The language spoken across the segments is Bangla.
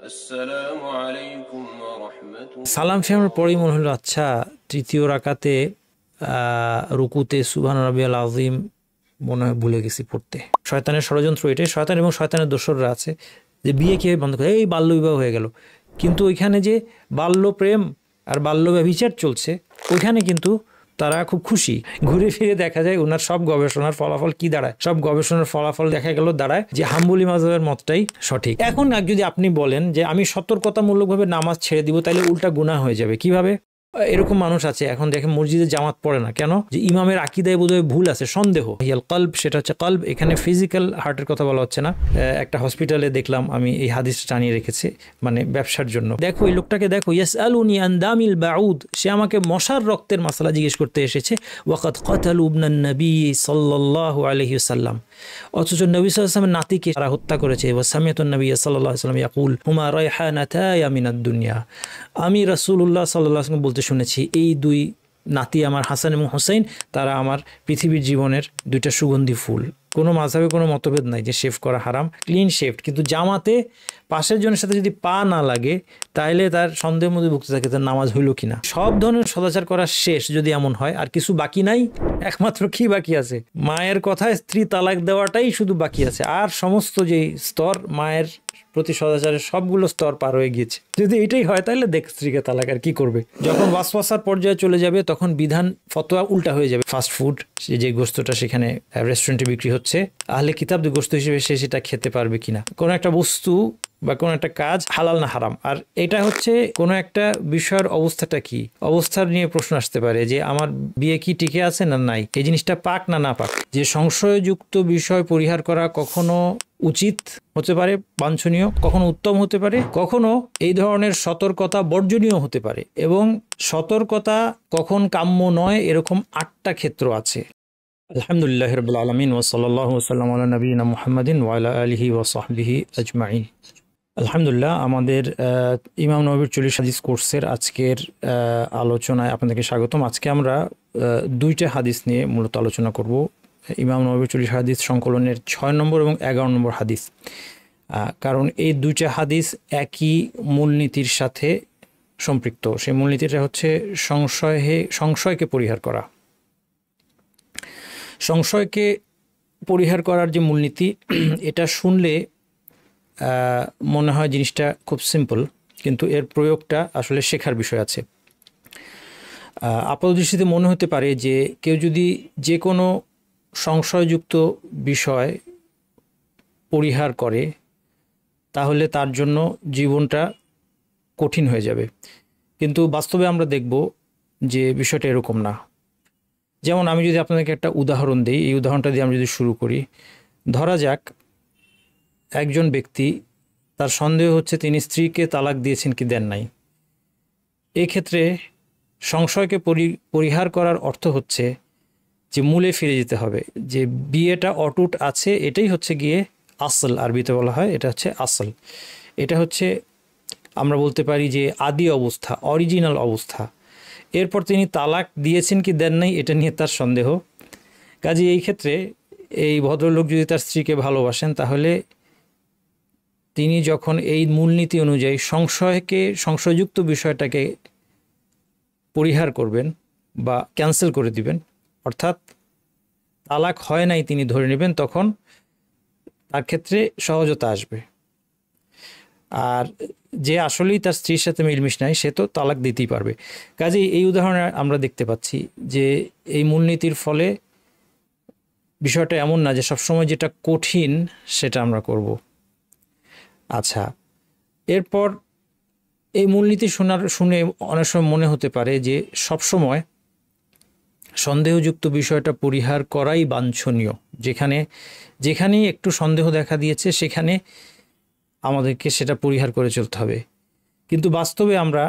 আসসালামু আলাইকুম ওয়া রাহমাতুল্লাহ। সালাম ফেরানোর পরেই মনে হলো আচ্ছা তৃতীয় রাকাতে রুকুতে সুবহান রাব্বিয়াল আযীম মনে হয় ভুলে গেছি পড়তে। শয়তানের ষড়যন্ত্র এটাই, শয়তান এবং শয়তানের দোসররা আছে যে বিয়ে কীভাবে বন্ধ করে, এই বাল্য বিবাহ হয়ে গেল। কিন্তু ওইখানে যে বাল্য প্রেম আর বাল্য ব্যভিচার চলছে ওইখানে কিন্তু তারা খুব খুশি। ঘুরে ফিরে দেখা যায় ওনার সব গবেষণার ফলাফল কি দাঁড়ায়, সব গবেষণার ফলাফল দেখা গেল দাঁড়ায় যে হাম্বলি মাযহাবের মতটাই সঠিক। এখন যদি আপনি বলেন যে আমি সতর্কতামূলকভাবে নামাজ ছেড়ে দিব তাহলে উল্টা গুনাহ হয়ে যাবে, কিভাবে? এরকম মানুষ আছে এখন দেখেন মসজিদে জামাত পড়ে না কেন? যে ইমামের আকীদায় বোধহয় ভুল আছে, সন্দেহ। হিয়াল কলব, সেটা হচ্ছে কলব, এখানে ফিজিক্যাল হার্টের কথা বলা হচ্ছে না। একটা হসপিটালে দেখলাম আমি এই হাদিস টানিয়ে রেখেছে, মানে ব্যবসার জন্য। দেখো এই লোকটাকে দেখো, ইয়াসআলুনি আন দামিল বাউদ, সে আমাকে মশার রক্তের মাসলা জিজ্ঞেস করতে এসেছে। ওয়াকাদ কাতালু ইবনান নবী সাল্লাল্লাহু আলাইহি ওয়াসাল্লাম, অথচ নবী সাল্লাল্লাহু আলাইহি ওয়াসাল্লামের নাতিকে তারা হত্যা করেছে। ওয়া সামিআতুন নবী সাল্লাল্লাহু আলাইহি ওয়াসাল্লাম ইয়াকুল হুমা রায়হানাতায়া মিনাদ দুনিয়া, আমি রাসূলুল্লাহ সাল্লাল্লাহু আলাইহি ওয়াসাল্লাম বলতে শুনেছি এই দুই নাতি আমার, হাসান এবং হুসাইন, তারা আমার পৃথিবীর জীবনের দুইটা সুগন্ধি ফুল। কোনো মাযহাবে কোনো মতভেদ নাই যে শেভ করা হারাম, ক্লিন শেভড। কিন্তু জামাতে পাশের জনের সাথে যদি পা না লাগে তাহলে তার সন্দেহের মধ্যে ভুগতে থাকে তার নামাজ হইল কিনা। সব ধরনের সদাচার করা শেষ যদি এমন হয়, আর কিছু বাকি নাই, একমাত্র কি বাকি আছে? মায়ের কথায় স্ত্রী তালাক দেওয়াটাই শুধু বাকি আছে, আর সমস্ত যে স্তর মায়ের প্রতি সদাচারের সবগুলো স্তর পার হয়ে গিয়েছে। যদি এটাই হয় তাহলে দেখ স্ত্রীকে তালাক আর কি করবে? যখন ওয়াসওয়াসার পর্যায়ে চলে যাবে তখন বিধান ফতোয়া উল্টা হয়ে যাবে। ফাস্ট ফুড, যে গোস্তটা সেখানে রেস্টুরেন্টে বিক্রি হচ্ছে, আহলে কিতাবদের গোস্ত হিসেবে সে সেটা খেতে পারবে কিনা, কোনো একটা বস্তু বা কোনো একটা কাজ হালাল না হারাম। আর এটা হচ্ছে কোনো একটা বিষয়ের অবস্থাটা কি, অবস্থার নিয়ে প্রশ্ন আসতে পারে যে আমার বিয়ে কি টিকে আছে না নাই, এই জিনিসটা পাক না না পাক। যে সংশয়যুক্ত বিষয় পরিহার করা কখনো উচিত হতে পারে, বাঞ্ছনীয়, কখনো উত্তম হতে পারে, কখনো এই ধরনের সতর্কতা বর্জনীয় হতে পারে। এবং সতর্কতা কখন কাম্য নয় এরকম 8টা ক্ষেত্র আছে। আলহামদুলিল্লাহ রাব্বিল আলামিন ওয়া সাল্লাল্লাহু ওয়া সাল্লাম আলা নবিয়িনা মুহাম্মাদিন ওয়া আলা আলিহি ওয়া সাহবিহি আজমাইন। আলহামদুলিল্লাহ, আমাদের ইমাম নববীর 40 হাদিস কোর্সের আজকের আলোচনায় আপনাদেরকে স্বাগতম। আজকে আমরা 2টা হাদিস নিয়ে মূলত আলোচনা করব। ইমাম নববীর 40 হাদিস সংকলনের 6 নম্বর এবং 11 নম্বর হাদিস। কারণ এই 2টা হাদিস একই মূলনীতির সাথে সম্পৃক্ত। সেই মূলনীতিটা হচ্ছে সংশয়কে পরিহার করা। সংশয়কে পরিহার করার যে মূলনীতি, এটা শুনলে মনে হয় জিনিসটা খুব সিম্পল, কিন্তু এর প্রয়োগটা আসলে শেখার বিষয় আছে। আপাতদৃষ্টিতে মনে হতে পারে যে কেউ যদি যে কোনো সংশয়যুক্ত বিষয় পরিহার করে তাহলে তার জন্য জীবনটা কঠিন হয়ে যাবে, কিন্তু বাস্তবে আমরা দেখব যে বিষয়টা এরকম না। যেমন আমি যদি আপনাদেরকে একটা উদাহরণ দিই, এই উদাহরণটা দিয়ে আমি যদি শুরু করি। ধরা যাক একজন ব্যক্তি, তার সন্দেহ হচ্ছে তিনি স্ত্রীকে তালাক দিয়েছেন কি দেন নাই। এক্ষেত্রে সংশয়কে পরিহার করার অর্থ হচ্ছে যে মূলে ফিরে যেতে হবে, যে বিয়েটা অটুট আছে, এটাই হচ্ছে গিয়ে আসল, আরবিতে বলা হয় এটা হচ্ছে আসল। এটা হচ্ছে আমরা বলতে পারি যে আদি অবস্থা, অরিজিনাল অবস্থা। এরপর তিনি তালাক দিয়েছেন কি দেন নাই এটা নিয়ে তার সন্দেহ। কাজে এই ক্ষেত্রে এই ভদ্রলোক যদি তার স্ত্রীকে ভালোবাসেন তাহলে তিনি যখন এই মূলনীতি অনুযায়ী সংশয়যুক্ত বিষয়টাকে পরিহার করবেন বা ক্যান্সেল করে দিবেন, অর্থাৎ তালাক হয় নাই তিনি ধরে নেবেন, তখন তার ক্ষেত্রে সহজতা আসবে। আর যে আসলেই তার স্ত্রীর সাথে মিলমিশ নাই সে তো তালাক দিতেই পারবে। কাজেই এই উদাহরণে আমরা দেখতে পাচ্ছি যে এই মূলনীতির ফলে বিষয়টা এমন না যে সবসময় যেটা কঠিন সেটা আমরা করব। আচ্ছা, এরপর এই মূলনীতি শুনে অনেক সময় মনে হতে পারে যে সবসময় সন্দেহযুক্ত বিষয়টা পরিহার করাই বাঞ্ছনীয়, যেখানেই একটু সন্দেহ দেখা দিয়েছে সেখানে আমাদেরকে সেটা পরিহার করে চলতে হবে। কিন্তু বাস্তবে আমরা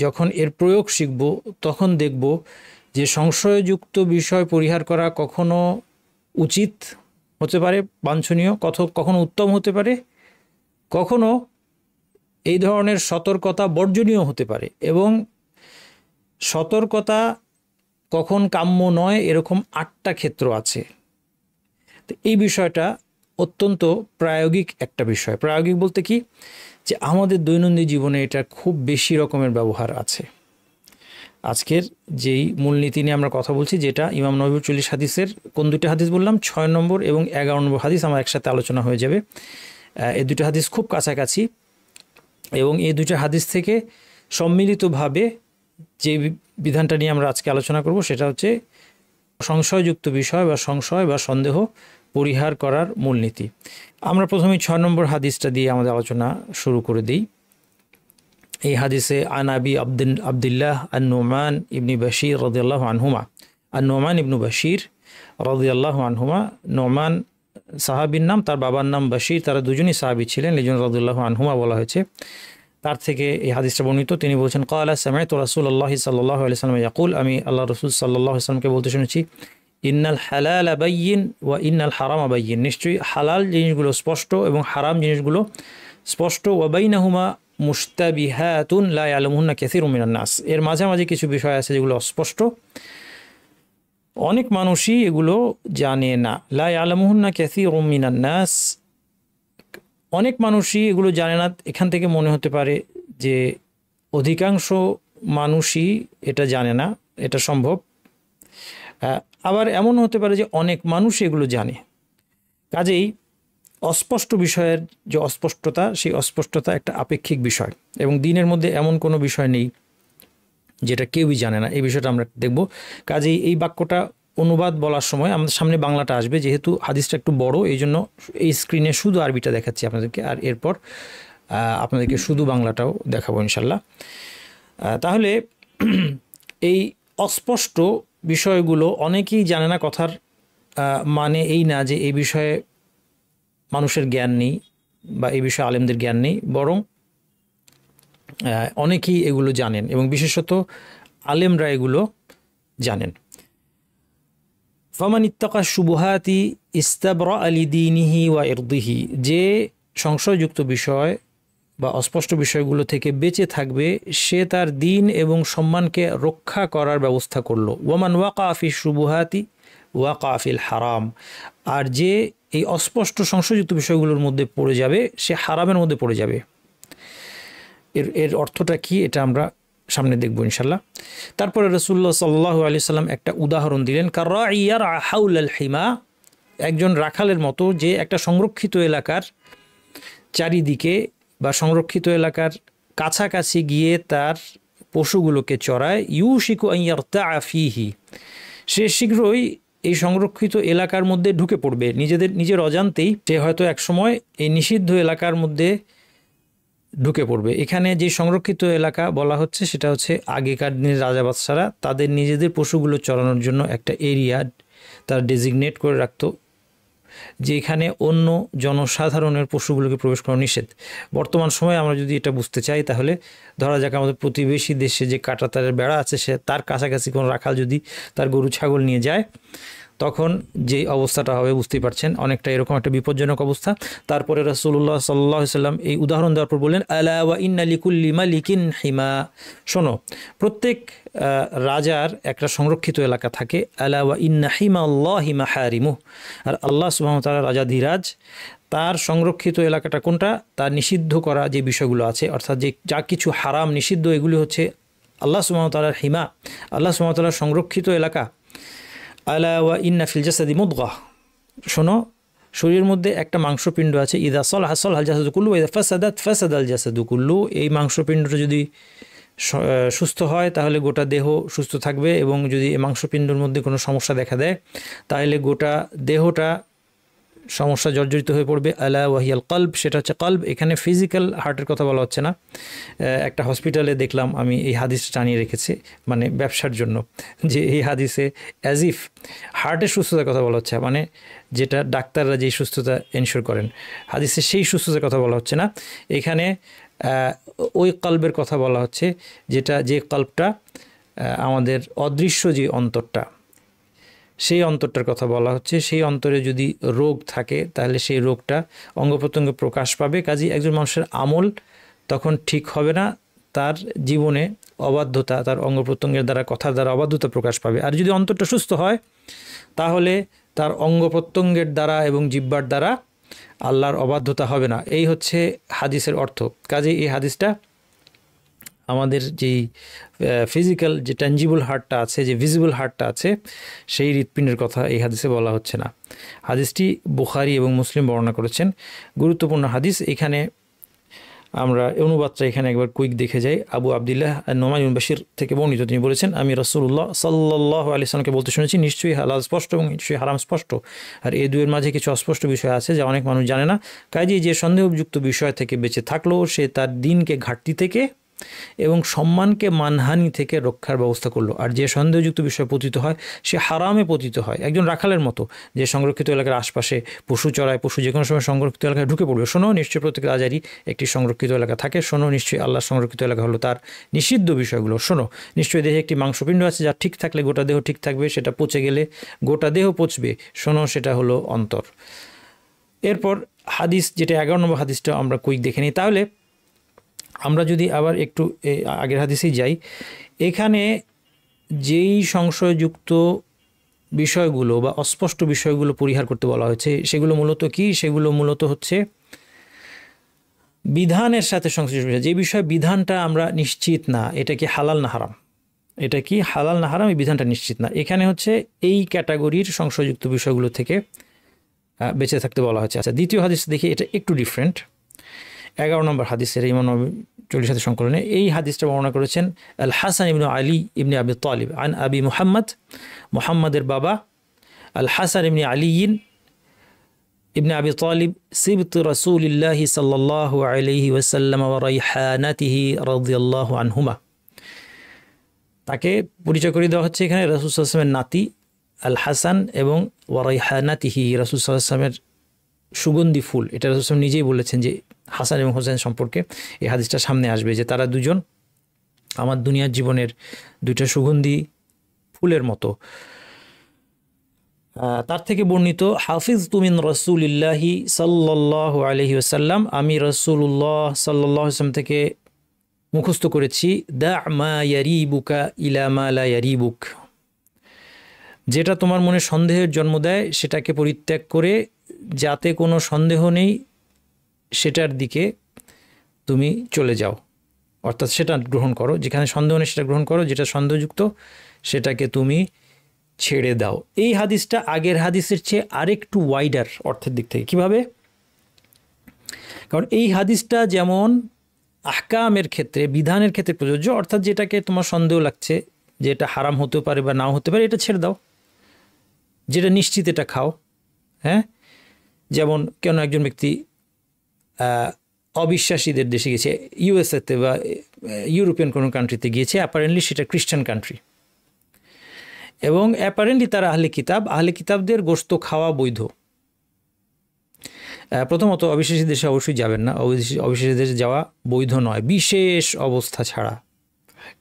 যখন এর প্রয়োগ শিখব তখন দেখব যে সংশয়যুক্ত বিষয় পরিহার করা কখনো উচিত হতে পারে, বাঞ্ছনীয়, কখনো উত্তম হতে পারে, কখনো এই ধরনের সতর্কতা বর্জনীয় হতে পারে। এবং সতর্কতা কখন কাম্য নয় এরকম 8টা ক্ষেত্র আছে। তো এই বিষয়টা অত্যন্ত প্রায়োগিক একটা বিষয়। প্রায়োগিক বলতে কি, যে আমাদের দৈনন্দিন জীবনে এটা খুব বেশি রকমের ব্যবহার আছে। আজকের যেই মূলনীতি নিয়ে আমরা কথা বলছি, যেটা ইমাম নববীর 40 হাদিসের কোন দুইটা হাদিস বললাম, 6 নম্বর এবং 11 নম্বর হাদিস আমার একসাথে আলোচনা হয়ে যাবে। এই দুটো হাদিস খুব কাছাকাছি এবং এই দুটো হাদিস থেকে সম্মিলিতভাবে যে বিধানটা নিয়ে আমরা আজকে আলোচনা করব সেটা হচ্ছে সংশয়যুক্ত বিষয় বা সংশয় বা সন্দেহ পরিহার করার মূলনীতি। আমরা প্রথমে 6 নম্বর হাদিসটা দিয়ে আমাদের আলোচনা শুরু করে দিই। এই হাদিসে আন আবি আবদুল্লাহ আন-নুমান ইবনে বাশির রাদিয়াল্লাহু আনহুমা, আন-নুমান ইবনে বাশির রাদিয়াল্লাহু আনহুমা, নুমান সাহাবীর নাম, তার বাবার নাম বাশির, তারা দুজনই সাহাবী ছিলেন, এজন্য রাদিয়াল্লাহু আনহুমা বলা হয়েছে। তার থেকে এই হাদিসটা বর্ণিত, তিনি বলছেন ক্বালা সামি'তু রাসূলুল্লাহি সাল্লাল্লাহু আলাইহি ওয়াসাল্লাম ইয়াকুল, আমি আল্লাহ রাসূল সাল্লাল্লাহু আলাইহি ওয়াসাল্লামকে বলতে শুনেছি, ইন্নাল হালালা বাইয়িন ওয়া ইন্নাল হারামা বাইয়িন, নিশ্চয়ই হালাল জিনিসগুলো স্পষ্ট এবং হারাম জিনিসগুলো স্পষ্ট, ওয়া বাইনাহুমা মুশতাবিহাতুন লা ইয়ালামুহুন্না কাসীরুম মিনান নাস, এর মাঝামাঝি কিছু বিষয় আছে যেগুলো অস্পষ্ট, অনেক মানুষই এগুলো জানে না। লা ইয়ালামুহুন্না কাসীরুম মিনান নাস, অনেক মানুষই এগুলো জানে না। এখান থেকে মনে হতে পারে যে অধিকাংশ মানুষই এটা জানে না, এটা সম্ভব। আবার এমন হতে পারে যে অনেক মানুষ এগুলো জানে। কাজেই অস্পষ্ট বিষয়ের যে অস্পষ্টতা, সেই অস্পষ্টতা একটা আপেক্ষিক বিষয় এবং দিনের মধ্যে এমন কোনো বিষয় নেই যেটা কেউই জানে না, এই বিষয়টা আমরা দেখব। কাজেই এই বাক্যটা অনুবাদ বলার সময় আমাদের সামনে বাংলাটা আসবে, যেহেতু হাদিসটা একটু বড় এই জন্য এই স্ক্রিনে শুধু আরবিটা দেখাচ্ছি আপনাদেরকে, আর এরপর আপনাদেরকে শুধু বাংলাটাও দেখাবো ইনশাল্লাহ। তাহলে এই অস্পষ্ট বিষয়গুলো অনেকেই জানে না, কথার মানে এই না যে এই বিষয়ে মানুষের জ্ঞান নেই বা এই বিষয়ে আলেমদের জ্ঞান নেই, বরং অনেকেই এগুলো জানেন এবং বিশেষত আলেমরা এগুলো জানেন। ফামান ইত্তাকা শুবুহাতি ইস্তাবরা লিদীনিহি ওয়া ইরদিহি, যে সংশয়যুক্ত বিষয় বা অস্পষ্ট বিষয়গুলো থেকে বেঁচে থাকবে সে তার দিন এবং সম্মানকে রক্ষা করার ব্যবস্থা করলো। ওয়ামান ওয়াকা ফি শুবুহাতি ওয়াকা ফিল হারাম, আর যে এই অস্পষ্ট সংশয়যুক্ত বিষয়গুলোর মধ্যে পড়ে যাবে সে হারামের মধ্যে পড়ে যাবে। এর অর্থটা কি এটা আমরা সামনে দেখব ইনশাল্লাহ। তারপরে রাসূলুল্লাহ সাল্লাল্লাহু আলাইহি সাল্লাম একটা উদাহরণ দিলেন, কাররাঈ ইয়ারআ হাওলাল হিমা, একজন রাখালের মতো যে একটা সংরক্ষিত এলাকার চারিদিকে বা সংরক্ষিত এলাকার কাছাকাছি গিয়ে তার পশুগুলোকে চড়ায়। ইউশিকু আন ইয়ারতাআ ফীহি, সে শীঘ্রই এই সংরক্ষিত এলাকার মধ্যে ঢুকে পড়বে, নিজের অজান্তেই সে হয়তো একসময় এই নিষিদ্ধ এলাকার মধ্যে ঢুকে পড়বে। এখানে যে সংরক্ষিত এলাকা বলা হচ্ছে সেটা হচ্ছে আগেকার দিনের রাজা বাদশারা তাদের নিজেদের পশুগুলো চড়ানোর জন্য একটা এরিয়া তারা ডেজিগনেট করে রাখতো, যেখানে অন্য জনসাধারণের পশুগুলোকে প্রবেশ করা নিষেধ। বর্তমান সময়ে আমরা যদি এটা বুঝতে চাই তাহলে ধরা যাক আমাদের প্রতিবেশী দেশে যে কাঁটাতারের বেড়া আছে সে তার কাছাকাছি কোনো রাখাল যদি তার গরু ছাগল নিয়ে যায় তখন যে অবস্থাটা হবে বুঝতেই পারছেন, অনেকটা এরকম একটা বিপজ্জনক অবস্থা। তারপরে রাসূলুল্লাহ সাল্লাল্লাহু আলাইহি সাল্লাম এই উদাহরণ দেওয়ার পর বললেন, আলা ওয়া ইন্না লিকুল্লি মালিকিন হিমা, শোনো প্রত্যেক রাজার একটা সংরক্ষিত এলাকা থাকে। আলা ওয়া ইন্না হিমা আল্লাহি মাহারিমুহ, আর আল্লাহ সুবহানাহু ওয়া তাআলা রাজাধিরাজ, তার সংরক্ষিত এলাকাটা কোনটা, তার নিষিদ্ধ করা যে বিষয়গুলো আছে, অর্থাৎ যে যা কিছু হারাম নিষিদ্ধ এগুলি হচ্ছে আল্লাহ সুবহানাহু ওয়া তাআলার হিমা, আল্লাহ সুবহানাহু ওয়া তাআলার সংরক্ষিত এলাকা। আলা ওয়া ইন্না ফিল জাসাদি মুদগাহ, শোনো শরীরের মধ্যে একটা মাংসপিণ্ড আছে, ইদা সালাহা সালাহাল জাসাদু কুল্লু ওয়া ইদা ফাসাদাত ফাসাদাল জাসাদু কুল্লু, এই মাংসপিণ্ডটা যদি সুস্থ হয় তাহলে গোটা দেহ সুস্থ থাকবে এবং যদি এই মাংসপিণ্ডের মধ্যে কোনো সমস্যা দেখা দেয় তাহলে গোটা দেহটা সমস্যা জর্জরিত হয়ে পড়বে। আলা ওয়াহিয়াল কলব, সেটা হচ্ছে কলব। এখানে ফিজিক্যাল হার্টের কথা বলা হচ্ছে না। একটা হসপিটালে দেখলাম আমি এই হাদিসটা টানিয়ে রেখেছে মানে ব্যবসার জন্য, যে এই হাদিসে অ্যাজ ইফ হার্টের সুস্থতার কথা বলা হচ্ছে, মানে যেটা ডাক্তাররা যেই সুস্থতা এনশিওর করেন, হাদিসে সেই সুস্থতার কথা বলা হচ্ছে না, এখানে ওই কলবের কথা বলা হচ্ছে যে কলবটা আমাদের অদৃশ্য যে অন্তরটা, সেই অন্তরটার কথা বলা হচ্ছে। সেই অন্তরে যদি রোগ থাকে তাহলে সেই রোগটা অঙ্গ প্রত্যঙ্গে প্রকাশ পাবে। কাজেই একজন মানুষের আমল তখন ঠিক হবে না, তার জীবনে অবাধ্যতা, তার অঙ্গ প্রত্যঙ্গের দ্বারা কথার দ্বারা অবাধ্যতা প্রকাশ পাবে। আর যদি অন্তরটা সুস্থ হয় তাহলে তার অঙ্গ প্রত্যঙ্গের দ্বারা এবং জিহ্বার দ্বারা আল্লাহর অবাধ্যতা হবে না, এই হচ্ছে হাদিসের অর্থ। কাজেই এই হাদিসটা আমাদের যেই ফিজিক্যাল যে ট্যাঞ্জিবল হার্টটা আছে, যে ভিজিবল হার্টটা আছে, সেই হৃৎপিণ্ডের কথা এই হাদিসে বলা হচ্ছে না। হাদিসটি বুখারী এবং মুসলিম বর্ণনা করেছেন। গুরুত্বপূর্ণ হাদিস। এখানে আমরা অনুবাদটা এখানে একবার কুইক দেখে যাই। আবু আবদুল্লাহ নোমান ইবনে বাশির থেকে বর্ণিত, তিনি বলেছেন, আমি রাসূলুল্লাহ সাল্লাল্লাহু আলাইহি সাল্লামকে বলতে শুনেছি, নিশ্চয়ই হালাল স্পষ্ট এবং নিশ্চয়ই হারাম স্পষ্ট, আর এই দুয়ের মাঝে কিছু অস্পষ্ট বিষয় আছে যা অনেক মানুষ জানে না। কাজেই যে সন্দেহযুক্ত বিষয় থেকে বেঁচে থাকলেও সে তার দিনকে ঘাটতি থেকে এবং সম্মানকে মানহানি থেকে রক্ষার ব্যবস্থা করলো। আর যে সন্দেহযুক্ত বিষয় পতিত হয় সে হারামে পতিত হয়, একজন রাখালের মতো যে সংরক্ষিত এলাকার আশপাশে পশু চড়ায়, পশু যে কোনো সময় সংরক্ষিত এলাকায় ঢুকে পড়বে। শোনো, নিশ্চয়ই প্রত্যেক রাজারই একটি সংরক্ষিত এলাকা থাকে। শোনো, নিশ্চয়ই আল্লাহর সংরক্ষিত এলাকা হলো তার নিষিদ্ধ বিষয়গুলো। শোনো, নিশ্চয়ই দেহে একটি মাংসপিণ্ড আছে যা ঠিক থাকলে গোটা দেহ ঠিক থাকবে, সেটা পচে গেলে গোটা দেহ পচবে। শোনো, সেটা হলো অন্তর। এরপর হাদিস, যেটা 11 নম্বর হাদিসটা আমরা কুইক দেখে নিই। তাহলে আমরা যদি আবার একটু আগের হাদিসেই যাই, এখানে যেই সংশয়যুক্ত বিষয়গুলো বা অস্পষ্ট বিষয়গুলো পরিহার করতে বলা হয়েছে, সেগুলো মূলত কি? সেগুলো মূলত হচ্ছে বিধানের সাথে সংশ্লিষ্ট বিষয়। যে বিষয় বিধানটা আমরা নিশ্চিত না এটা কি হালাল না হারাম, এটা কি হালাল না হারাম, এই বিধানটা নিশ্চিত না, এখানে হচ্ছে এই ক্যাটাগরির সংশয়যুক্ত বিষয়গুলো থেকে বেঁচে থাকতে বলা হয়েছে। আচ্ছা, দ্বিতীয় হাদিস দেখি, এটা একটু ডিফারেন্ট। 11 নম্বর হাদিসের ইমাম 40 সংকলনে এই হাদিসটা বর্ণনা করেছেন আল হাসান ইবনে আলী ইবনে আবি তালিব আন আবি মুহাম্মদ, মুহাম্মাদের বাবা আল হাসান ইবনে আলীন ইবনে আবি তালিব সিবত রাসূলিল্লাহ সাল্লাল্লাহু আলাইহি ওয়াসাল্লাম ওয়া রাইহানাতিহি রাদিয়াল্লাহু আনহুমা। তাকে পরিচয় করে দেওয়া হচ্ছে এখানে রাসূল সাল্লাল্লাহু আলাইহি ওয়াসাল্লামের নাতি আল হাসান এবং ওয়া রাইহানাতিহি, রাসূল সাল্লাল্লাহু আলাইহি ওয়াসাল্লামের সুগন্ধি ফুল। এটা রাসূল সাল্লাল্লাহু আলাইহি ওয়াসাল্লাম নিজেই বলেছেন যে হাসান এবং হোসেন সম্পর্কে এই হাদিসটা সামনে আসবে, যে তারা দুজন আমার দুনিয়ার জীবনের দুইটা সুগন্ধি ফুলের মতো। তার থেকে বর্ণিত, হাফিজ তুমিন রাসূলিল্লাহি সাল্লাল্লাহু আলাইহি ওয়াসাল্লাম, আমি রাসূলুল্লাহ সাল্লাল্লাহু আলাইহি ওয়াসাল্লাম থেকে মুখস্থ করেছি, দা মা ইয়ারিবুকা ইলা মা লা ইয়ারিবুক, যেটা তোমার মনে সন্দেহের জন্ম দেয় সেটাকে পরিত্যাগ করে যাতে কোনো সন্দেহ নেই সেটার দিকে তুমি চলে যাও, অর্থাৎ সেটা গ্রহণ করো, যেখানে সন্দেহ নেই সেটা গ্রহণ করো, যেটা সন্দেহযুক্ত সেটাকে তুমি ছেড়ে দাও। এই হাদিসটা আগের হাদিসের চেয়ে আরেকটু ওয়াইডার অর্থের দিক থেকে। কিভাবে? কারণ এই হাদিসটা যেমন আহকামের ক্ষেত্রে, বিধানের ক্ষেত্রে প্রযোজ্য, অর্থাৎ যেটাকে তোমার সন্দেহ লাগছে যে এটা হারাম হতে পারে বা নাও হতে পারে, এটা ছেড়ে দাও, যেটা নিশ্চিত এটা খাও। হ্যাঁ, যেমন কেন একজন ব্যক্তি অবিশ্বাসীদের দেশে গেছে, ইউএসএতে বা ইউরোপিয়ান কোনো কান্ট্রিতে গিয়েছে, অ্যাপারেন্টলি সেটা খ্রিস্টান কান্ট্রি, এবং অ্যাপারেন্টলি তারা আহলে কিতাবদের গোশত খাওয়া বৈধ। প্রথমত অবিশ্বাসী দেশে অবশ্যই যাবেন না, অবিশ্বাসী দেশে যাওয়া বৈধ নয় বিশেষ অবস্থা ছাড়া,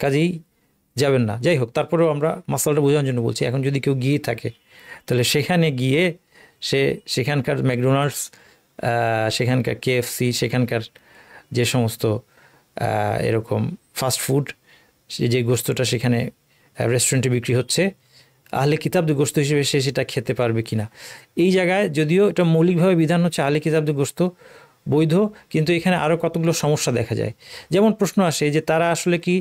কাজেই যাবেন না। যাই হোক, তারপরেও আমরা মাসালাটা বোঝানোর জন্য বলছি। এখন যদি কেউ গিয়ে থাকে তাহলে সেখানে গিয়ে সে সেখানকার ম্যাকডোনাল্ডস, সেখানকার কেএফসি, সেখানকার যে সমস্ত এরকম ফাস্ট ফুড, যে গোশতটা সেখানে রেস্টুরেন্টে বিক্রি হচ্ছে, আহলে কিতাবদের গোশত হিসেবে সে সেটা খেতে পারবে কিনা। এই জায়গায় যদিও এটা মৌলিকভাবে বিধান হচ্ছে আহলে কিতাবদের গোশত বৈধ, কিন্তু এখানে আরও কতগুলো সমস্যা দেখা যায়। যেমন প্রশ্ন আসে যে তারা আসলে কি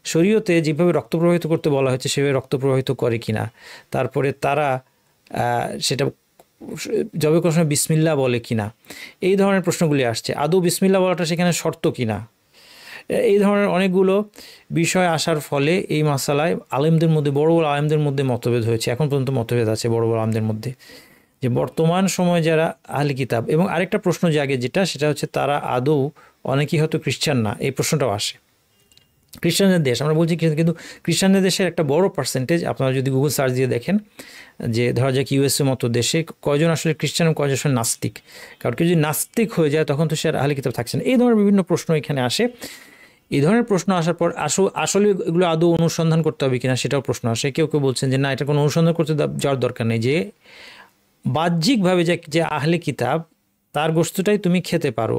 শরীয়তে যেভাবে রক্ত প্রবাহিত করতে বলা হয়েছে সেভাবে রক্ত প্রবাহিত করে কিনা, তারপরে তারা সেটা জবে করার সময় বিসমিল্লাহ বলে কিনা, এই ধরনের প্রশ্নগুলি আসছে। আদৌ বিসমিল্লাহ বলাটা সেখানে শর্ত কিনা, এই ধরনের অনেকগুলো বিষয় আসার ফলে এই মাসালায় আলেমদের মধ্যে, বড় বড় আলেমদের মধ্যে মতভেদ হয়েছে। এখন পর্যন্ত মতভেদ আছে বড় বড় আলেমদের মধ্যে, যে বর্তমান সময়ে যারা আহলে কিতাব, এবং আরেকটা প্রশ্ন জাগে যেটা, সেটা হচ্ছে তারা আদৌ অনেকেই হয়তো খ্রিস্টান না, এই প্রশ্নটাও আসে। খ্রিস্টানদের দেশ আমরা বলছি, কিন্তু খ্রিস্টানদের দেশের একটা বড় পার্সেন্টেজ, আপনারা যদি গুগল সার্চ দিয়ে দেখেন যে ধরা যাক ইউএসএ মতো দেশে কয়জন আসলে খ্রিস্টান এবং কয়জন আসলে নাস্তিক, কারণ কেউ যদি নাস্তিক হয়ে যায় তখন তো সে আর আহলে কিতাব থাকছে না। এই ধরনের বিভিন্ন প্রশ্ন এখানে আসে। এই ধরনের প্রশ্ন আসার পর আসলে এগুলো আদৌ অনুসন্ধান করতে হবে কিনা সেটাও প্রশ্ন আসে। কেউ কেউ বলছেন যে না, এটা কোনো অনুসন্ধান করতে যাওয়ার দরকার নেই, যে বাহ্যিকভাবে যে আহলে কিতাব তার গোশতটাই তুমি খেতে পারো,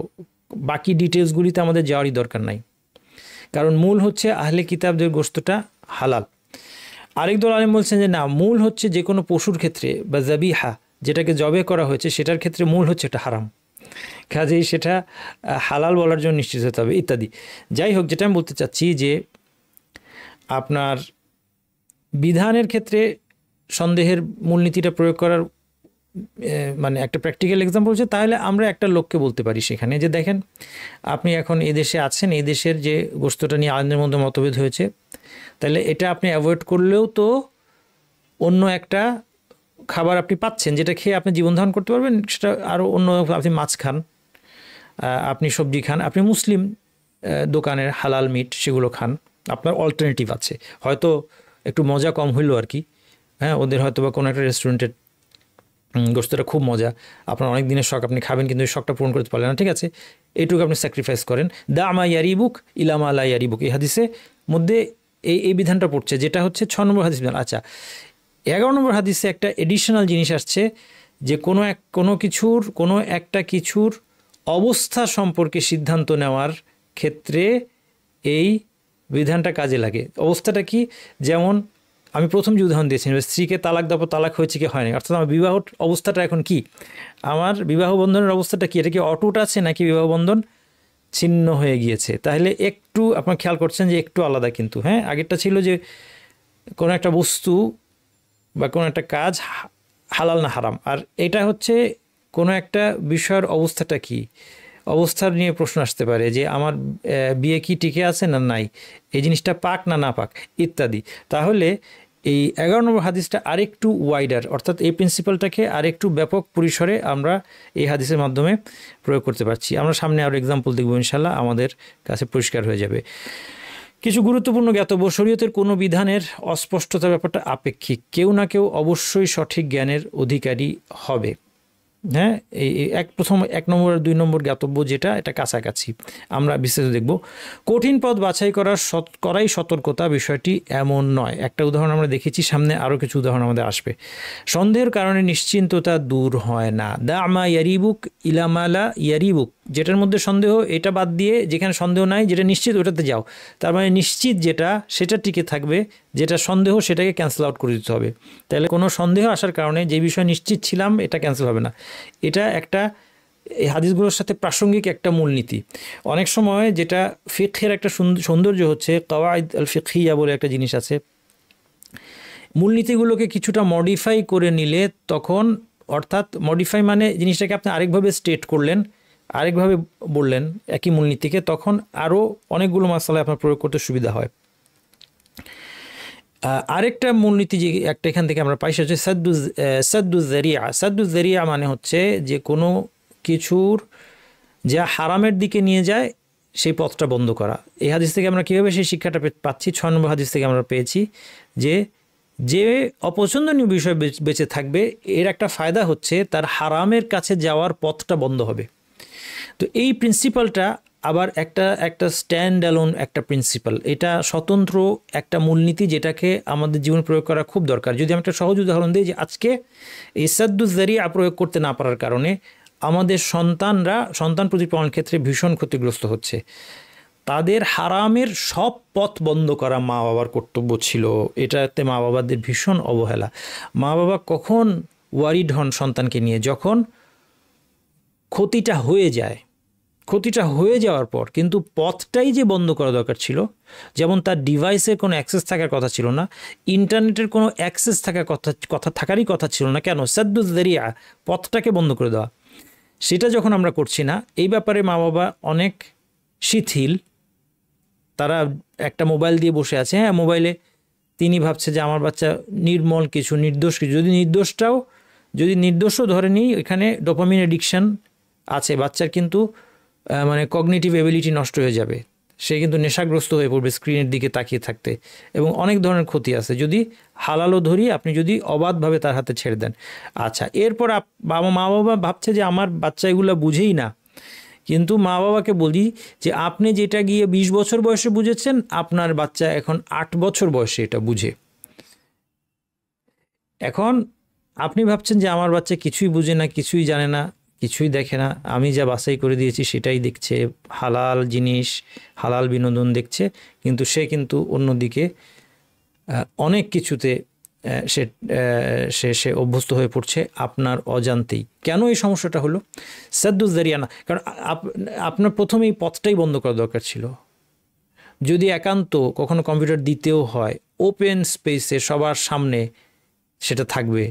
বাকি ডিটেলসগুলিতে আমাদের যাওয়ারই দরকার নাই, কারণ মূল হচ্ছে আহলে কিতাবদের গোশতটা হালাল। আরেক দল আলেম বলছেন যে না, মূল হচ্ছে যে কোনো পশুর ক্ষেত্রে বা জাবিহা, যেটাকে জবে করা হয়েছে সেটার ক্ষেত্রে মূল হচ্ছে এটা হারাম। কাজেই সেটা হালাল বলার জন্য নিশ্চিত হতে হবে ইত্যাদি। যাই হোক, যেটা আমি বলতে চাচ্ছি যে আপনার বিধানের ক্ষেত্রে সন্দেহের মূলনীতিটা প্রয়োগ করার মানে একটা প্র্যাকটিক্যাল এক্সাম্পল হচ্ছে, তাহলে আমরা একটা লোককে বলতে পারি সেখানে যে দেখেন আপনি এখন এই দেশে আছেন, এই দেশের যে গোস্তটা নিয়ে আইনের মধ্যে মতভেদ হয়েছে, তাহলে এটা আপনি অ্যাভয়েড করলেও তো অন্য একটা খাবার আপনি পাচ্ছেন যেটা খেয়ে আপনি জীবন ধারণ করতে পারবেন, সেটা আরও অন্য, আপনি মাছ খান, আপনি সবজি খান, আপনি মুসলিম দোকানের হালাল মিট সেগুলো খান, আপনার অল্টারনেটিভ আছে। হয়তো একটু মজা কম হইলো আর কি, হ্যাঁ, ওদের হয়তো বা কোনো একটা রেস্টুরেন্টের গোস্তটা খুব মজা, আপনার অনেক দিনের শখ, আপনি খাবেন কিন্তু এই শখটা পূরণ করতে পারলেন না, ঠিক আছে, এইটুকু আপনি স্যাক্রিফাইস করেন। দা আমা ইয়ারিবুক ইলামা আলা ইয়ারিবুক, এই হাদিসে মধ্যে এই বিধানটা পড়ছে, যেটা হচ্ছে 6 নম্বর হাদিস বিধান। আচ্ছা, 11 নম্বর হাদিসে একটা এডিশনাল জিনিস আসছে যে কোনো একটা কিছুর অবস্থা সম্পর্কে সিদ্ধান্ত নেওয়ার ক্ষেত্রে এই বিধানটা কাজে লাগে। অবস্থাটা কি? যেমন আমি প্রথম যে উদাহরণ দিয়েছি, স্ত্রীকে তালাক দেওয়ার পর তালাক হয়েছে কি হয়নি, অর্থাৎ আমার বিবাহ অবস্থাটা এখন কি, আমার বিবাহ বন্ধনের অবস্থাটা কি, এটা কি অটুট আছে নাকি বিবাহ বন্ধন ছিন্ন হয়ে গিয়েছে। তাহলে একটু আপনার খেয়াল করছেন যে একটু আলাদা কিন্তু, হ্যাঁ, আগেরটা ছিল যে কোনো একটা বস্তু বা কোনো একটা কাজ হালাল না হারাম, আর এটা হচ্ছে কোনো একটা বিষয়ের অবস্থাটা কি, অবস্থার নিয়ে প্রশ্ন আসতে পারে যে আমার বিয়ে কি টিকে আছে না নাই, এই জিনিসটা পাক না না পাক ইত্যাদি। তাহলে এই 11 নম্বর হাদিসটা আরেকটু ওয়াইডার, অর্থাৎ এই প্রিন্সিপালটাকে আরেকটু ব্যাপক পরিসরে আমরা এই হাদিসের মাধ্যমে প্রয়োগ করতে পারছি। আমরা সামনে আরও এক্সাম্পল দেখব, ইনশাল্লাহ আমাদের কাছে পরিষ্কার হয়ে যাবে। কিছু গুরুত্বপূর্ণ জ্ঞাতব্য, শরীয়তের কোনো বিধানের অস্পষ্টতার ব্যাপারটা আপেক্ষিক, কেউ না কেউ অবশ্যই সঠিক জ্ঞানের অধিকারী হবে। হ্যাঁ, এই প্রথম 1 নম্বর আর 2 নম্বর জ্ঞাতব্য যেটা, এটা কাছাকাছি, আমরা বিস্তারিত দেখব। কঠিন পথ বাছাই করাই সতর্কতা, বিষয়টি এমন নয়। একটা উদাহরণ আমরা দেখেছি, সামনে আরও কিছু উদাহরণ আমাদের আসবে। সন্দেহের কারণে নিশ্চিন্ততা দূর হয় না। দা আমা ইয়ারিবুক ইলামালা ইয়ারিবুক, যেটার মধ্যে সন্দেহ এটা বাদ দিয়ে যেখানে সন্দেহ নাই, যেটা নিশ্চিত ওটাতে যাও। তার মানে নিশ্চিত যেটা সেটা টিকে থাকবে, যেটা সন্দেহ সেটাকে ক্যান্সেল আউট করে দিতে হবে। তাহলে কোনো সন্দেহ আসার কারণে যে বিষয় নিশ্চিত ছিলাম এটা ক্যান্সেল হবে না। এটা একটা এই হাদিসগুলোর সাথে প্রাসঙ্গিক একটা মূলনীতি। অনেক সময় যেটা ফিকহের একটা সৌন্দর্য হচ্ছে, কাওয়াইদ আল ফিকহিয়া বলে একটা জিনিস আছে, মূলনীতিগুলোকে কিছুটা মডিফাই করে নিলে তখন, অর্থাৎ মডিফাই মানে জিনিসটাকে আপনি আরেকভাবে স্টেট করলেন, আরেকভাবে বললেন একই মূলনীতিকে, তখন আরও অনেকগুলো মাসালায় আপনার প্রয়োগ করতে সুবিধা হয়। আরেকটা মূলনীতি যে একটা এখান থেকে আমরা পাই, সেটা হচ্ছে সাদ্দুজ্জারিয়া। সাদ্দুজ্জারিয়া মানে হচ্ছে যে কোনো কিছুর যা হারামের দিকে নিয়ে যায় সেই পথটা বন্ধ করা। এই হাদিস থেকে আমরা কীভাবে সেই শিক্ষাটা পাচ্ছি? 6 নম্বর হাদিস থেকে আমরা পেয়েছি যে অপছন্দনীয় বিষয় বেঁচে থাকবে, এর একটা ফায়দা হচ্ছে তার হারামের কাছে যাওয়ার পথটা বন্ধ হবে। তো এই প্রিন্সিপালটা আবার একটা স্ট্যান্ড অ্যালোন একটা প্রিন্সিপাল, এটা স্বতন্ত্র একটা মূলনীতি যেটাকে আমাদের জীবনে প্রয়োগ করা খুব দরকার। যদি আমি একটা সহজ উদাহরণ দিই, যে আজকে এই সাদ্দুজ্জারিয়া প্রয়োগ করতে না পারার কারণে আমাদের সন্তান প্রতিপালনের ক্ষেত্রে ভীষণ ক্ষতিগ্রস্ত হচ্ছে। তাদের হারামের সব পথ বন্ধ করা মা বাবার কর্তব্য ছিল, এটাতে মা বাবাদের ভীষণ অবহেলা। মা বাবা কখন ওয়ারিড হন সন্তানকে নিয়ে? যখন ক্ষতিটা হয়ে যাওয়ার পর, কিন্তু পথটাই যে বন্ধ করা দরকার ছিল, যেমন তার ডিভাইসের কোনো অ্যাক্সেস থাকার কথা ছিল না, ইন্টারনেটের কোনো অ্যাক্সেস থাকারই কথা ছিল না, কেন? সাদ্দুজ্জারিয়া, পথটাকে বন্ধ করে দেওয়া। সেটা যখন আমরা করছি না, এই ব্যাপারে মা বাবা অনেক শিথিল। তারা একটা মোবাইল দিয়ে বসে আছে, হ্যাঁ, মোবাইলে তিনি ভাবছে যে আমার বাচ্চা নির্মল কিছু, নির্দোষ কিছু, যদি নির্দোষও ধরে নিই, এখানে ডোপামিন এডিকশন আছে, বাচ্চার কিন্তু মানে কগনিটিভ এবিলিটি নষ্ট হয়ে যাবে, সে কিন্তু নেশাগ্রস্ত হয়ে পড়বে স্ক্রিনের দিকে তাকিয়ে থাকতে, এবং অনেক ধরনের ক্ষতি আছে যদি হালালও ধরি, আপনি যদি অবাধভাবে তার হাতে ছেড়ে দেন। আচ্ছা, এরপর মা বাবা ভাবছে যে আমার বাচ্চা এগুলো বুঝেই না, কিন্তু মা বাবাকে বলি যে আপনি যেটা গিয়ে 20 বছর বয়সে বুঝেছেন, আপনার বাচ্চা এখন 8 বছর বয়সে এটা বুঝে। এখন আপনি ভাবছেন যে আমার বাচ্চা কিছুই বুঝে না, কিছুই জানে না, কিছুই দেখে না, আমি যা বাছাই করে দিয়েছি সেটাই দেখছে, হালাল জিনিস, হালাল বিনোদন দেখছে, কিন্তু সে কিন্তু অন্যদিকে অনেক কিছুতে সে সে সে অভ্যস্ত হয়ে পড়ছে আপনার অজান্তেই। কেন এই সমস্যাটা হলো? সাদ্দুজ জারিয়ানা, কারণ আপনার প্রথমেই পথটাই বন্ধ করা দরকার ছিল। যদি একান্ত কখনো কম্পিউটার দিতেও হয়, ওপেন স্পেসে সবার সামনে সেটা থাকবে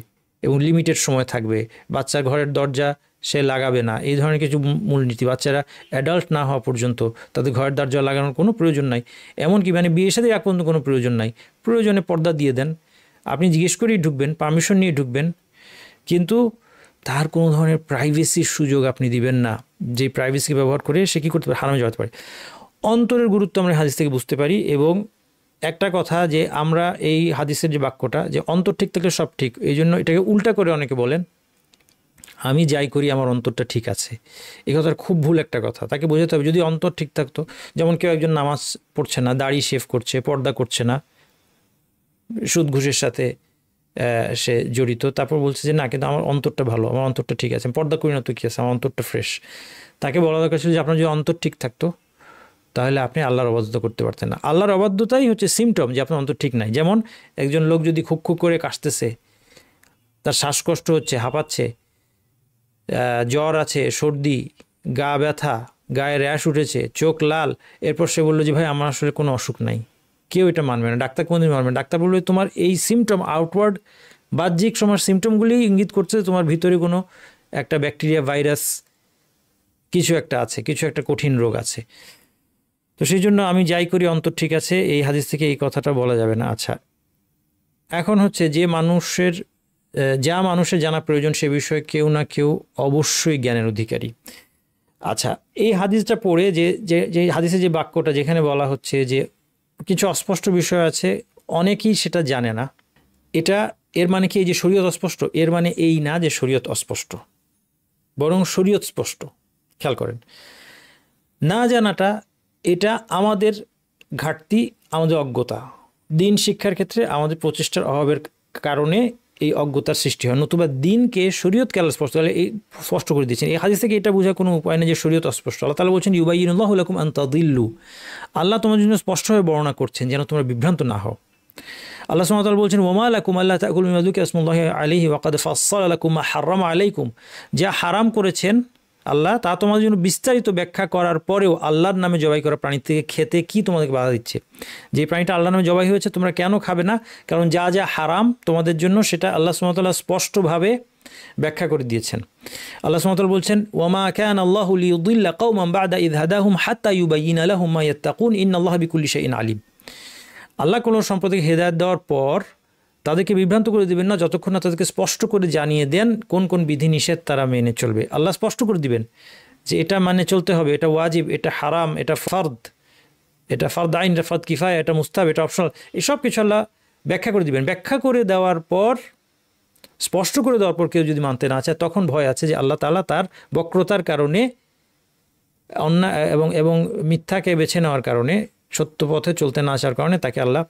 এবং লিমিটেড সময় থাকবে। বাচ্চার ঘরের দরজা সে লাগাবে না, এই ধরনের কিছু মূলনীতি। বাচ্চারা অ্যাডাল্ট না হওয়া পর্যন্ত তাদের ঘরের দরজা লাগানোর কোনো প্রয়োজন নাই, এমনকি মানে বিয়ের সাথে এক পর্যন্ত কোনো প্রয়োজন নাই। প্রয়োজনে পর্দা দিয়ে দেন, আপনি জিজ্ঞেস করেই ঢুকবেন, পারমিশন নিয়ে ঢুকবেন, কিন্তু তার কোনো ধরনের প্রাইভেসির সুযোগ আপনি দিবেন না, যে প্রাইভেসিকে ব্যবহার করে সে কী করতে পারে, হারামে যেতে পারে। অন্তরের গুরুত্ব আমরা হাদিস থেকে বুঝতে পারি। এবং একটা কথা যে আমরা এই হাদিসের যে বাক্যটা, যে অন্তর ঠিক থাকলে সব ঠিক, এই জন্য এটাকে উল্টা করে অনেকে বলেন আমি যাই করি আমার অন্তরটা ঠিক আছে। এই কথার খুব ভুল একটা কথা। তাকে বোঝাতে হবে যদি অন্তর ঠিক থাকতো, যেমন কেউ একজন নামাজ পড়ছে না, দাড়ি শেভ করছে, পর্দা করছে না, সুদ ঘুষের সাথে সে জড়িত, তারপর বলছে যে না কিন্তু আমার অন্তরটা ভালো, আমার অন্তরটা ঠিক আছে, পর্দা করি না তো কী আছে, আমার অন্তরটা ফ্রেশ। তাকে বলা দরকার ছিল যে আপনার যদি অন্তর ঠিক থাকতো তাহলে আপনি আল্লাহর অবাধ্যতা করতে পারতেন না। আল্লাহর অবাধ্যতাই হচ্ছে সিমটম যে আপনার অন্তর ঠিক নাই। যেমন একজন লোক যদি খুব খুব করে কাশতেছে, তার শ্বাসকষ্ট হচ্ছে, হাঁপাচ্ছে, জ্বর আছে, সর্দি, গা ব্যথা, গায়ে র্যাশ উঠেছে, চোখ লাল, এরপর সে বললো যে ভাই আমার আসলে কোনো অসুখ নাই, কেউ এটা মানবে না, ডাক্তার কোনোদিন মানবে না। ডাক্তার বলবে তোমার এই সিমটম, আউটওয়ার্ড বাহ্যিক তোমার সিমটমগুলি ইঙ্গিত করছে তোমার ভিতরে কোনো একটা ব্যাকটেরিয়া, ভাইরাস কিছু একটা আছে, কিছু একটা কঠিন রোগ আছে। তো সেই জন্য আমি যাই করি অন্তর ঠিক আছে, এই হাদিস থেকে এই কথাটা বলা যাবে না। আচ্ছা, এখন হচ্ছে যে মানুষের জানা প্রয়োজন সে বিষয়ে কেউ না কেউ অবশ্যই জ্ঞানের অধিকারী। আচ্ছা, এই হাদিসটা পড়ে যে হাদিসে যে বাক্যটা যেখানে বলা হচ্ছে যে কিছু অস্পষ্ট বিষয় আছে, অনেকেই সেটা জানে না, এর মানে কি এই যে শরীয়ত অস্পষ্ট? এর মানে এই না যে শরীয়ত অস্পষ্ট, বরং শরীয়ত স্পষ্ট। খেয়াল করেন, না জানাটা এটা আমাদের ঘাটতি, আমাদের অজ্ঞতা। দিন শিক্ষার ক্ষেত্রে আমাদের প্রচেষ্টার অভাবের কারণে এই অজ্ঞতার সৃষ্টি হয়, নতুবা দিনকে শরীয়তকে আল্লাহ স্পষ্ট তাহলে এই স্পষ্ট করে দিয়েছেন। এই হাদিস থেকে এটা বোঝার কোনো উপায় নেই যে শরীয়ত অস্পষ্ট। আল্লাহ তাআলা বলছেন ইউবাইয়িনুল্লাহু লাকুম আন তাদিল্লু, আল্লাহ তোমার জন্য স্পষ্টভাবে বর্ণনা করছেন যেন তোমরা বিভ্রান্ত না হও। আল্লাহ সুবহানাহু ওয়া তাআলা বলছেন ওয়া মা লাকুম আল্লা তাকুলু মিম্মা যুকিরা ইসমুল্লাহি আলাইহি ওয়া ক্বাদ ফাসসালা লাকুম মা হাররামা আলাইকুম, যা হারাম করেছেন আল্লাহ তা তোমাদের জন্য বিস্তারিত ব্যাখ্যা করার পরেও আল্লাহর নামে জবাই করা প্রাণী থেকে খেতে কি তোমাদেরকে বাধা দিচ্ছে? যে প্রাণীটা আল্লাহর নামে জবাই হয়েছে তোমরা কেন খাবে না? কারণ যা যা হারাম তোমাদের জন্য সেটা আল্লাহ সুবহানাহু ওয়া তাআলা স্পষ্টভাবে ব্যাখ্যা করে দিয়েছেন। আল্লাহ সুবহানাহু ওয়া তাআলা বলছেন ওয়ামা কানা আল্লাহু লিইউদিল্লা কওমান বা'দা ইয হাদাহুম হাত্তা ইউবাইয়িনা লাহুম মা ইয়াত্তাকুন ইন্নাল্লাহা বিকুল্লি শাইইন আলিম। আল্লাহ কোনো সম্প্রদায়কে হেদায়েত দেওয়ার পর তাদেরকে বিভ্রান্ত করে দিবেন না যতক্ষণ না তাদেরকে স্পষ্ট করে জানিয়ে দেন কোন কোন বিধিনিষেধ তারা মেনে চলবে। আল্লাহ স্পষ্ট করে দিবেন যে এটা মানে চলতে হবে, এটা ওয়াজিব, এটা হারাম, এটা ফরদ, এটা ফরদ আইন, এটা ফরদ কিফায়া, এটা মুস্তাহাব, এটা অপশনাল, এসব কিছু আল্লাহ ব্যাখ্যা করে দিবেন। ব্যাখ্যা করে দেওয়ার পর, স্পষ্ট করে দেওয়ার পর কেউ যদি মানতে না চায় তখন ভয় আছে যে আল্লাহ তাআলা তার বক্রতার কারণে, অন্যায় এবং মিথ্যাকে বেছে নেওয়ার কারণে, সত্য পথে চলতে না আসার কারণে তাকে আল্লাহ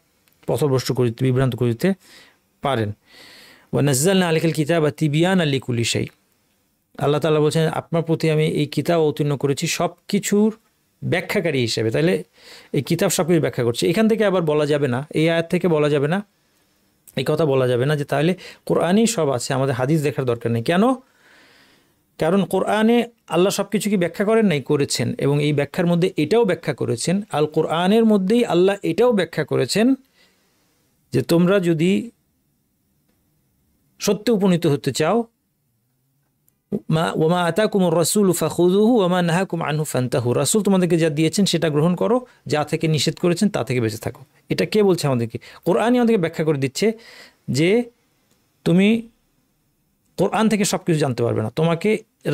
পথভ্রষ্ট করে দিতে, বিভ্রান্ত করে দিতে পারেন। ওয়া নাযালনা আলাইকাল কিতাবা তিবিয়ানা লিকুল্লি শাই, আল্লাহ তাআলা বলছেন আপনার প্রতি আমি এই কিতাব অবতীর্ণ করেছি সব কিছুর ব্যাখ্যাকারী হিসেবে। তাহলে এই কিতাব সব কিছু ব্যাখ্যা করছে। এখান থেকে আবার বলা যাবে না, এই আয়াত থেকে বলা যাবে না, এই কথা বলা যাবে না যে তাহলে কোরআনই সব আছে, আমাদের হাদিস দেখার দরকার নেই। কেন? কারণ কোরআনে আল্লাহ সব কিছু কি ব্যাখ্যা করেন নাই? করেছেন। এবং এই ব্যাখ্যার মধ্যে এটাও ব্যাখ্যা করেছেন, আল কোরআনের মধ্যেই আল্লাহ এটাও ব্যাখ্যা করেছেন যে তোমরা যদি সত্যে উপনীত হতে চাও, ওয়ামা আতাকুমুর রাসূলু ফাখুযুহু ওয়ামা নাহাকুম আনহু ফান্তাহু, রাসূল তোমাদেরকে যা দিয়েছেন সেটা গ্রহণ করো, যা থেকে নিষেধ করেছেন তা থেকে বেঁচে থাকো। এটা কে বলছে আমাদেরকে? কোরআনই আমাদেরকে ব্যাখ্যা করে দিচ্ছে যে তুমি কোরআন থেকে সব কিছু জানতে পারবে না, তোমাকে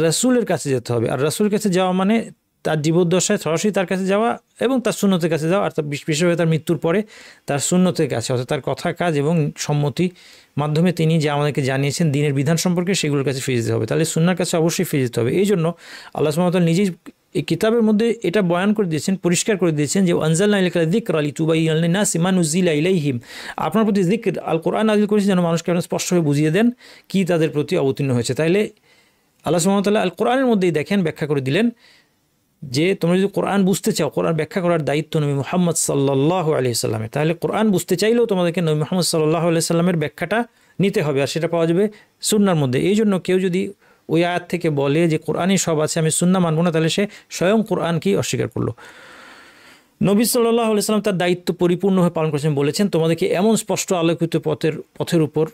রাসূলের কাছে যেতে হবে। আর রাসূলের কাছে যাওয়া মানে তার জীবদ্দশায় সরাসরি তার কাছে যাওয়া এবং তার সুন্নতের কাছে যাওয়া, আর তার বিশেষভাবে তার মৃত্যুর পরে তার সুন্নতের কাছে, অর্থাৎ তার কথা, কাজ এবং সম্মতি মাধ্যমে তিনি যে আমাদেরকে জানিয়েছেন দিনের বিধান সম্পর্কে সেগুলোর কাছে ফিরে যেতে হবে। তাহলে সুন্নাহর কাছে অবশ্যই ফিরে যেতে হবে। এই জন্য আল্লাহ সুবহানাহু ওয়া তাআলা নিজেই এই কিতাবের মধ্যে এটা বয়ান করে দিয়েছেন, পরিষ্কার করে দিয়েছেন যে আনজালনা ইলাইকা যিকরা লিতুবাইয়িনা লিন-নাসি মা নুজিলা ইলাইহিম, আপনার প্রতি যিকর আল কোরআন নাযিল করেছি যেন মানুষকে স্পষ্টভাবে বুঝিয়ে দেন কি তাদের প্রতি অবতীর্ণ হয়েছে। তাইলে আল্লাহ সুবহানাহু ওয়া তাআলা আল কোরআনের মধ্যেই দেখেন ব্যাখ্যা করে দিলেন যে তোমরা যদি কোরআন বুঝতে চাও, কোরআন ব্যাখ্যা করার দায়িত্ব নবী মুহাম্মদ সাল্লাল্লাহু আলাইহি সাল্লামের, তাহলে কোরআন বুঝতে চাইলেও তোমাদেরকে নবী মুহাম্মদ সাল্লাল্লাহু আলাইহি সাল্লামের ব্যাখ্যাটা নিতে হবে, আর সেটা পাওয়া যাবে সুন্নাহর মধ্যে। এই জন্য কেউ যদি ওই আয়াত থেকে বলে যে কোরআনই সব আছে, আমি সুন্নাহ মানব না, তাহলে সে স্বয়ং কোরআনকেই অস্বীকার করলো। নবী সাল্লাল্লাহু আলাইহি সাল্লাম তার দায়িত্ব পরিপূর্ণভাবে পালন করেছেন, বলেছেন তোমাদেরকে এমন স্পষ্ট আলোকিত পথের উপর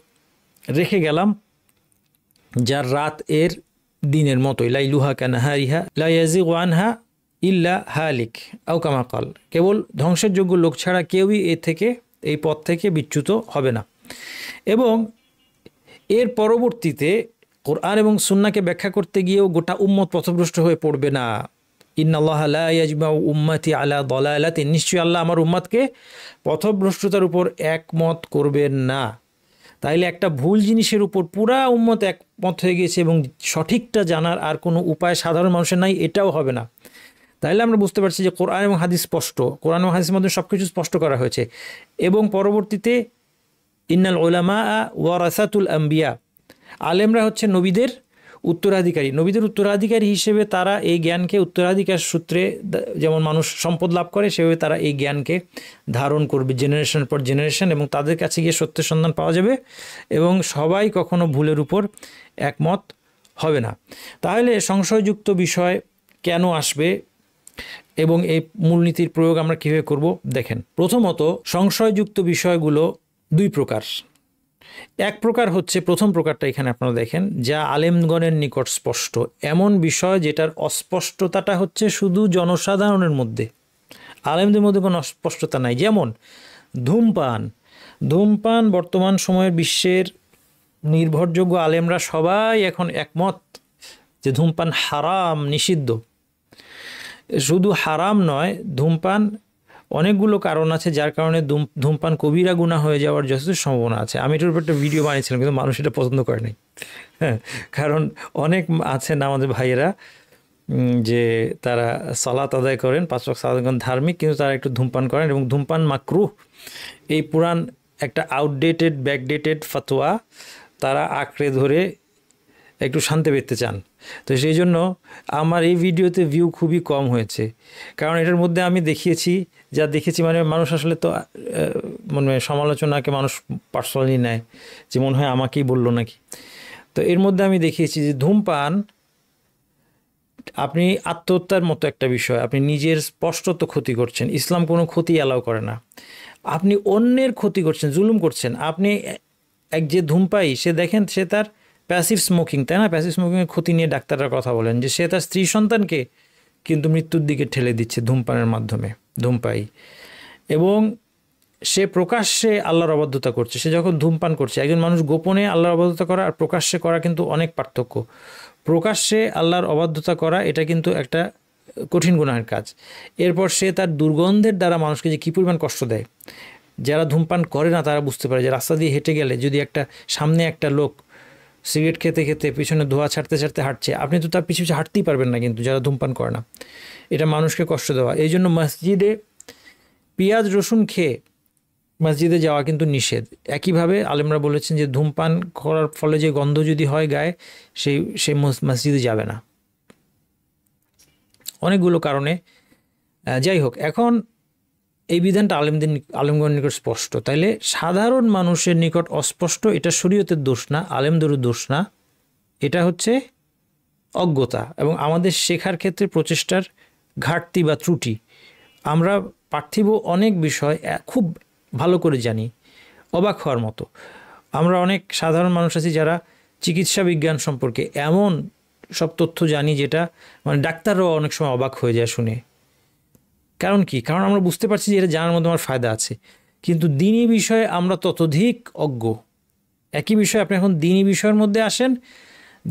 রেখে গেলাম যার রাত এর দিনের মতোই, লাইলুহা কানাহারিহা লা ইয়াজিগু আনহা ইল্লা হালিক আও কামা কাল, কেবল ধ্বংসের যোগ্য লোক ছাড়া কেউই এই পথ থেকে বিচ্যুত হবে না। এবং এর পরবর্তীতে কোরআন এবং সুন্নাহকে ব্যাখ্যা করতে গিয়েও গোটা উম্মত পথভ্রষ্ট হয়ে পড়বে না। ইন্নাল্লাহা লা ইয়াজমাউ উম্মতি আলা দালালাতিন, নিশ্চয়ই আল্লাহ আমার উম্মতকে পথভ্রষ্টতার উপর একমত করবেন না। তাইলে একটা ভুল জিনিসের উপর পুরা উম্মত একমত হয়ে গেছে এবং সঠিকটা জানার আর কোনো উপায় সাধারণ মানুষের নাই, এটাও হবে না। তাইলে আমরা বুঝতে পারছি যে কোরআন এবং হাদিস স্পষ্ট, কোরআন এবং হাদিসের মধ্যে সব কিছু স্পষ্ট করা হয়েছে। এবং পরবর্তীতে ইন্নাল উলামা ওয়ারাসাতুল আম্বিয়া, আলেমরা হচ্ছে নবীদের উত্তরাধিকারী। নবীদের উত্তরাধিকারী হিসেবে তারা এই জ্ঞানকে উত্তরাধিকার সূত্রে, যেমন মানুষ সম্পদ লাভ করে সেভাবে তারা এই জ্ঞানকে ধারণ করবে জেনারেশন পর জেনারেশন, এবং তাদের কাছে গিয়ে সত্যের সন্ধান পাওয়া যাবে এবং সবাই কখনো ভুলের উপর একমত হবে না। তাহলে সংশয়যুক্ত বিষয় কেন আসবে এবং এই মূলনীতির প্রয়োগ আমরা কীভাবে করব দেখেন। প্রথমত, সংশয়যুক্ত বিষয়গুলো দুই প্রকার। এক প্রকার হচ্ছে, প্রথম প্রকারটা এখানে আপনারা দেখেন, যা আলেমগণের নিকট স্পষ্ট, এমন বিষয় যেটার অস্পষ্টতাটা হচ্ছে শুধু জনসাধারণের মধ্যে, আলেমদের মধ্যে কোনো অস্পষ্টতা নাই। যেমন ধূমপান বর্তমান সময়ের বিশ্বের নির্ভরযোগ্য আলেমরা সবাই এখন একমত যে ধূমপান হারাম, নিষিদ্ধ। শুধু হারাম নয়, ধূমপান অনেকগুলো কারণ আছে যার কারণে ধূমপান কবিরা গুনাহ হয়ে যাওয়ার যথেষ্ট সম্ভাবনা আছে। আমি এটার উপর একটা ভিডিও বানিয়েছিলাম, কিন্তু মানুষ এটা পছন্দ করে নাই। হ্যাঁ, কারণ অনেক আছেন আমাদের ভাইয়েরা যে তারা সালাত আদায় করেন, 5 ওয়াক্ত সালাত করেন, ধার্মিক, কিন্তু তারা একটু ধূমপান করেন এবং ধূমপান মাকরুহ, এই পুরান একটা আউটডেটেড ব্যাকডেটেড ফতোয়া তারা আঁকড়ে ধরে একটু শান্তি পেতে চান। তো সেই জন্য আমার এই ভিডিওতে ভিউ খুবই কম হয়েছে, কারণ এটার মধ্যে আমি দেখেছি মানে মানুষ আসলে তো মানে সমালোচনাকে মানুষ পার্সোনালি নেয় যে মনে হয় আমাকেই বললো নাকি। তো এর মধ্যে আমি দেখিয়েছি যে ধূমপান আপনি আত্মহত্যার মতো একটা বিষয়, আপনি নিজের স্পষ্টত ক্ষতি করছেন, ইসলাম কোনো ক্ষতি অ্যালাউ করে না। আপনি অন্যের ক্ষতি করছেন, জুলুম করছেন। আপনি যে ধূমপায়ী, সে দেখেন সে তার প্যাসিভ স্মোকিং, তাই না, প্যাসিভ স্মোকিংয়ের ক্ষতি নিয়ে ডাক্তাররা কথা বলেন যে সে তার স্ত্রী সন্তানকে কিন্তু মৃত্যুর দিকে ঠেলে দিচ্ছে ধূমপানের মাধ্যমে, ধূমপায়ী। এবং সে প্রকাশ্যে আল্লাহর অবাধ্যতা করছে। সে যখন ধূমপান করছে, একজন মানুষ গোপনে আল্লাহর অবাধ্যতা করা আর প্রকাশ্যে করা কিন্তু অনেক পার্থক্য। প্রকাশ্যে আল্লাহর অবাধ্যতা করা এটা কিন্তু একটা কঠিন গুনাহের কাজ। এরপর সে তার দুর্গন্ধের দ্বারা মানুষকে যে কী পরিমাণ কষ্ট দেয়, যারা ধূমপান করে না তারা বুঝতে পারে যে রাস্তা দিয়ে হেঁটে গেলে যদি সামনে একটা লোক সিগারেট খেতে খেতে পিছনে ধোঁয়া ছাড়তে ছাড়তে হাঁটছে, আপনি তো তার পিছু হাঁটতেই পারবেন না, কিন্তু যারা ধূমপান করে না, এটা মানুষকে কষ্ট দেওয়া। এই জন্য মসজিদে পেঁয়াজ রসুন খেয়ে মসজিদে যাওয়া কিন্তু নিষেধ। একইভাবে আলেমরা বলেছেন যে ধূমপান করার ফলে যে গন্ধ যদি হয় গায়ে, সেই মসজিদে যাবে না, অনেকগুলো কারণে। যাই হোক, এখন এই বিধানটা আলেমগণের নিকট স্পষ্ট, তাইলে সাধারণ মানুষের নিকট অস্পষ্ট, এটা শরীয়তের দোষ না, আলেমদেরও দোষ না, এটা হচ্ছে অজ্ঞতা এবং আমাদের শেখার ক্ষেত্রে প্রচেষ্টার ঘাটতি বা ত্রুটি। আমরা পার্থিব অনেক বিষয় খুব ভালো করে জানি, অবাক হওয়ার মতো। আমরা অনেক সাধারণ মানুষ আছি যারা চিকিৎসা বিজ্ঞান সম্পর্কে এমন সব তথ্য জানি যেটা মানে ডাক্তাররাও অনেক সময় অবাক হয়ে যায় শুনে। কারণ কি? কারণ আমরা বুঝতে পারছি যে এটা জানার মধ্যে আমার ফায়দা আছে, কিন্তু দিনী বিষয়ে আমরা ততোধিক অজ্ঞ। একই বিষয় আপনি এখন দিনী বিষয়ের মধ্যে আসেন,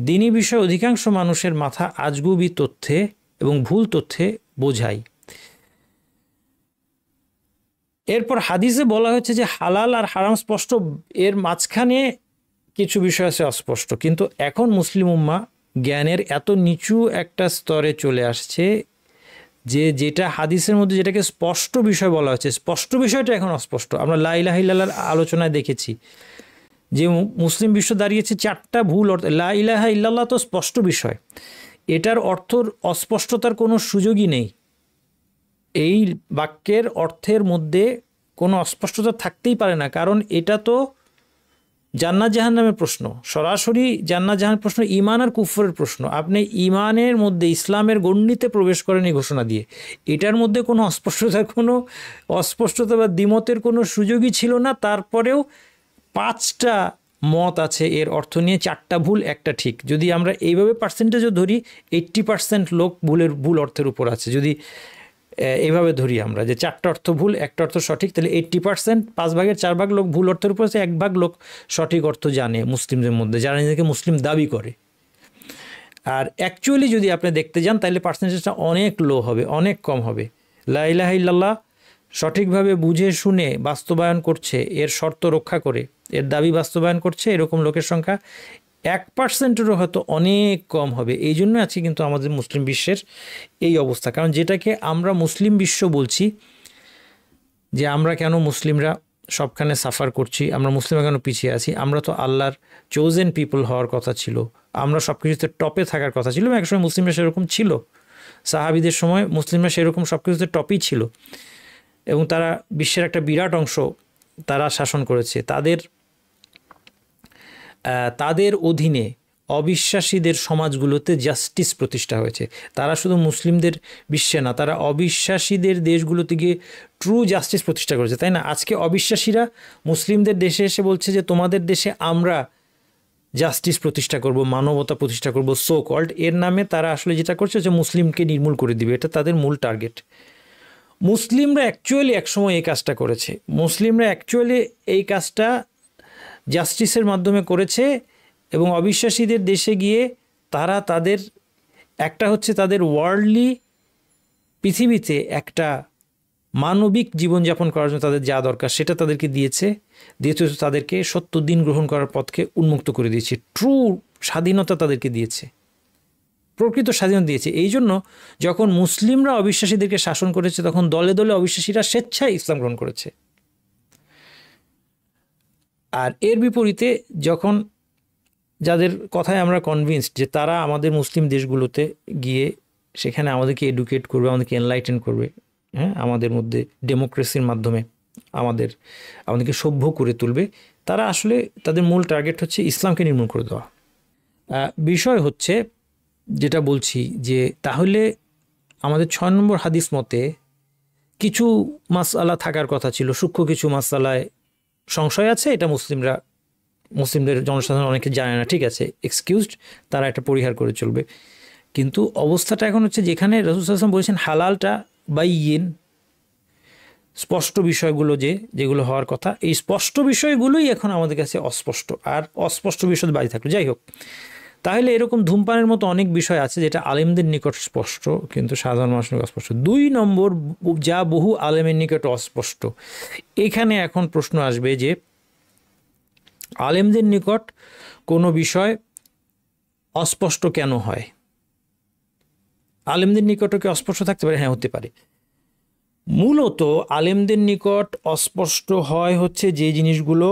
দিনী বিষয় অধিকাংশ মানুষের মাথা আজগুবি তথ্যে এবং ভুল তথ্যে বোঝায়। এরপর হাদিসে বলা হয়েছে যে হালাল আর হারাম স্পষ্ট, এর মাঝখানে কিছু বিষয় আছে অস্পষ্ট। কিন্তু এখন মুসলিম উম্মাহ জ্ঞানের এত নিচু একটা স্তরে চলে আসছে যে যেটা হাদিসের মধ্যে যেটাকে স্পষ্ট বিষয় বলা হচ্ছে, স্পষ্ট বিষয়টা এখন অস্পষ্ট। আমরা লা ইলাহা ইল্লাল্লাহর আলোচনায় দেখেছি যে মুসলিম বিশ্ব দাঁড়িয়েছে 4টা ভুল অর্থ। লা ইলাহা ইল্লাল্লাহ তো স্পষ্ট বিষয়, এটার অর্থর অস্পষ্টতার কোনো সুযোগই নেই। এই বাক্যের অর্থের মধ্যে কোনো অস্পষ্টতা থাকতেই পারে না, কারণ এটা তো জান্নাত জাহান্নামের প্রশ্ন, সরাসরি জান্নাত জাহান্নামের প্রশ্ন, ঈমান আর কুফরের প্রশ্ন। আপনি ঈমানের মধ্যে ইসলামের গণ্ডিতে প্রবেশ করেন এই ঘোষণা দিয়ে। এটার মধ্যে কোনো অস্পষ্টতা বা দ্বিমতের কোনো সুযোগই ছিল না। তারপরেও 5টা মত আছে এর অর্থ নিয়ে, 4টা ভুল, একটা ঠিক। যদি আমরা এইভাবে পার্সেন্টেজও ধরি, 80% লোক ভুল অর্থের উপর আছে। যদি এইভাবে ধরি আমরা যে 4টা অর্থ ভুল, একটা অর্থ সঠিক, তাহলে 80%, 5 ভাগের 4 ভাগ লোক ভুল অর্থের উপর আছে, 1 ভাগ লোক সঠিক অর্থ জানে মুসলিমদের মধ্যে, যারা নিজেকে মুসলিম দাবি করে। আর অ্যাকচুয়ালি যদি আপনি দেখতে যান তাহলে পার্সেন্টেজটা অনেক লো হবে, অনেক কম হবে। লা ইলাহা ইল্লাল্লাহ সঠিকভাবে বুঝে শুনে বাস্তবায়ন করছে, এর শর্ত রক্ষা করে এর দাবি বাস্তবায়ন করছে, এরকম লোকের সংখ্যা 1%-এরও হয়তো অনেক কম হবে। এই জন্য আছে কিন্তু আমাদের মুসলিম বিশ্বের এই অবস্থা। কারণ যেটাকে আমরা মুসলিম বিশ্ব বলছি, যে আমরা কেন মুসলিমরা সবখানে সাফার করছি, আমরা মুসলিমরা কেন পিছিয়ে আছি, আমরা তো আল্লাহর চোজেন পিপল হওয়ার কথা ছিল, আমরা সব কিছুতে টপে থাকার কথা ছিল। একসময় মুসলিমরা সেরকম ছিল, সাহাবিদের সময় মুসলিমরা সেরকম সব কিছুতে টপই ছিল, এবং তারা বিশ্বের একটা বিরাট অংশ তারা শাসন করেছে। তাদের অধীনে অবিশ্বাসীদের সমাজগুলোতে জাস্টিস প্রতিষ্ঠা হয়েছে। তারা শুধু মুসলিমদের বিশ্বে না, তারা অবিশ্বাসীদের দেশগুলোতে গিয়ে ট্রু জাস্টিস প্রতিষ্ঠা করেছে, তাই না? আজকে অবিশ্বাসীরা মুসলিমদের দেশে এসে বলছে যে তোমাদের দেশে আমরা জাস্টিস প্রতিষ্ঠা করব, মানবতা প্রতিষ্ঠা করব, সো কল্ড। এর নামে তারা আসলে যেটা করছে যে মুসলিমকে নির্মূল করে দিবে, এটা তাদের মূল টার্গেট। মুসলিমরা অ্যাকচুয়ালি একসময় এই কাজটা করেছে, মুসলিমরা অ্যাকচুয়ালি এই কাজটা জাস্টিসের মাধ্যমে করেছে, এবং অবিশ্বাসীদের দেশে গিয়ে তারা তাদের একটা হচ্ছে তাদের ওয়ার্ল্ডলি পৃথিবীতে একটা মানবিক জীবনযাপন করার জন্য তাদের যা দরকার সেটা তাদেরকে দিয়েছে। দ্বিতীয়ত তাদেরকে সত্য দিন গ্রহণ করার পথকে উন্মুক্ত করে দিয়েছে, ট্রু স্বাধীনতা তাদেরকে দিয়েছে, প্রকৃত স্বাধীনতা দিয়েছে। এই জন্য যখন মুসলিমরা অবিশ্বাসীদেরকে শাসন করেছে, তখন দলে দলে অবিশ্বাসীরা স্বেচ্ছায় ইসলাম গ্রহণ করেছে। আর এর বিপরীতে যখন যাদের কথায় আমরা কনভিন্সড যে তারা আমাদের মুসলিম দেশগুলোতে গিয়ে সেখানে আমাদেরকে এডুকেট করবে, আমাদেরকে এনলাইটেন করবে, হ্যাঁ, আমাদের মধ্যে ডেমোক্রেসির মাধ্যমে আমাদেরকে সভ্য করে তুলবে, তারা আসলে তাদের মূল টার্গেট হচ্ছে ইসলামকে নির্মূল করে দেওয়া। বিষয় হচ্ছে যেটা বলছি যে তাহলে আমাদের 6 নম্বর হাদিস মতে কিছু মাসআলা থাকার কথা ছিল, সূক্ষ্ম কিছু মাসআলায় সংশয় আছে, এটা মুসলিমদের জনসাধারণ অনেকে জানে না, ঠিক আছে, এক্সকিউজড, তারা এটা পরিহার করে চলবে। কিন্তু অবস্থাটা এখন হচ্ছে যেখানে রাসূল সাল্লাল্লাহু আলাইহি ওয়াসাল্লাম বলেছেন হালালটা বাইয়িন, স্পষ্ট বিষয়গুলো যেগুলো হওয়ার কথা, এই স্পষ্ট বিষয়গুলোই এখন আমাদের কাছে অস্পষ্ট, আর অস্পষ্ট বিষয় বাড়ি থাকলো। যাই হোক, তাহলে এরকম ধূমপানের মতো অনেক বিষয় আছে যেটা আলেমদের নিকট স্পষ্ট কিন্তু সাধারণ মানুষের নিকট অস্পষ্ট। 2 নম্বর, যা বহু আলেমের নিকট অস্পষ্ট। এখানে এখন প্রশ্ন আসবে যে আলেমদের নিকট কোনো বিষয় অস্পষ্ট কেন হয়? আলেমদের নিকটও কি অস্পষ্ট থাকতে পারে? হ্যাঁ, হতে পারে। মূলত আলেমদের নিকট অস্পষ্ট হয় হচ্ছে যে জিনিসগুলো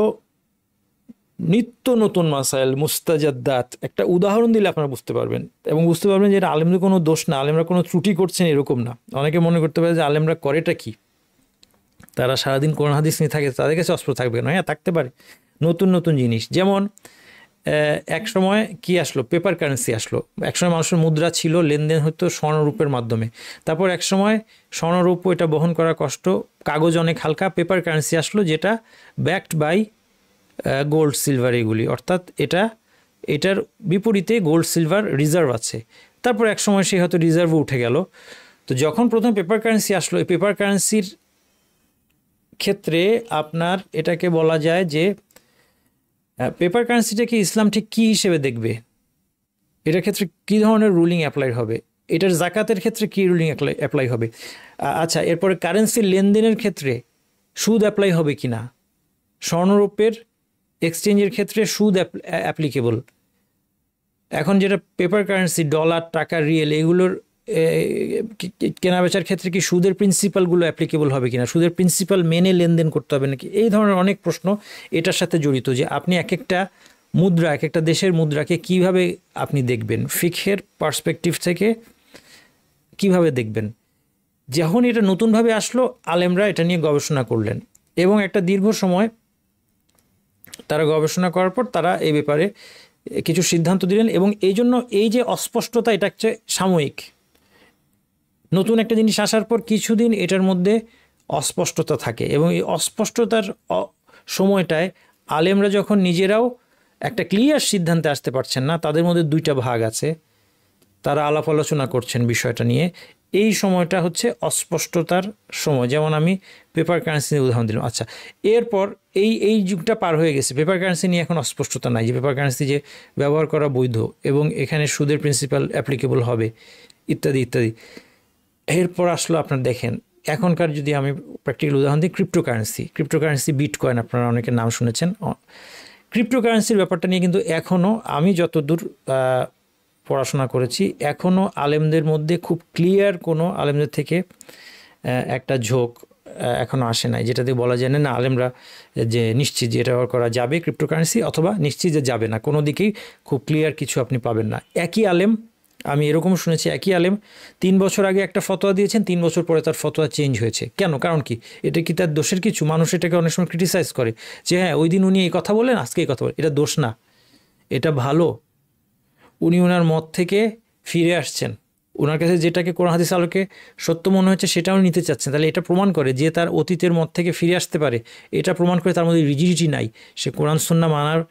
নিত্য নতুন মাসাইল, মুস্তাজাদ্দাত। একটা উদাহরণ দিলে আপনারা বুঝতে পারবেন, এবং বুঝতে পারবেন যে এটা আলেমদের কোনো দোষ না, আলেমরা কোনো ত্রুটি করছেন এরকম না। অনেকে মনে করতে পারে যে আলেমরা করেটা কি, তারা সারাদিন কোরআন হাদিস নিয়ে থাকে, তাদের কাছে অস্পষ্ট থাকবে না। হ্যাঁ, থাকতে পারে নতুন নতুন জিনিস। যেমন এক সময় কি আসলো, পেপার কারেন্সি আসলো। একসময় মানুষের মুদ্রা ছিল, লেনদেন হতো স্বর্ণরূপের মাধ্যমে। তারপর এক সময় স্বর্ণরূপ এটা বহন করা কষ্ট, কাগজ অনেক হালকা, পেপার কারেন্সি আসলো যেটা ব্যাকড বাই গোল্ড সিলভার এগুলি, অর্থাৎ এটার বিপরীতে গোল্ড সিলভার রিজার্ভ আছে। তারপর এক সময় সে হয়তো রিজার্ভও উঠে গেল। তো যখন প্রথম পেপার কারেন্সি আসলো, এই পেপার কারেন্সির ক্ষেত্রে আপনার এটাকে বলা যায় যে পেপার কারেন্সিটাকে ইসলাম ঠিক কী হিসেবে দেখবে, এটার ক্ষেত্রে কী ধরনের রুলিং অ্যাপ্লাই হবে, এটার জাকাতের ক্ষেত্রে কী রুলিং অ্যাপ্লাই হবে। আচ্ছা, এরপরে কারেন্সির লেনদেনের ক্ষেত্রে সুদ অ্যাপ্লাই হবে কি না, স্বর্ণরূপের এক্সচেঞ্জের ক্ষেত্রে সুদ অ্যাপ্লিকেবল। এখন যেটা পেপার কারেন্সি, ডলার, টাকা, রিয়েল, এগুলোর কেনাবেচার ক্ষেত্রে কি সুদের প্রিন্সিপালগুলো অ্যাপ্লিকেবল হবে কিনা, সুদের প্রিন্সিপাল মেনে লেনদেন করতে হবে নাকি, এই ধরনের অনেক প্রশ্ন এটার সাথে জড়িত। যে আপনি এক একটা মুদ্রা, এক একটা দেশের মুদ্রাকে কিভাবে আপনি দেখবেন, ফিকহের পার্সপেক্টিভ থেকে কিভাবে দেখবেন। যখন এটা নতুনভাবে আসলো, আলেমরা এটা নিয়ে গবেষণা করলেন এবং একটা দীর্ঘ সময় তারা গবেষণা করার পর তারা এই ব্যাপারে কিছু সিদ্ধান্ত দিলেন। এবং এই জন্য এই যে অস্পষ্টতা, এটা হচ্ছে সাময়িক। নতুন একটা জিনিস আসার পর কিছুদিন এটার মধ্যে অস্পষ্টতা থাকে এবং এই অস্পষ্টতার সময়টায় আলেমরা যখন নিজেরাও একটা ক্লিয়ার সিদ্ধান্তে আসতে পারছেন না, তাদের মধ্যে দুইটা ভাগ আছে, তারা আলাপ আলোচনা করছেন বিষয়টা নিয়ে। এই সময়টা হচ্ছে অস্পষ্টতার সময়। যেমন আমি পেপার কারেন্সি নিয়ে উদাহরণ দিলাম। আচ্ছা, এরপর এই যুগটা পার হয়ে গেছে, পেপার কারেন্সি নিয়ে এখন অস্পষ্টতা নাই যে পেপার কারেন্সি যে ব্যবহার করা বৈধ এবং এখানে সুদের প্রিন্সিপাল অ্যাপ্লিকেবল হবে ইত্যাদি ইত্যাদি। এরপর আসলো আপনার দেখেন এখনকার, যদি আমি প্র্যাকটিক্যাল উদাহরণ দিই, ক্রিপ্টোকারেন্সি বিটকয়েন, আপনারা অনেকের নাম শুনেছেন। ক্রিপ্টোকারেন্সির ব্যাপারটা নিয়ে কিন্তু এখনও আমি যতদূর পড়াশোনা করেছি, এখনও আলেমদের মধ্যে খুব ক্লিয়ার কোনো আলেমদের থেকে একটা ঝোঁক এখনও আসে নাই, যেটাতে বলা যায় না আলেমরা যে নিশ্চিত যে এটা করা যাবে ক্রিপ্টোকারেন্সি, অথবা নিশ্চিত যে যাবে না। কোনো দিকেই খুব ক্লিয়ার কিছু আপনি পাবেন না। একই আলেম, আমি এরকম শুনেছি, একই আলেম 3 বছর আগে একটা ফতোয়া দিয়েছেন, 3 বছর পরে তার ফতোয়া চেঞ্জ হয়েছে। কেন? কারণ কি? এটা কি তার দোষের কিছু? মানুষ এটাকে অনেক সময় ক্রিটিসাইজ করে যে হ্যাঁ ওই দিন উনি এই কথা বললেন, আজকে এই কথা বলেন। এটা দোষ না, এটা ভালো। উনি ওনার মত থেকে ফিরে আসছেন, ওনার কাছে যেটাকে কোরআন হাদিস আলোকে সত্য মনে হচ্ছে সেটাও নিতে চাচ্ছেন। তাহলে এটা প্রমাণ করে যে তার অতীতের মত থেকে ফিরে আসতে পারে। এটা প্রমাণ করে তার মধ্যে রিজিডিটি নাই, সে কোরআন সুন্নাহ মানার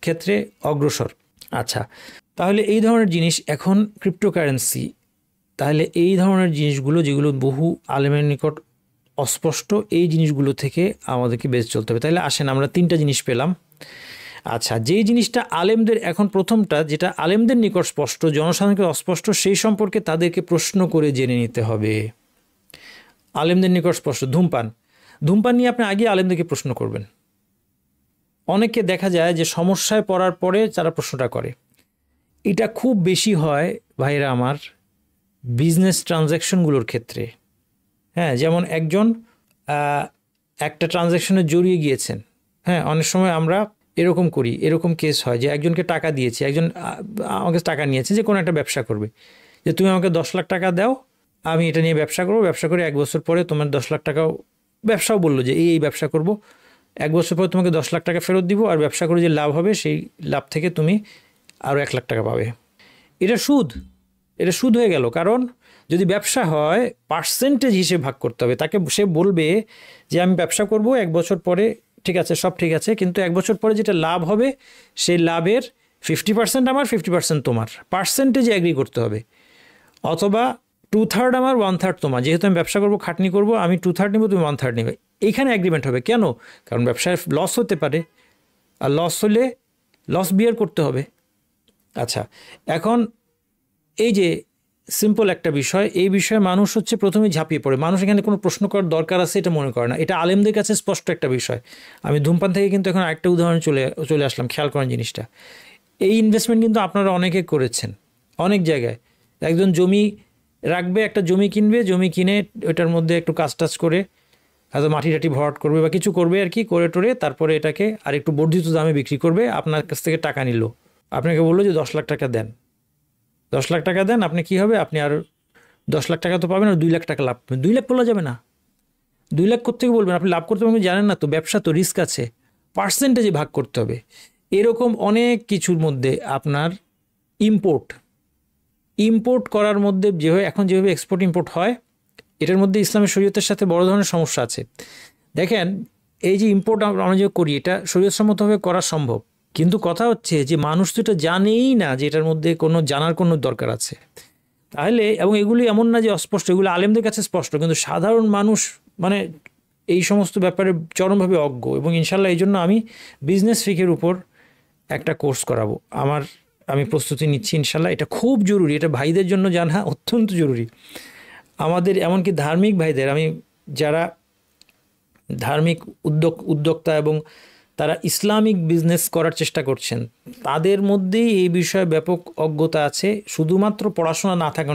ক্ষেত্রে অগ্রসর। আচ্ছা, তাহলে এই ধরনের জিনিস এখন ক্রিপ্টোকারেন্সি, তাহলে এই ধরনের জিনিসগুলো যেগুলো বহু আলেমের নিকট অস্পষ্ট, এই জিনিসগুলো থেকে আমাদেরকে বেঁচে চলতে হবে। তাহলে আসেন আমরা 3টা জিনিস পেলাম। আচ্ছা, যেই জিনিসটা আলেমদের, এখন প্রথমটা যেটা আলেমদের নিকট স্পষ্ট, জনসাধারণকে অস্পষ্ট, সেই সম্পর্কে তাদেরকে প্রশ্ন করে জেনে নিতে হবে। আলেমদের নিকট স্পষ্ট ধূমপান নিয়ে আপনি আগে আলেমদেরকে প্রশ্ন করবেন। অনেকে দেখা যায় যে সমস্যায় পড়ার পরে তারা প্রশ্নটা করে। এটা খুব বেশি হয় ভাইরা আমার বিজনেস ট্রানজ্যাকশনগুলোর ক্ষেত্রে। হ্যাঁ, যেমন একজন একটা ট্রানজ্যাকশনে জড়িয়ে গিয়েছেন। হ্যাঁ, অনেক সময় আমরা এরকম করি, এরকম কেস হয় যে একজনকে টাকা দিয়েছে, একজন আমাকে টাকা নিয়েছে যে কোনো একটা ব্যবসা করবে, যে তুমি আমাকে 10 লাখ টাকা দাও, আমি এটা নিয়ে ব্যবসা করবো, ব্যবসা করে 1 বছর পরে তোমার 10 লাখ টাকাও, ব্যবসাও বললো যে এই ব্যবসা করব, 1 বছর পরে তোমাকে 10 লাখ টাকা ফেরত দিব, আর ব্যবসা করে যে লাভ হবে সেই লাভ থেকে তুমি আরও 1 লাখ টাকা পাবে। এটা সুদ হয়ে গেল। কারণ যদি ব্যবসা হয় পার্সেন্টেজ হিসেবে ভাগ করতে হবে। তাকে সে বলবে যে আমি ব্যবসা করব 1 বছর পরে, ঠিক আছে, সব ঠিক আছে, কিন্তু 1 বছর পরে যেটা লাভ হবে সেই লাভের 50% আমার, 50% তোমার, পার্সেন্টেজে অ্যাগ্রি করতে হবে। অথবা 2/3 আমার, 1/3 তোমার। যেহেতু আমি ব্যবসা করব, খাটনি করব, আমি 2/3 নেব, তুমি 1/3 নেবে। এইখানে অ্যাগ্রিমেন্ট হবে। কেন? কারণ ব্যবসায় লস হতে পারে, আর লস হলে লস বিয়ার করতে হবে। আচ্ছা, এখন এই যে সিম্পল একটা বিষয়, এই বিষয়ে মানুষ হচ্ছে প্রথমে ঝাঁপিয়ে পড়ে। মানুষ এখানে কোনো প্রশ্ন করার দরকার আছে এটা মনে করে না। এটা আলেমদের কাছে স্পষ্ট একটা বিষয়। আমি ধূমপান থেকে কিন্তু এখন আরেকটা উদাহরণ চলে আসলাম, খেয়াল করেন জিনিসটা। এই ইনভেস্টমেন্ট কিন্তু আপনারা অনেকে করেছেন অনেক জায়গায়। একজন জমি রাখবে, একটা জমি কিনবে, জমি কিনে ওটার মধ্যে একটু কাজ টাজ করে হয়তো মাটি টাটি ভরাট করবে বা কিছু করবে আর কি, করে টোরে তারপরে এটাকে আর একটু বর্ধিত দামে বিক্রি করবে। আপনার কাছ থেকে টাকা নিল, আপনাকে বললো যে 10 লাখ টাকা দেন, 10 লাখ টাকা দেন, আপনি কি হবে, আপনি আর 10 লাখ টাকা তো পাবেন, আর 2 লাখ টাকা লাভ পাবেন। 2 লাখ বলা যাবে না, 2 লাখ কোত্থেকে বলবেন? আপনি লাভ করতে পারবেন জানেন না তো, ব্যবসা তো রিস্ক আছে, পার্সেন্টেজে ভাগ করতে হবে। এরকম অনেক কিছুর মধ্যে আপনার ইম্পোর্ট করার মধ্যে এখন যেভাবে এক্সপোর্ট ইম্পোর্ট হয়, এটার মধ্যে ইসলামের শরীয়তের সাথে বড় ধরনের সমস্যা আছে। দেখেন, এই যে ইম্পোর্ট আমরা যে করি, এটা শরীয়তসম্মতভাবে করা সম্ভব, কিন্তু কথা হচ্ছে যে মানুষ তো এটা জানেই না যে এটার মধ্যে কোনো জানার কোনো দরকার আছে। তাহলে, এবং এগুলি এমন না যে অস্পষ্ট, এগুলো আলেমদের কাছে স্পষ্ট, কিন্তু সাধারণ মানুষ মানে এই সমস্ত ব্যাপারে চরমভাবে অজ্ঞ। এবং ইনশাল্লাহ এই জন্য আমি বিজনেস ফিকের উপর একটা কোর্স করাবো, আমি প্রস্তুতি নিচ্ছি ইনশাল্লাহ। এটা খুব জরুরি, এটা ভাইদের জন্য জানা অত্যন্ত জরুরি। আমাদের এমনকি ধার্মিক ভাইদের, আমি যারা ধার্মিক উদ্যোক্তা এবং তারা ইসলামিক বিজনেস করার চেষ্টা করছেন, তাদের মধ্যেই এই বিষয়ে ব্যাপক অজ্ঞতা আছে, শুধুমাত্র পড়াশোনা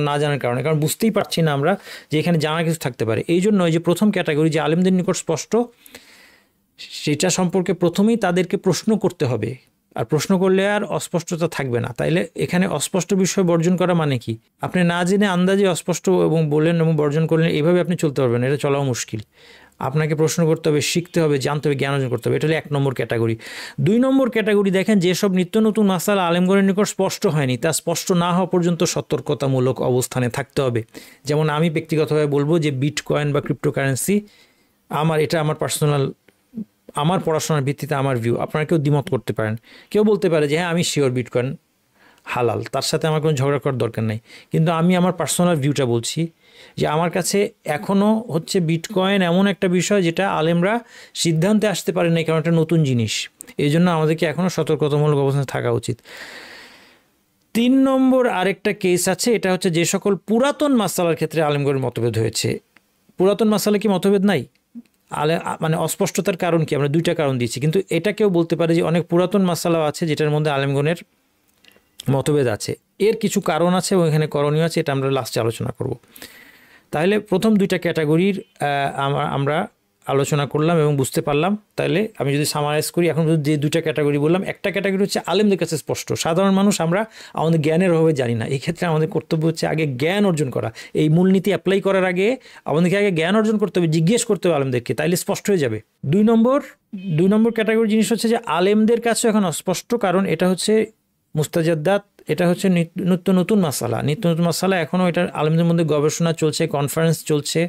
না জানার কারণে। কারণ বুঝতেই পারছি না আমরা যে এখানে জানার কিছু থাকতে পারে। এই জন্য এই যে প্রথম ক্যাটাগরি, যে আলেমদের নিকট স্পষ্ট, সেটা সম্পর্কে প্রথমেই তাদেরকে প্রশ্ন করতে হবে। আর প্রশ্ন করলে আর অস্পষ্টতা থাকবে না। তাইলে এখানে অস্পষ্ট বিষয় বর্জন করা মানে কি? আপনি না জেনে আন্দাজে অস্পষ্ট এবং বললেন এবং বর্জন করলেন, এইভাবে আপনি চলতে পারবেন, এটা চলাও মুশকিল। আপনাকে প্রশ্ন করতে হবে, শিখতে হবে, জানতে হবে, জ্ঞান অর্জন করতে হবে। এটা হলো 1 নম্বর ক্যাটাগরি। 2 নম্বর ক্যাটাগরি দেখেন, যেসব নিত্য নতুন মাসালা আলেমগণের নিকট স্পষ্ট হয়নি, তা স্পষ্ট না হওয়া পর্যন্ত সতর্কতামূলক অবস্থানে থাকতে হবে। যেমন আমি ব্যক্তিগতভাবে বলবো যে বিটকয়েন বা ক্রিপ্টোকারেন্সি, এটা আমার পার্সোনাল, আমার পড়াশোনার ভিত্তিতে আমার ভিউ। আপনারা কেউ দ্বিমত করতে পারেন, কেউ বলতে পারে যে হ্যাঁ আমি শিওর বিটকয়েন হালাল, তার সাথে আমার কোনো ঝগড়া করার দরকার নেই। কিন্তু আমি আমার পার্সোনাল ভিউটা বলছি যে আমার কাছে এখনও হচ্ছে বিটকয়েন এমন একটা বিষয় যেটা আলেমরা সিদ্ধান্তে আসতে পারে না, কারণ একটা নতুন জিনিস। এই জন্য আমাদেরকে এখনও সতর্কতামূলক অবস্থানে থাকা উচিত। 3 নম্বর আরেকটা কেস আছে, এটা হচ্ছে যে সকল পুরাতন মাসালার ক্ষেত্রে আলেমগণের মতভেদ হয়েছে। পুরাতন মাসালা কি মতভেদ নাই? মানে অস্পষ্টতার কারণ কি? আমরা 2টা কারণ দিয়েছি, কিন্তু এটা কেউ বলতে পারে যে অনেক পুরাতন মাসালাও আছে যেটার মধ্যে আলেমগণের মতভেদ আছে। এর কিছু কারণ আছে এবং এখানে করণীয় আছে, এটা আমরা লাস্টে আলোচনা করব। তাহলে প্রথম 2টা ক্যাটাগরির আমরা আলোচনা করলাম এবং বুঝতে পারলাম। তাহলে আমি যদি সামারাইজ করি, এখন যে 2টা ক্যাটাগরি বললাম, একটা ক্যাটাগরি হচ্ছে আলেমদের কাছে স্পষ্ট, সাধারণ মানুষ আমরা আমাদের জ্ঞানের অভাবে জানি না। এই ক্ষেত্রে আমাদের কর্তব্য হচ্ছে আগে জ্ঞান অর্জন করা। এই মূলনীতি অ্যাপ্লাই করার আগে আমাদেরকে আগে জ্ঞান অর্জন করতে হবে, জিজ্ঞেস করতে হবে আলেমদেরকে, তাইলে স্পষ্ট হয়ে যাবে। 2 নম্বর ক্যাটাগরি জিনিস হচ্ছে যে আলেমদের কাছে এখন অস্পষ্ট, কারণ এটা হচ্ছে মুস্তাজাদ্দাত, এটা হচ্ছে নিত্য নতুন মাসালা। এখনও এটা আলেমদের মধ্যে গবেষণা চলছে, কনফারেন্স চলছে,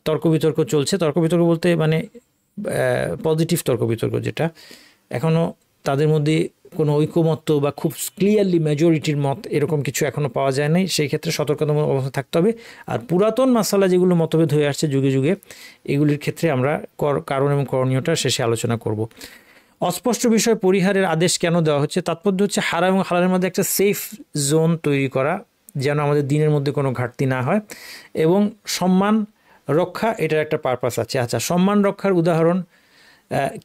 তর্ক বিতর্ক চলছে। তর্ক বিতর্ক বলতে মানে পজিটিভ তর্ক বিতর্ক, যেটা এখনও তাদের মধ্যে কোনো ঐকমত্য বা খুব ক্লিয়ারলি মেজরিটির মত এরকম কিছু এখনও পাওয়া যায় নাই। সেই ক্ষেত্রে সতর্কতামূলক অবস্থা থাকতে হবে। আর পুরাতন মাসালা যেগুলো মতভেদ হয়ে আসছে যুগে যুগে, এগুলির ক্ষেত্রে আমরা কারণ এবং করণীয়টা শেষে আলোচনা করব। অস্পষ্ট বিষয় পরিহারের আদেশ কেন দেওয়া হচ্ছে? তাৎপর্য হচ্ছে হারাম এবং হালালের মধ্যে একটা সেফ জোন তৈরি করা, যেন আমাদের দিনের মধ্যে কোনো ঘাটতি না হয়, এবং সম্মান রক্ষা, এটার একটা পারপাস আছে। আচ্ছা, সম্মান রক্ষার উদাহরণ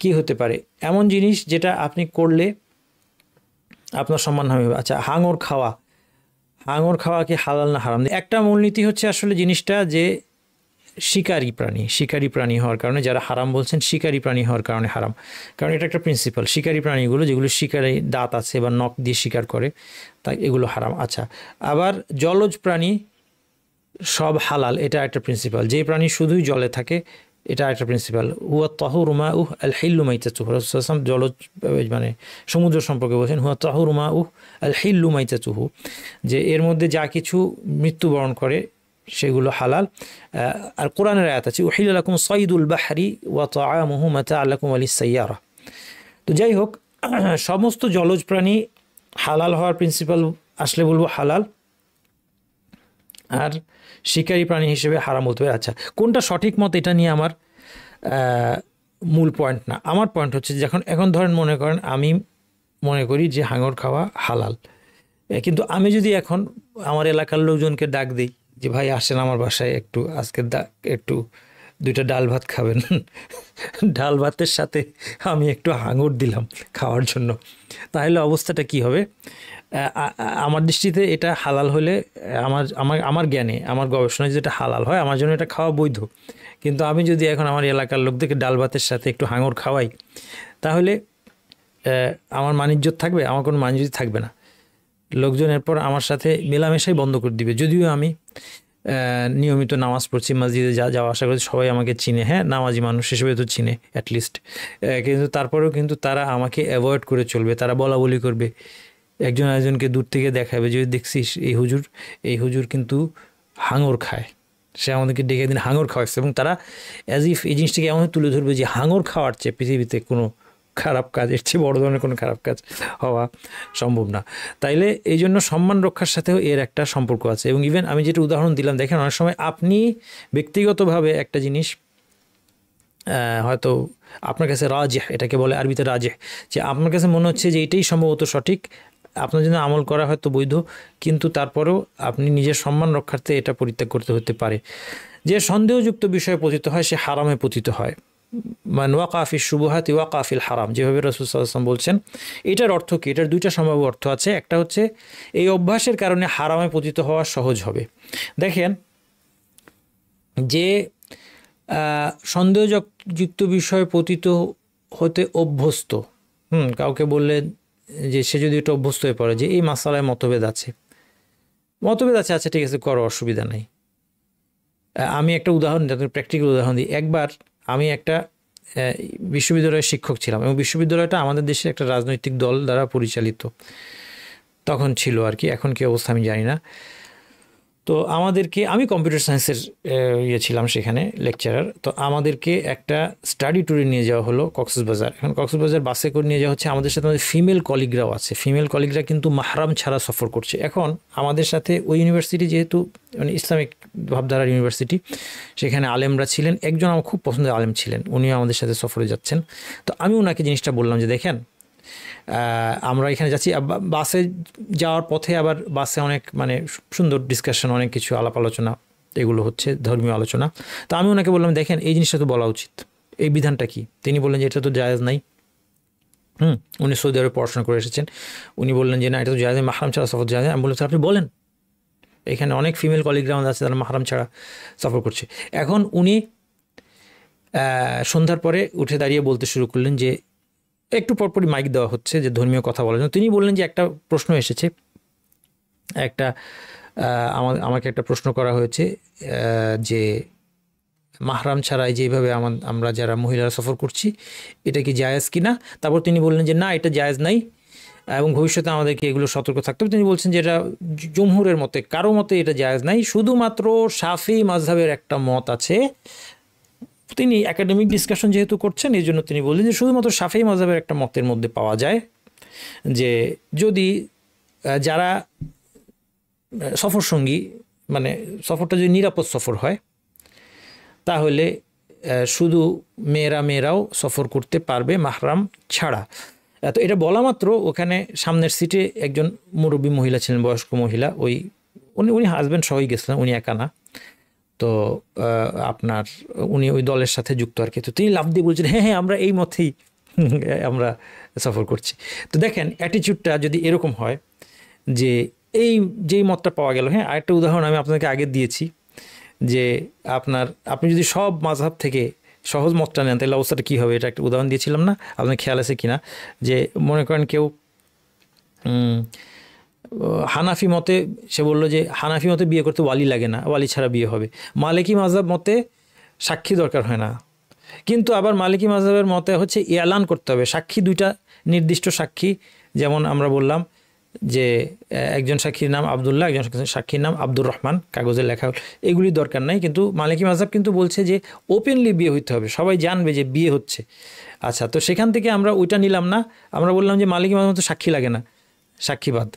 কি হতে পারে? এমন জিনিস যেটা আপনি করলে আপনার সম্মান হবে। আচ্ছা, হাঙর খাওয়া কি হালাল না হারাম? একটা মূলনীতি হচ্ছে আসলে জিনিসটা যে শিকারী প্রাণী হওয়ার কারণে যারা হারাম বলছেন, শিকারী প্রাণী হওয়ার কারণে হারাম, কারণ এটা একটা প্রিন্সিপাল। শিকারী প্রাণীগুলো যেগুলো শিকারে দাঁত আছে বা নখ দিয়ে শিকার করে, তাই এগুলো হারাম। আচ্ছা, আবার জলজ প্রাণী সব হালাল, এটা একটা প্রিন্সিপাল। যে প্রাণী শুধুই জলে থাকে, এটা একটা প্রিন্সিপাল। হুয়া তাহুরু মাউহু আল হিল্লু মাইতাতুহু। রাসূলুল্লাহ সাল্লাল্লাহু আলাইহি ওয়াসাল্লাম জলজ মানে সমুদ্র সম্পর্কে বলেছেন, হুয়া তাহুরু মাউহু আল হিল্লু মাইতাতুহু, যে এর মধ্যে যা কিছু মৃত্যুবরণ করে সেগুলো হালাল। আর কোরআনের আয়াত আছে, উহিল্লা লাকুম সাইদুল বাহরি ওয়া তাআমুহু মাতাআ লাকুম ওয়া লিস-সাইয়ারা। তো যাই হোক, সমস্ত জলজ প্রাণী হালাল হওয়ার প্রিন্সিপাল আসলে বলবো হালাল, আর শিকারী প্রাণী হিসেবে হারাম বলতে হবে। আচ্ছা, কোনটা সঠিক মত এটা নিয়ে আমার মূল পয়েন্ট না। আমার পয়েন্ট হচ্ছে যখন এখন ধরেন মনে করেন আমি মনে করি যে হাঙর খাওয়া হালাল, কিন্তু আমি যদি এখন আমার এলাকার লোকজনকে ডাক দিই যে ভাই আসেন আমার বাসায় একটু আজকে একটু 2টা ডাল ভাত খাবেন, ডাল ভাতের সাথে আমি একটু হাঙর দিলাম খাওয়ার জন্য, তাহলে অবস্থাটা কি হবে? আমার দৃষ্টিতে এটা হালাল হলে আমার জ্ঞানে, আমার গবেষণায় যদি এটা হালাল হয়, আমার জন্য এটা খাওয়া বৈধ। কিন্তু আমি যদি এখন আমার এলাকার লোকদেরকে ডাল ভাতের সাথে একটু হাঙর খাওয়াই, তাহলে আমার মানিজ্যত থাকবে? আমার কোনো মানিজ্য থাকবে না। লোকজন এরপর আমার সাথে মেলামেশাই বন্ধ করে দিবে। যদিও আমি নিয়মিত নামাজ পড়ছি, মসজিদে যাওয়া আসা করছি, সবাই আমাকে চিনে, হ্যাঁ নামাজি মানুষ হিসেবে তো চিনে অ্যাটলিস্ট, কিন্তু তারপরেও কিন্তু তারা আমাকে অ্যাভয়েড করে চলবে, তারা বলা বলি করবে, একজন আরেকজনকে দূর থেকে দেখাবে যে দেখছিস এই হুজুর কিন্তু হাঙর খায়, সে আমাদেরকে ডেকে দিন হাঙর খাওয়াচ্ছে, এবং তারা অ্যাজ ইফ এই জিনিসটাকে এমন তুলে ধরবে যে হাঙর খাওয়ার চেয়ে পৃথিবীতে কোনো খারাপ কাজ, এর চেয়ে বড় ধরনের কোনো খারাপ কাজ হওয়া সম্ভব না। তাইলে এই জন্য সম্মান রক্ষার সাথেও এর একটা সম্পর্ক আছে। এবং ইভেন আমি যেটা উদাহরণ দিলাম, দেখেন অনেক সময় আপনি ব্যক্তিগতভাবে একটা জিনিস হয়তো আপনার কাছে রাজিহ, এটাকে বলে আরবিতে রাজিহ, যে আপনার কাছে মনে হচ্ছে যে এটাই সম্ভবত সঠিক, আপনার জন্য আমল করা হয়তো বৈধ, কিন্তু তারপরেও আপনি নিজের সম্মান রক্ষার্থে এটা পরিত্যাগ করতে হতে পারে। যে সন্দেহযুক্ত বিষয়ে পতিত হয় সে হারামে পতিত হয়। মান ওয়াকা ফি শুবহাতি ওয়াকা ফিল হারাম, যেভাবে রাসূল সাল্লাল্লাহু আলাইহি ওয়াসাল্লাম বলছেন। এটার অর্থ কি? এটার 2টা সম্ভাব্য অর্থ আছে। একটা হচ্ছে এই অভ্যাসের কারণে হারামে পতিত হওয়া সহজ হবে। দেখেন, যে সন্দেহযুক্ত বিষয়ে পতিত হতে অভ্যস্ত, কাউকে বললে যে সে যদি একটু অভ্যস্ত হয়ে পড়ে যে এই মাসালায় মতভেদ আছে, আচ্ছা ঠিক আছে করো, অসুবিধা নাই। আমি একটা উদাহরণ দিই, প্র্যাকটিক্যাল উদাহরণ দিই। একবার আমি একটা বিশ্ববিদ্যালয়ের শিক্ষক ছিলাম এবং বিশ্ববিদ্যালয়টা আমাদের দেশের একটা রাজনৈতিক দল দ্বারা পরিচালিত তখন ছিল আর কি, এখন কী অবস্থা আমি জানি না। তো আমাদেরকে, আমি কম্পিউটার সায়েন্সের ছিলাম সেখানে লেকচারার, তো আমাদেরকে একটা স্টাডি ট্যুরে নিয়ে যাওয়া হলো কক্সবাজার। এখন কক্সবাজার বাসে করে নিয়ে যাওয়া হচ্ছে, আমাদের সাথে আমাদের ফিমেল কলিগরাও আছে। ফিমেল কলিগরা কিন্তু মাহরাম ছাড়া সফর করছে। এখন আমাদের সাথে ওই ইউনিভার্সিটি যেহেতু মানে ইসলামিক ভাবধারার ইউনিভার্সিটি, সেখানে আলেমরা ছিলেন। একজন আমার খুব পছন্দের আলেম ছিলেন, উনিও আমাদের সাথে সফরে যাচ্ছেন। তো আমি ওনাকে জিনিসটা বললাম যে দেখেন আমরা এখানে যাচ্ছি, বাসে যাওয়ার পথে আবার বাসে অনেক মানে সুন্দর ডিসকাশন, অনেক কিছু আলাপ আলোচনা এগুলো হচ্ছে, ধর্মীয় আলোচনা। তো আমি ওনাকে বললাম দেখেন এই জিনিসটা তো বলা উচিত, এই বিধানটা কি? তিনি বললেন যে এটা তো জায়েজ নাই। উনি সৌদি আরবে পড়াশোনা করে এসেছেন, উনি বললেন যে না এটা তো জায়েজ নাই, মাহরাম ছাড়া সফর জায়েজ। আমি বললাম আপনি বলেন, এখানে অনেক ফিমেল কলিগরা আমাদের আছে তারা মাহরাম ছাড়া সফর করছে। এখন উনি সন্ধ্যার পরে উঠে দাঁড়িয়ে বলতে শুরু করলেন যে একটু পরপরই মাইক দেওয়া হচ্ছে যে ধর্মীয় কথা বলার জন্য। তিনি বললেন যে একটা প্রশ্ন এসেছে, আমাকে একটা প্রশ্ন করা হয়েছে যে মাহরাম ছাড়াই যেভাবে আমরা যারা মহিলারা সফর করছি এটা কি জায়েজ কি না। তারপর তিনি বললেন যে না এটা জায়েজ নাই এবং ভবিষ্যতে আমাদেরকে এগুলো সতর্ক থাকতে হবে। তিনি বলছেন যে এটা জমহুরের মতে, কারো মতে এটা জায়েজ নাই, শুধুমাত্র শাফি মাযহাবের একটা মত আছে। তিনি একাডেমিক ডিসকাশন যেহেতু করছেন এই জন্য তিনি বললেন যে শুধুমাত্র শাফিঈ মাযহাবের একটা মতের মধ্যে পাওয়া যায় যে যদি যারা সফর সঙ্গী মানে সফরটা যদি নিরাপদ সফর হয় তাহলে শুধু মেয়েরাও সফর করতে পারবে মাহরাম ছাড়া। তো এটা বলা মাত্র ওখানে সামনের সিটে একজন মুরব্বী মহিলা ছিলেন, বয়স্ক মহিলা, উনি হাজব্যান্ড সহই গেছিলেন, উনি একা না। তো উনি ওই দলের সাথে যুক্ত আর কি। তো তিনি লাফ দিয়ে বলছেন হ্যাঁ আমরা এই মতেই আমরা সফর করছি। তো দেখেন অ্যাটিচিউডটা যদি এরকম হয় যে যেই মতটা পাওয়া গেল। হ্যাঁ, আরেকটা উদাহরণ আমি আপনাকে আগে দিয়েছি যে আপনি যদি সব মাযহাব থেকে সহজ মতটা নেন তাহলে অবস্থাটা কী হবে, এটা একটা উদাহরণ দিয়েছিলাম না, আপনার খেয়াল আছে কিনা? যে মনে করেন কেউ হানাফি মতে, সে বললো যে হানাফি মতে বিয়ে করতে ওয়ালি লাগে না, ওয়ালি ছাড়া বিয়ে হবে। মালিকি মাযহাব মতে সাক্ষী দরকার হয় না, কিন্তু আবার মালিকি মাযহাবের মতে হচ্ছে এলান করতে হবে, সাক্ষী দুইটা নির্দিষ্ট সাক্ষী। যেমন আমরা বললাম যে একজন সাক্ষীর নাম আবদুল্লাহ, একজন সাক্ষীর নাম আব্দুর রহমান, কাগজে লেখা, এগুলি দরকার নাই। কিন্তু মালিকি মাযহাব কিন্তু বলছে যে ওপেনলি বিয়ে হইতে হবে, সবাই জানবে যে বিয়ে হচ্ছে। আচ্ছা, তো সেখান থেকে আমরা ওইটা নিলাম না, আমরা বললাম যে মালিকি মাযহাব মতে সাক্ষী লাগে না, সাক্ষীবাদ,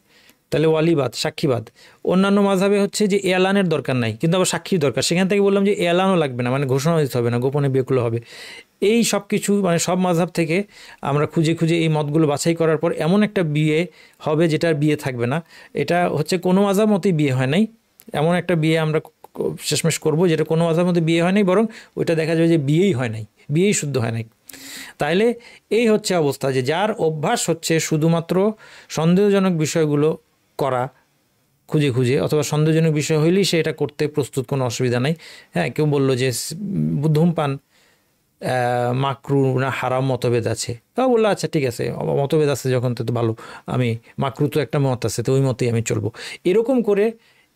তাহলে ওয়ালিবাদ, সাক্ষীবাদ। অন্যান্য মাযহাবে হচ্ছে যে এলানের দরকার নাই কিন্তু আবার সাক্ষীর দরকার, সেখান থেকে বললাম যে এলানও লাগবে না, মানে ঘোষণা দিতে হবে না, গোপনে বিয়েগুলো হবে। এই সব কিছু মানে সব মাযহাব থেকে আমরা খুঁজে এই মতগুলো বাছাই করার পর এমন একটা বিয়ে হবে যেটার বিয়ে থাকবে না। এটা হচ্ছে কোনো মাযহাব মতেই বিয়ে হয় নাই, এমন একটা বিয়ে আমরা শেষমেশ করবো যেটা কোনো মাযহাব মতে বিয়ে হয় নাই, বরং ওইটা দেখা যাবে যে বিয়েই হয় নাই, বিয়েই শুদ্ধ হয় নাই। তাইলে এই হচ্ছে অবস্থা যে যার অভ্যাস হচ্ছে শুধুমাত্র সন্দেহজনক বিষয়গুলো করা খুঁজে অথবা সন্দেহজনক বিষয় হইলেই সে এটা করতে প্রস্তুত, কোনো অসুবিধা নাই। হ্যাঁ, কেউ বললো যে ধূমপান মাকরু না হারাম মতভেদ আছে, তাও বললো আচ্ছা ঠিক আছে, মতভেদ আছে যখন তো ভালো, আমি মাকরু তো একটা মত আছে, তো ওই মতেই আমি চলবো। এরকম করে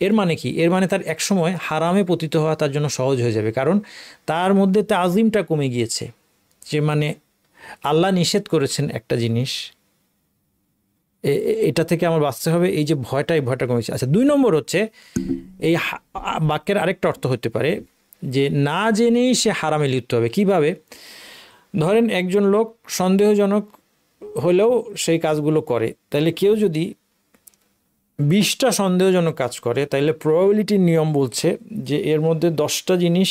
এর মানে কি? এর মানে তার একসময় হারামে পতিত হওয়া তার জন্য সহজ হয়ে যাবে, কারণ তার মধ্যে তাজিমটা কমে গিয়েছে। যে মানে আল্লাহ নিষেধ করেছেন একটা জিনিস, এটা থেকে আমার বাঁচতে হবে, এই যে ভয়টা কমেছে। আচ্ছা, 2 নম্বর হচ্ছে এই বাক্যের আরেকটা অর্থ হতে পারে যে না জেনেই সে হারামে লিপ্ত হবে। কিভাবে? ধরেন একজন লোক সন্দেহজনক হলেও সেই কাজগুলো করে, তাহলে কেউ যদি 20টা সন্দেহজনক কাজ করে তাহলে প্রবাবিলিটির নিয়ম বলছে যে এর মধ্যে 10টা জিনিস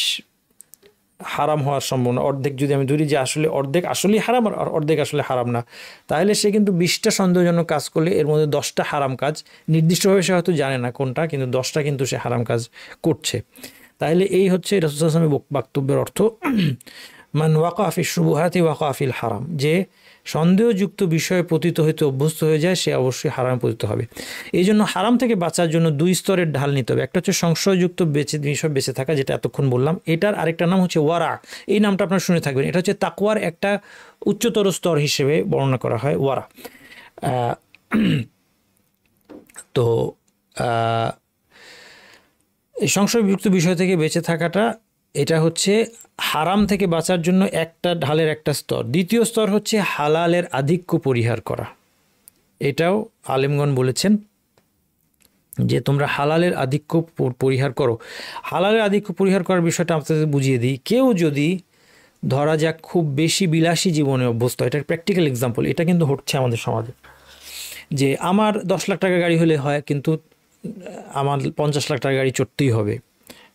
হারাম হওয়ার সম্ভাবনা অর্ধেক। যদি আমি ধরি যে আসলে অর্ধেক আসলেই হারাম আর অর্ধেক আসলে হারাম না, তাহলে সে কিন্তু 20টা সন্দেহজনক কাজ করলে এর মধ্যে 10টা হারাম কাজ, নির্দিষ্টভাবে সে হয়তো জানে না কোনটা, কিন্তু 10টা কিন্তু সে হারাম কাজ করছে। তাহলে এই হচ্ছে রাসূল সাল্লাল্লাহু আলাইহি ওয়াসাল্লামের বক্তব্যের অর্থ। মান ওয়াকা ফি শুবুহাতি ওয়াকা ফিল হারাম, যে সন্দেহযুক্ত বিষয়ে পতিত হইতে অভ্যস্ত হয়ে যায় সে অবশ্যই হারাম পতিত হবে। এই জন্য হারাম থেকে বাঁচার জন্য 2 স্তরের ঢাল নিতে হবে। একটা হচ্ছে সংশয়যুক্ত বিষয় বেঁচে থাকা, যেটা এতক্ষণ বললাম। এটার আরেকটা নাম হচ্ছে ওয়ারা, এই নামটা আপনারা শুনে থাকবেন। এটা হচ্ছে তাকওয়ার একটা উচ্চতর স্তর হিসেবে বর্ণনা করা হয় ওয়ারা। তো এই সংশয়যুক্ত বিষয় থেকে বেঁচে থাকাটা, এটা হচ্ছে হারাম থেকে বাঁচার জন্য একটা ঢালের একটা স্তর। দ্বিতীয় স্তর হচ্ছে হালালের আধিক্য পরিহার করা। এটাও আলেমগণ বলেছেন যে তোমরা হালালের আধিক্য পরিহার করো। হালালের আধিক্য পরিহার করার বিষয়টা আপনাদের বুঝিয়ে দিই। কেউ যদি ধরা যাক খুব বেশি বিলাসী জীবনে অভ্যস্ত, এটা প্র্যাকটিক্যাল এক্সাম্পল, এটা কিন্তু হচ্ছে আমাদের সমাজে, যে আমার 10 লাখ টাকা গাড়ি হলে হয়, কিন্তু আমার 50 লাখ টাকা গাড়ি চড়তেই হবে।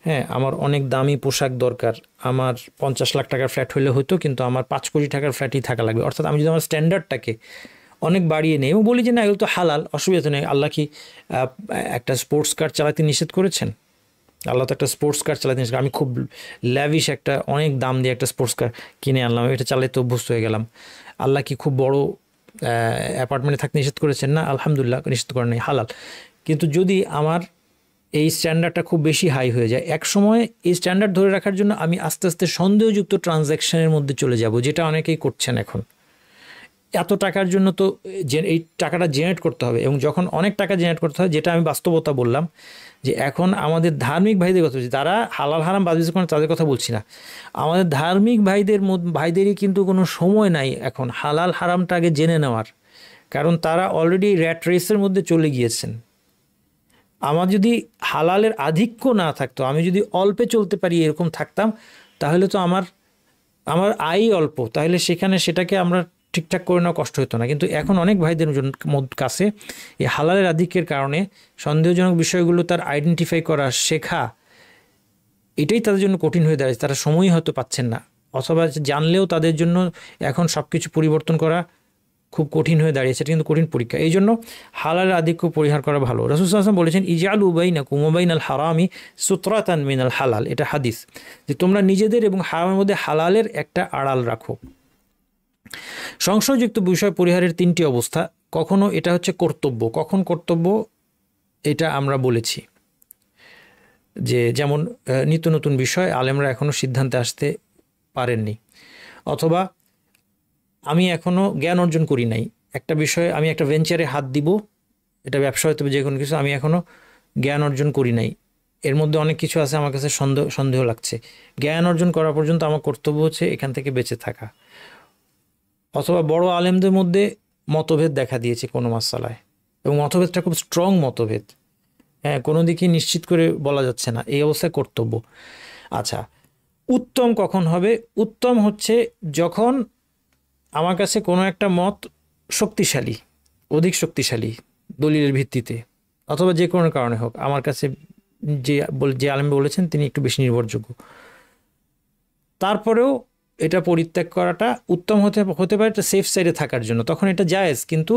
হ্যাঁ, আমার অনেক দামি পোশাক দরকার, আমার 50 লাখ টাকার ফ্ল্যাট হলে হতো, কিন্তু আমার 5 কোটি টাকার ফ্ল্যাটই থাকা লাগবে। অর্থাৎ আমি যদি আমার স্ট্যান্ডার্ডটাকে অনেক বাড়িয়ে নেই এবং বলি যে না এগুলো তো হালাল, অসুবিধা নেই। আল্লাহ কি একটা স্পোর্টস কার চালাতে নিষেধ করেছেন? আল্লাহ তো একটা স্পোর্টস কার চালাতে নিষেধ। আমি খুব ল্যাভিশ একটা অনেক দাম দিয়ে একটা স্পোর্টস কার কিনে আনলাম, এটা চালাতে অভ্যস্ত হয়ে গেলাম। আল্লাহ কি খুব বড় অ্যাপার্টমেন্টে থাকতে নিষেধ করেছেন? না, আলহামদুলিল্লাহ নিষেধ করেন নাই, হালাল। কিন্তু যদি আমার এই স্ট্যান্ডার্ডটা খুব বেশি হাই হয়ে যায়, এক সময় এই স্ট্যান্ডার্ড ধরে রাখার জন্য আমি আস্তে আস্তে সন্দেহযুক্ত ট্রানজ্যাকশনের মধ্যে চলে যাব, যেটা অনেকেই করছেন এখন। এত টাকার জন্য তো এই টাকাটা জেনারেট করতে হবে, এবং যখন অনেক টাকা জেনারেট করতে হয়, যেটা আমি বাস্তবতা বললাম, যে এখন আমাদের ধার্মিক ভাইদের কথা বলছি, তারা হালাল হারাম বাজবিজ করেন তাদের কথা বলছি না, আমাদের ধার্মিক ভাইদেরই কিন্তু কোনো সময় নাই এখন হালাল হারামটা আগে জেনে নেওয়ার, কারণ তারা অলরেডি র্যাট রেসের মধ্যে চলে গিয়েছেন। আমার যদি হালালের আধিক্য না থাকতো, আমি যদি অল্পে চলতে পারি এরকম থাকতাম, তাহলে তো আমার আয় অল্প, তাহলে সেটাকে আমরা ঠিকঠাক করে নেওয়া কষ্ট হতো না। কিন্তু এখন অনেক ভাইদের কাছে এই হালালের আধিক্যের কারণে সন্দেহজনক বিষয়গুলো তার আইডেন্টিফাই করা, শেখা, এটাই তাদের জন্য কঠিন হয়ে দাঁড়াচ্ছে। তারা সময়ই হয়তো পাচ্ছেন না, অথবা জানলেও তাদের জন্য এখন সব কিছু পরিবর্তন করা খুব কঠিন হয়ে দাঁড়িয়েছে। এটা কিন্তু কঠিন পরীক্ষা। এই জন্য হালালের আধিক্য পরিহার করা ভালো। রাসূল সাল্লাল্লাহু আলাইহি ওয়াসাল্লাম বলেছেন, ইজআলু বাইনাকুম ওয়া বাইনাল হারামি সুতরাতান মিনাল হালাল। এটা হাদিস, যে তোমরা নিজেদের এবং হারামের মধ্যে হালালের একটা আড়াল রাখো। সংশয়যুক্ত বিষয় পরিহারের 3টি অবস্থা। কখনো এটা হচ্ছে কর্তব্য, কখন কর্তব্য এটা আমরা বলেছি, যে যেমন নিত্য নতুন বিষয় আলেমরা এখনও সিদ্ধান্তে আসতে পারেননি, অথবা আমি এখনও জ্ঞান অর্জন করি নাই একটা বিষয়ে, আমি একটা ভেঞ্চারে হাত দিব, এটা ব্যবসা হতে হবে, যে কোনো কিছু, আমি এখনও জ্ঞান অর্জন করি নাই, এর মধ্যে অনেক কিছু আছে আমার কাছে সন্দেহ লাগছে। জ্ঞান অর্জন করা পর্যন্ত আমার কর্তব্য হচ্ছে এখান থেকে বেঁচে থাকা। অথবা বড় আলেমদের মধ্যে মতভেদ দেখা দিয়েছে কোনো মাসালায়, এবং মতভেদটা খুব স্ট্রং মতভেদ, হ্যাঁ, কোনো দিকে নিশ্চিত করে বলা যাচ্ছে না, এই অবস্থায় কর্তব্য। আচ্ছা, উত্তম কখন হবে? উত্তম হচ্ছে যখন আমার কাছে কোনো একটা মত শক্তিশালী, অধিক শক্তিশালী দলিলের ভিত্তিতে, অথবা যে কোনো কারণে হোক, আমার কাছে যে আলেম বলেছেন তিনি একটু বেশি নির্ভরযোগ্য, তারপরেও এটা পরিত্যাগ করাটা উত্তম হতে পারে, এটা সেফ সাইডে থাকার জন্য, তখন এটা জায়েজ, কিন্তু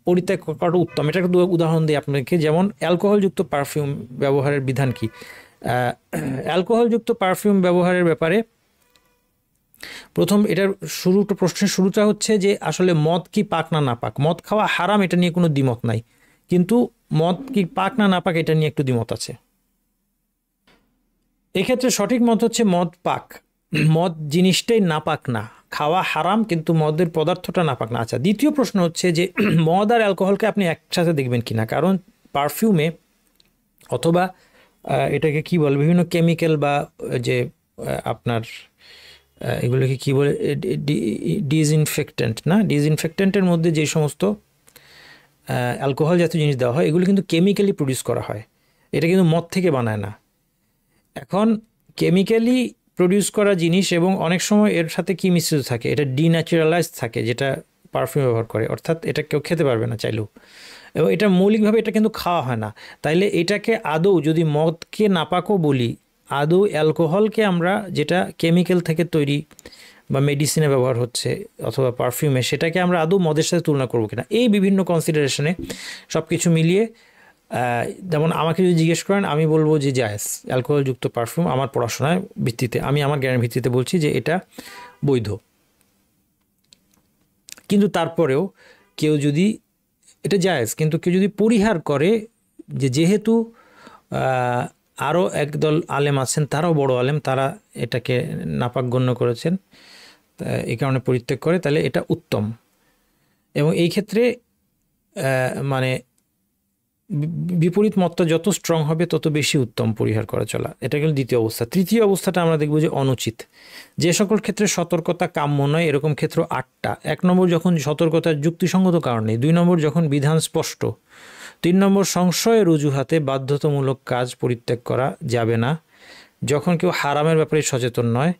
পরিত্যাগ করাটা উত্তম। এটা একটা উদাহরণ দিই আপনাকে, যেমন অ্যালকোহলযুক্ত পারফিউম ব্যবহারের বিধান কি? অ্যালকোহলযুক্ত পারফিউম ব্যবহারের ব্যাপারে প্রথম প্রশ্নের শুরুটা হচ্ছে যে আসলে মদ কি পাক না না পাক? মদ খাওয়া হারাম, এটা নিয়ে কোনো দ্বিমত নাই, কিন্তু মদ কি পাক না না পাক এটা নিয়ে একটু দ্বিমত আছে। এক্ষেত্রে সঠিক মত হচ্ছে মদ পাক, মদ জিনিসটাই নাপাক না, খাওয়া হারাম কিন্তু মদের পদার্থটা নাপাক না। আচ্ছা, দ্বিতীয় প্রশ্ন হচ্ছে যে মদ আর অ্যালকোহলকে আপনি একসাথে দেখবেন কিনা, কারণ পারফিউমে অথবা এটাকে কি বলে, বিভিন্ন কেমিক্যাল বা যে আপনার এগুলোকে কি বলে, ডিসইনফেক্ট্যান্ট না, ডিসইনফেক্ট্যান্টের মধ্যে যে সমস্ত অ্যালকোহল জাতীয় জিনিস দেওয়া হয়, এগুলো কিন্তু কেমিক্যালি প্রডিউস করা হয়, এটা কিন্তু মদ থেকে বানায় না। এখন কেমিক্যালি প্রডিউস করা জিনিস, এবং অনেক সময় এর সাথে কি মিশ্রিত থাকে, এটা ডিন্যাচারালাইজ থাকে, যেটা পারফিউম ব্যবহার করে, অর্থাৎ এটা কেউ খেতে পারবে না চাইলেও, এবং এটা মৌলিকভাবে এটা কিন্তু খাওয়া হয় না। তাইলে এটাকে আদৌ যদি মদকে নাপাকও বলি, আদৌ অ্যালকোহলকে আমরা যেটা কেমিক্যাল থেকে তৈরি বা মেডিসিনে ব্যবহার হচ্ছে অথবা পারফিউমে, সেটাকে আমরা আদৌ মদের সাথে তুলনা করবো কিনা, এই বিভিন্ন কনসিডারেশনে সব কিছু মিলিয়ে যেমন আমাকে যদি জিজ্ঞেস করেন আমি বলবো যে জায়েজ, অ্যালকোহলযুক্ত পারফিউম আমার পড়াশোনার ভিত্তিতে, আমি আমার জ্ঞানের ভিত্তিতে বলছি যে এটা বৈধ। কিন্তু তারপরেও কেউ যদি, এটা জায়েজ, কিন্তু কেউ যদি পরিহার করে, যে যেহেতু আরও একদল আলেম আছেন, তারাও বড় আলেম, তারা এটাকে নাপাক গণ্য করেছেন, এই কারণে পরিত্যাগ করে, তাহলে এটা উত্তম। এবং এই ক্ষেত্রে মানে বিপরীত মতটা যত স্ট্রং হবে তত বেশি উত্তম পরিহার করা চলা। এটা গেল দ্বিতীয় অবস্থা। তৃতীয় অবস্থাটা আমরা দেখব যে অনুচিত। যে সকল ক্ষেত্রে সতর্কতা কাম্য নয়, এরকম ক্ষেত্র 8টা। 1 নম্বর, যখন সতর্কতার যুক্তিসঙ্গত কারণ নেই। 2 নম্বর, যখন বিধান স্পষ্ট। 3 নম্বর, সংশয়ের অজুহাতে বাধ্যতামূলক কাজ পরিত্যাগ করা যাবে না, যখন কেউ হারামের ব্যাপারে সচেতন নয়।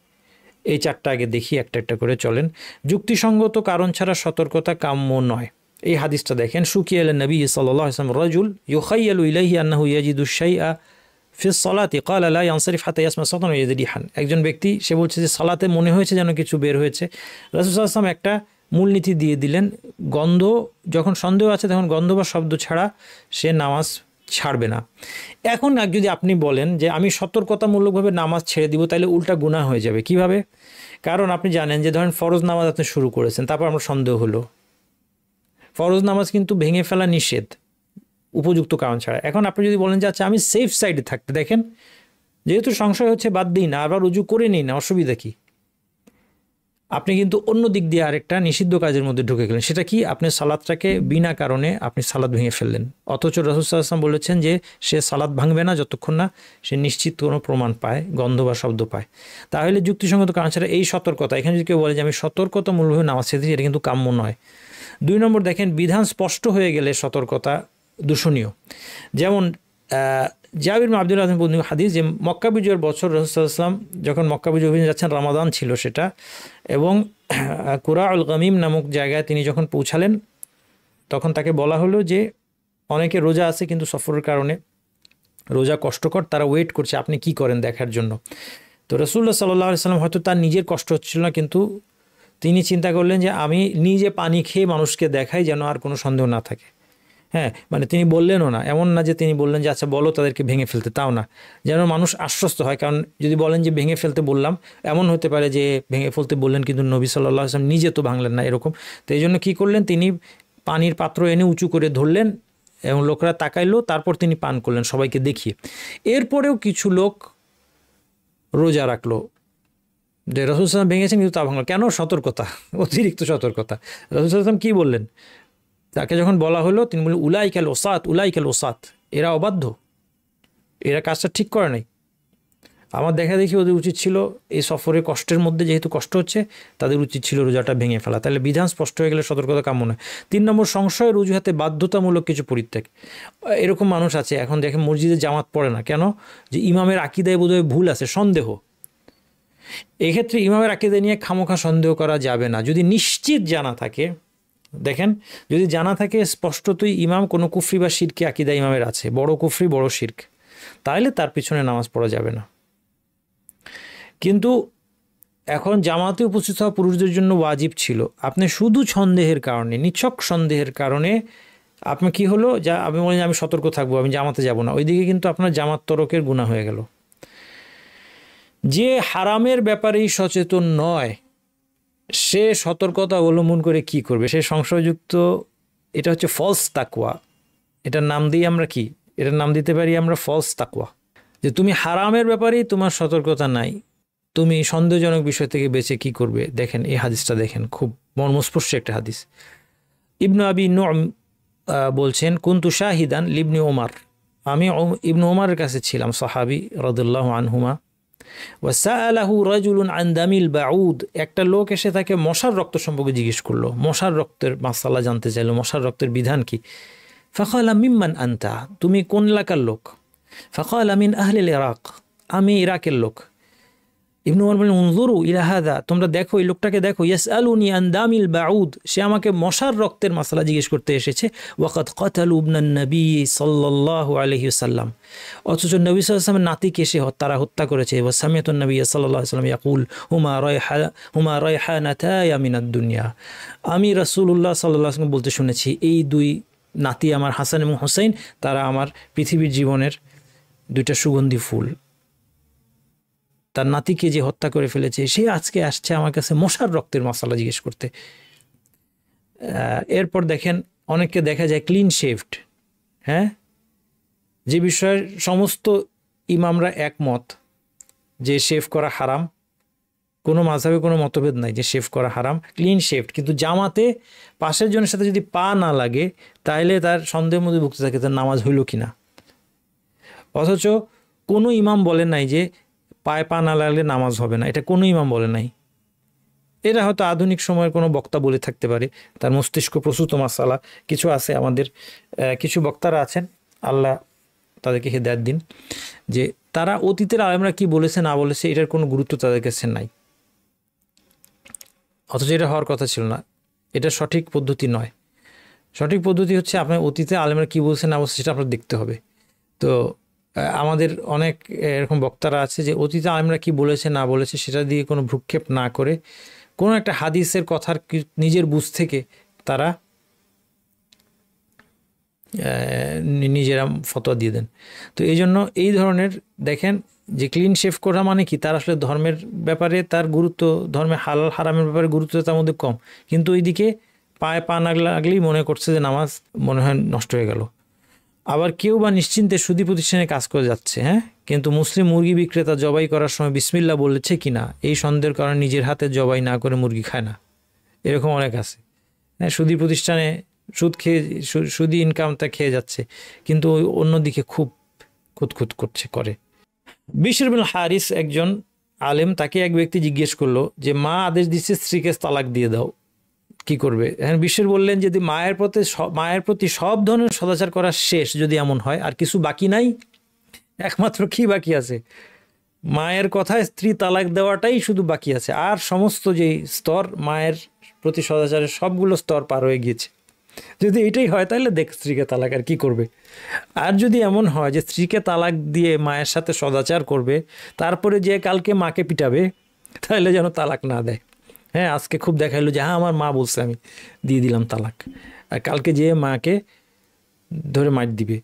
এই 4টা আগে দেখি, একটা একটা করে চলেন। যুক্তিসঙ্গত কারণ ছাড়া সতর্কতা কাম্য নয়। এই হাদিসটা দেখেন, শুকিয়া আলা নবী সাল্লাল্লাহু আলাইহি ওয়াসাল্লাম রাজুল ইউখাইয়ালু ইলাইহি আন্নাহু ইয়াজিদু শাইআ ফি সলাতি ক্বালা লা ইয়ানসারিফ হাত্তা ইয়াসমা সাওতান ওয়া ইয়াজিদু রিহান। একজন ব্যক্তি, সে বলছে যে সালাতে মনে হয়েছে যেন কিছু বের হয়েছে। রাসূল সাল্লাল্লাহু আলাইহি ওয়াসাল্লাম একটা মূলনীতি দিয়ে দিলেন, গন্ধ যখন সন্দেহ আছে তখন গন্ধ বা শব্দ ছাড়া সে নামাজ ছাড়বে না। এখন যদি আপনি বলেন যে আমি সতর্কতামূলকভাবে নামাজ ছেড়ে দিব, তাহলে উল্টা গুনাহ হয়ে যাবে। কিভাবে? কারণ আপনি জানেন যে ধরেন ফরজ নামাজ আপনি শুরু করেছেন, তারপর আমার সন্দেহ হলো। ফরজ নামাজ কিন্তু ভেঙে ফেলা নিষেধ উপযুক্ত কারণ ছাড়া। এখন আপনি যদি বলেন যে আচ্ছা আমি সেফ সাইডে থাকতে, দেখেন যেহেতু সংশয় হচ্ছে বাদ দিই না, আবার রুজু করে নিই না, অসুবিধা কি? আপনি কিন্তু অন্য দিক দিয়ে আরেকটা নিষিদ্ধ কাজের মধ্যে ঢুকে গেলেন। সেটা কি? আপনি সালাদটাকে বিনা কারণে আপনি সালাদ ভেঙে ফেললেন। অথচ রাসূল সাল্লাল্লাহু আলাইহি ওয়াসাল্লাম বলেছেন যে সে সালাদ ভাঙবে না যতক্ষণ না সে নিশ্চিত কোনো প্রমাণ পায়, গন্ধ বা শব্দ পায়। তাহলে যুক্তিসঙ্গত কারণ ছাড়া এই সতর্কতা, এখানে যদি কেউ বলে যে আমি সতর্কতামূলকভাবে নামাজ ছেড়ে দিই, এটা কিন্তু কাম্য নয়। 2 নম্বর, দেখেন বিধান স্পষ্ট হয়ে গেলে সতর্কতা দূষণীয়। যেমন জাবির বিন আব্দুল্লাহ বর্ণিত হাদিস, যে মক্কা বিজয়ের বছর রাসূল সাল্লাল্লাহু আলাইহি ওয়াসাল্লাম যখন মক্কা বিজয় অভিযানে যাচ্ছেন, রমাদান ছিল সেটা, এবং কুরাউল গামিম নামক জায়গায় তিনি যখন পৌঁছালেন, তখন তাকে বলা হলো যে অনেকে রোজা আছে কিন্তু সফরের কারণে রোজা কষ্টকর, তারা ওয়েট করছে আপনি কি করেন দেখার জন্য। তো রাসূলুল্লাহ সাল্লাল্লাহু আলাইহি ওয়াসাল্লাম হয়তো তার নিজের কষ্ট হচ্ছিল না, কিন্তু তিনি চিন্তা করলেন যে আমি নিজে পানি খেয়ে মানুষকে দেখাই যেন আর কোনো সন্দেহ না থাকে। হ্যাঁ, মানে তিনি বললেনও না, এমন না যে তিনি বললেন যে আচ্ছা বলো তাদেরকে ভেঙে ফেলতে, তাও না, যেন মানুষ আশ্বস্ত হয়। কারণ যদি বলেন যে ভেঙে ফেলতে বললাম, এমন হতে পারে যে ভেঙে ফেলতে বললেন কিন্তু নবী সাল্লাল্লাহু আলাইহি ওয়াসাল্লাম নিজে তো ভাঙলেন না, এরকম। তো এই জন্য কী করলেন, তিনি পানির পাত্র এনে উঁচু করে ধরলেন এবং লোকরা তাকাইলো, তারপর তিনি পান করলেন সবাইকে দেখিয়ে। এরপরেও কিছু লোক রোজা রাখলো, যে রাসূল সাল্লাল্লাহু আলাইহি ওয়াসাল্লাম ভেঙেছেন কিন্তু তা ভাঙলো কেন? সতর্কতা, অতিরিক্ত সতর্কতা। রাসূল সাল্লাল্লাহু আলাইহি ওয়াসাল্লাম কী বললেন? তাকে যখন বলা হলো তিনি বললেন উলাইকাল ওসাত, উলাইকাল ওসাত, এরা অবাধ্য, এরা কাজটা ঠিক করে নাই। আমার দেখা দেখি ওদের উচিত ছিল এই সফরে কষ্টের মধ্যে, যেহেতু কষ্ট হচ্ছে, তাদের উচিত ছিল রোজাটা ভেঙে ফেলা। তাহলে বিধান স্পষ্ট হয়ে গেলে সতর্কতা কাম্য নয়। 3 নম্বর, সংশয়ের অজুহাতে বাধ্যতামূলক কিছু পরিত্যাগ। এরকম মানুষ আছে, এখন দেখে মসজিদে জামাত পড়ে না কেন? যে ইমামের আকিদায় বোধহয় ভুল আছে, সন্দেহ। এক্ষেত্রে ইমামের আকিদা নিয়ে খামোখা সন্দেহ করা যাবে না, যদি নিশ্চিত জানা থাকে। দেখেন, যদি জানা থাকে স্পষ্টতই ইমাম কোনো কুফরি বা শিরকে আকিদা ইমামের আছে, বড় কুফরি বড় শিরক, তাহলে তার পিছনে নামাজ পড়া যাবে না। কিন্তু এখন জামাতে উপস্থিত হওয়া পুরুষদের জন্য ওয়াজিব ছিল। আপনি শুধু সন্দেহের কারণে, নিছক সন্দেহের কারণে আপনি কি হলো, যা আপনি বলেন আমি সতর্ক থাকবো, আমি জামাতে যাব না, ওইদিকে কিন্তু আপনার জামাত তরকের গুনাহ হয়ে গেল। যে হারামের ব্যাপারেই সচেতন নয়, সে সতর্কতা অবলম্বন করে কি করবে? সে সংশয়যুক্ত, এটা হচ্ছে ফলস তাকওয়া। এটার নাম দিই আমরা কি? এটার নাম দিতে পারি আমরা ফলস তাকওয়া। যে তুমি হারামের ব্যাপারেই তোমার সতর্কতা নাই, তুমি সন্দেহজনক বিষয় থেকে বেঁচে কি করবে? দেখেন এই হাদিসটা দেখেন, খুব মর্মস্পর্শী একটা হাদিস। ইবনু আবি নুম বলছেন, কুনতু শাহিদান লিবনি ওমর, আমি ইবনু ওমরের কাছে ছিলাম, সাহাবী রাদিয়াল্লাহু আনহুমা। ওয়াসাআলাহু রাজুলুন আন দামিল বাউদ, একটা লোক এসে তাকে মশার রক্ত সম্পর্কে জিজ্ঞেস করলো, মশার রক্তের মাসালা জানতে চাইলো, মশার রক্তের বিধান কি। ফাকালা মিম্মান আনতা, তুমি কোন এলাকার লোক? ফাকালা মিন আহলিল ইরাক, আমি ইরাকের লোক। ইবনু ওমর বলেন, উনজুরু ইলা হাযা, তোমরা দেখো এই লোকটাকে দেখো, ইয়াসআলুনি আন দামিল বাউদ, সে আমাকে মশার রক্তের মাসালা জিজ্ঞেস করতে এসেছে। ওয়াকাদ কাতালু ইবনান নবী সাল্লাল্লাহু আলাইহি ওয়াসাল্লাম, অথচ নবী সাল্লাল্লাহু আলাইহি ওয়াসাল্লামের নাতিকে সে তারা হত্যা করেছে। ওয়া সামিআতুন নবী সাল্লাল্লাহু আলাইহি ওয়াসাল্লাম ইয়াকুল হুমা রায়হানাতায়া মিনাদ দুনিয়া, আমি রাসূলুল্লাহ সাল্লাল্লাহু আলাইহি ওয়াসাল্লাম বলতে শুনেছি এই দুই নাতি আমার হাসান এবং হোসেন, তারা আমার পৃথিবীর জীবনের দুইটা সুগন্ধি ফুল। তার নাতিকে যে হত্যা করে ফেলেছে সে আজকে আসছে আমার কাছে মশার রক্তের মশলা জিজ্ঞেস করতে। এরপর দেখেন অনেককে দেখা যায় ক্লিন শেভড, হ্যাঁ, যে বিষয়ে সমস্ত ইমামরা একমত যে শেভ করা হারাম, কোনো মাযহাবে কোনো মতভেদ নাই যে শেভ করা হারাম, ক্লিন শেভড, কিন্তু জামাতে পাশের জনের সাথে যদি পা না লাগে তাহলে তার সন্দেহের মধ্যে ভুগতে থাকে তার নামাজ হইল কিনা। অথচ কোনো ইমাম বলেন নাই যে পায়ে পা না লাগলে নামাজ হবে না, এটা কোনো ইমাম বলে নাই। এরা হয়তো আধুনিক সময়ের কোনো বক্তা বলে থাকতে পারে, তার মস্তিষ্ক প্রসূত মাসালা কিছু আছে। আমাদের কিছু বক্তারা আছেন, আল্লাহ তাদেরকে হেদায়েত দিন, যে তারা অতীতের আলেমরা কি বলেছে না বলেছে এটার কোনো গুরুত্ব তাদের কাছে নাই, অথচ এটা হওয়ার কথা ছিল না। এটা সঠিক পদ্ধতি নয়। সঠিক পদ্ধতি হচ্ছে আপনার অতীতে আলেমরা কি বলছে না বলছে সেটা আপনার দেখতে হবে। তো আমাদের অনেক এরকম বক্তারা আছে যে অতীতে আলেমরা কি বলেছে না বলেছে সেটা দিয়ে কোনো ভ্রুক্ষেপ না করে কোনো একটা হাদিসের কথার নিজের বুঝ থেকে তারা নিজেরা ফতোয়া দিয়ে দেন। তো এই জন্য এই ধরনের দেখেন যে ক্লিন শেভ করা মানে কি, তার আসলে ধর্মের ব্যাপারে তার গুরুত্ব, ধর্মের হালাল হারামের ব্যাপারে গুরুত্ব তার মধ্যে কম, কিন্তু ওইদিকে পায়ে পা না লাগলেই মনে করছে যে নামাজ মনে হয় নষ্ট হয়ে গেল। আবার কেউ বা নিশ্চিন্তে সুদী প্রতিষ্ঠানে কাজ করে যাচ্ছে, হ্যাঁ, কিন্তু মুসলিম মুরগি বিক্রেতা জবাই করার সময় বিসমিল্লাহ বলেছে কিনা এই সন্দেহের কারণে নিজের হাতে জবাই না করে মুরগি খায় না, এরকম অনেক আছে। হ্যাঁ, সুদী প্রতিষ্ঠানে সুদ খেয়ে সুদী ইনকামটা খেয়ে যাচ্ছে, কিন্তু অন্যদিকে খুব খুঁতখুত করে। বিশর বিন হারিস একজন আলেম, তাকে এক ব্যক্তি জিজ্ঞেস করলো যে মা আদেশ দিচ্ছে স্ত্রীকে তালাক দিয়ে দাও, কি করবে? হ্যাঁ, বিশ্বর বললেন যদি মায়ের প্রতি সব ধরনের সদাচার করা শেষ, যদি এমন হয় আর কিছু বাকি নাই, একমাত্র কি বাকি আছে, মায়ের কথায় স্ত্রী তালাক দেওয়াটাই শুধু বাকি আছে, আর সমস্ত যে স্তর মায়ের প্রতি সদাচারের সবগুলো স্তর পার হয়ে গিয়েছে। যদি এটাই হয় তাহলে দেখ স্ত্রীকে তালাক আর কি করবে। আর যদি এমন হয় যে স্ত্রীকে তালাক দিয়ে মায়ের সাথে সদাচার করবে, তারপরে যে কালকে মাকে পিটাবে, তাহলে যেন তালাক না দেয়। হ্যাঁ, আজকে খুব দেখাইলো যে হ্যাঁ আমার মা বলছে আমি দিয়ে দিলাম তালাক, আর কালকে যে মাকে ধরে মার দিবে।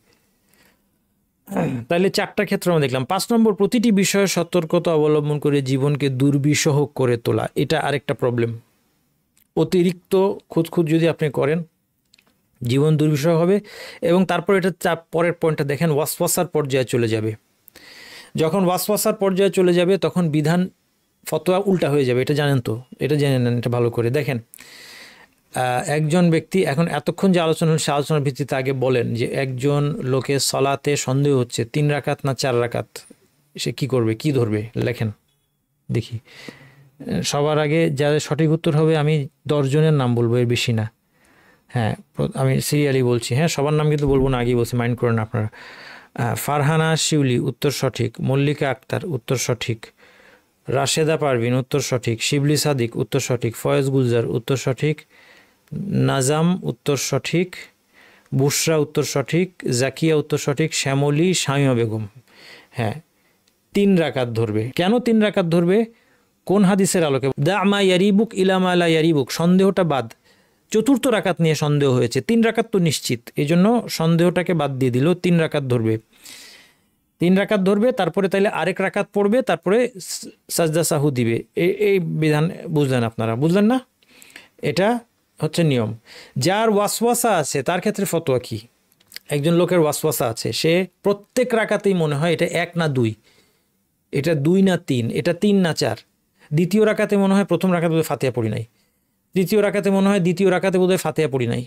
তাহলে 4টা ক্ষেত্র আমরা দেখলাম। 5 নম্বর, প্রতিটি বিষয়ে সতর্কতা অবলম্বন করে জীবনকে দুর্বিষহ করে তোলা, এটা আরেকটা প্রবলেম। অতিরিক্ত খুঁতখুঁত যদি আপনি করেন জীবন দুর্বিষহ হবে। এবং তারপর এটা পরের পয়েন্টটা দেখেন, ওয়াসওয়াসার পর্যায়ে চলে যাবে। যখন ওয়াসওয়াসার পর্যায়ে চলে যাবে তখন বিধান ফতোয়া উল্টা হয়ে যাবে, এটা জানেন তো, এটা জেনে নেন, এটা ভালো করে দেখেন। একজন ব্যক্তি, এখন এতক্ষণ যে আলোচনা হল সে আলোচনার ভিত্তিতে আগে বলেন যে একজন লোকের সলাতে সন্দেহ হচ্ছে 3 রাকাত না 4 রাকাত, সে কি করবে, কি ধরবে, লেখেন দেখি। সবার আগে যাদের সঠিক উত্তর হবে আমি 10 জনের নাম বলবো, এর বেশি না। হ্যাঁ, আমি সিরিয়ালি বলছি, হ্যাঁ সবার নাম কিন্তু বলবো না, আগেই বলছি, মাইন্ড করেন আপনারা। ফারহানা শিউলি উত্তর সঠিক, মল্লিকা আক্তার উত্তর সঠিক, রাশেদা পারভিন উত্তর সঠিক, শিবলি সাদিক উত্তর সঠিক, ফয়েজ গুলজার উত্তর সঠিক, নাজাম উত্তর সঠিক, বুশরা উত্তর সঠিক, জাকিয়া উত্তর সঠিক, শ্যামলী, শামিমা বেগম। হ্যাঁ, 3 রাকাত ধরবে। কেন 3 রাকাত ধরবে? কোন হাদিসের আলোকে? দা মা ইয়ারিবুক ইলামা লা ইয়ারিবুক, সন্দেহটা বাদ। 4র্থ রাকাত নিয়ে সন্দেহ হয়েছে, 3 রাকাত তো নিশ্চিত, এই জন্য সন্দেহটাকে বাদ দিয়ে দিল, 3 রাকাত ধরবে। 3 রাকাত ধরবে, তারপরে তাইলে আরেক রাকাত পড়বে, তারপরে সাজদা সাহু দিবে। এই বিধান বুঝলেন আপনারা? বুঝলেন না? এটা হচ্ছে নিয়ম। যার ওয়াসওয়াসা আছে তার ক্ষেত্রে ফতোয়া কি? একজন লোকের ওয়াসওয়াসা আছে, সে প্রত্যেক রাকাতেই মনে হয় এটা 1 না 2, এটা 2 না 3, এটা 3 না 4। দ্বিতীয় রাকাতে মনে হয় প্রথম রাকাতে বোধহয় ফাতিহা পড়ি নাই, তৃতীয় রাকাতে মনে হয় দ্বিতীয় রাকাতে বোধহয় ফাতিহা পড়ি নাই।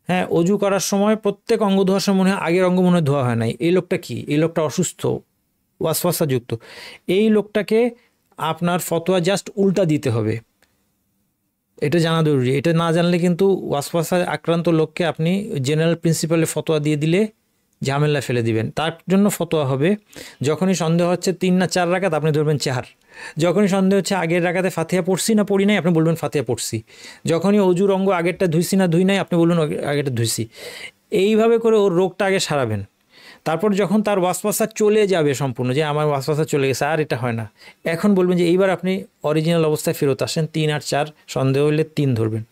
হ্যাঁ, অজু করার সময় প্রত্যেক অঙ্গ ধোয়ার সময় মনে হয় আগের অঙ্গ মনে হয় ধোয়া হয় নাই। এই লোকটা কি? এই লোকটা অসুস্থ, ওয়াসওয়াসা যুক্ত। এই লোকটাকে আপনার ফতোয়া জাস্ট উল্টা দিতে হবে, এটা জানা জরুরি। এটা না জানলে কিন্তু ওয়াসওয়াসা আক্রান্ত লোককে আপনি জেনারেল প্রিন্সিপালে ফতোয়া দিয়ে দিলে ঝামেলা ফেলে দিবেন। তার জন্য ফতোয়া হবে, যখনই সন্দেহ হচ্ছে 3 না 4 রাকাত আপনি ধরবেন 4, যখনই সন্দেহ হচ্ছে আগের রাকাতে ফাতিহা পড়ছি না পড়ি নাই আপনি বলবেন ফাতিহা পড়ছি, যখনই অজুর অঙ্গ আগেরটা ধুইছি না ধুই নাই আপনি বলবেন আগেরটা ধুইছি। এইভাবে করে ওর রোগটা আগে সারাবেন। তারপর যখন তার ওয়াসওয়াসা চলে যাবে সম্পূর্ণ, যে আমার ওয়াসওয়াসা চলে গেছে আর এটা হয় না, এখন বলবেন যে এইবার আপনি অরিজিনাল অবস্থায় ফেরত আসেন, 3 আর 4 সন্দেহ হলে 3 ধরবেন।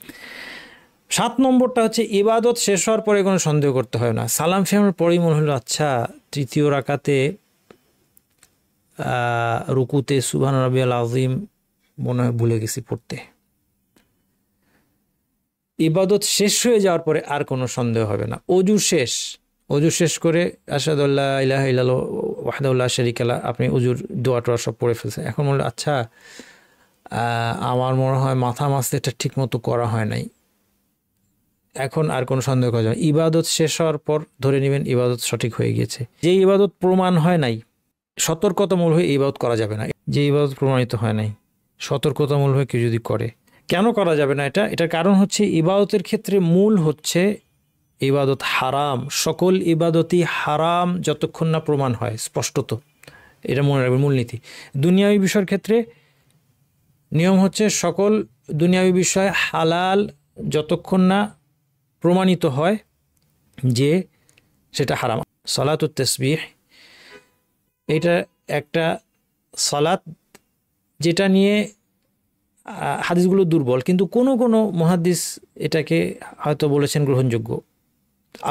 7 নম্বরটা হচ্ছে ইবাদত শেষ হওয়ার পরে কোনো সন্দেহ করতে হয় না। সালাম ফেরানোর পরেই মনে হলো আচ্ছা তৃতীয় রাকাতে রুকুতে সুবহান রাব্বিয়াল আযীম মনে হয় ভুলে গেছি পড়তে। ইবাদত শেষ হয়ে যাওয়ার পরে আর কোনো সন্দেহ হবে না। অজু শেষ করে আশহাদু আল্লা ইলাহা ইল্লাল্লাহ ওয়াহদাহু লা শারীকা লাহু, আপনি অজুর দোয়াটা সব পড়ে ফেলছেন। এখন বললো আচ্ছা আমার মনে হয় মাথা মাসতে ঠিক মতো করা হয় নাই, এখন আর কোনো সন্দেহ করা যায় না। ইবাদত শেষ হওয়ার পর ধরে নেবেন ইবাদত সঠিক হয়ে গিয়েছে। যে ইবাদত প্রমাণ হয় নাই সতর্কতামূলক হয়ে ইবাদত করা যাবে না। যে ইবাদত প্রমাণিত হয় নাই সতর্কতামূলক হয়ে কেউ যদি করে, কেন করা যাবে না এটার কারণ হচ্ছে ইবাদতের ক্ষেত্রে মূল হচ্ছে ইবাদত হারাম। সকল ইবাদতই হারাম যতক্ষণ না প্রমাণ হয় স্পষ্টত, এটা মনে রাখবেন মূলনীতি। দুনিয়াবী বিষয়ের ক্ষেত্রে নিয়ম হচ্ছে সকল দুনিয়াবী বিষয় হালাল যতক্ষণ না প্রমাণিত হয় যে সেটা হারাম। সালাতুত তাসবিহ এটা একটা সালাত যেটা নিয়ে হাদিসগুলো দুর্বল, কিন্তু কোনো কোনো মুহাদ্দিস এটাকে হয়তো বলেছেন গ্রহণযোগ্য।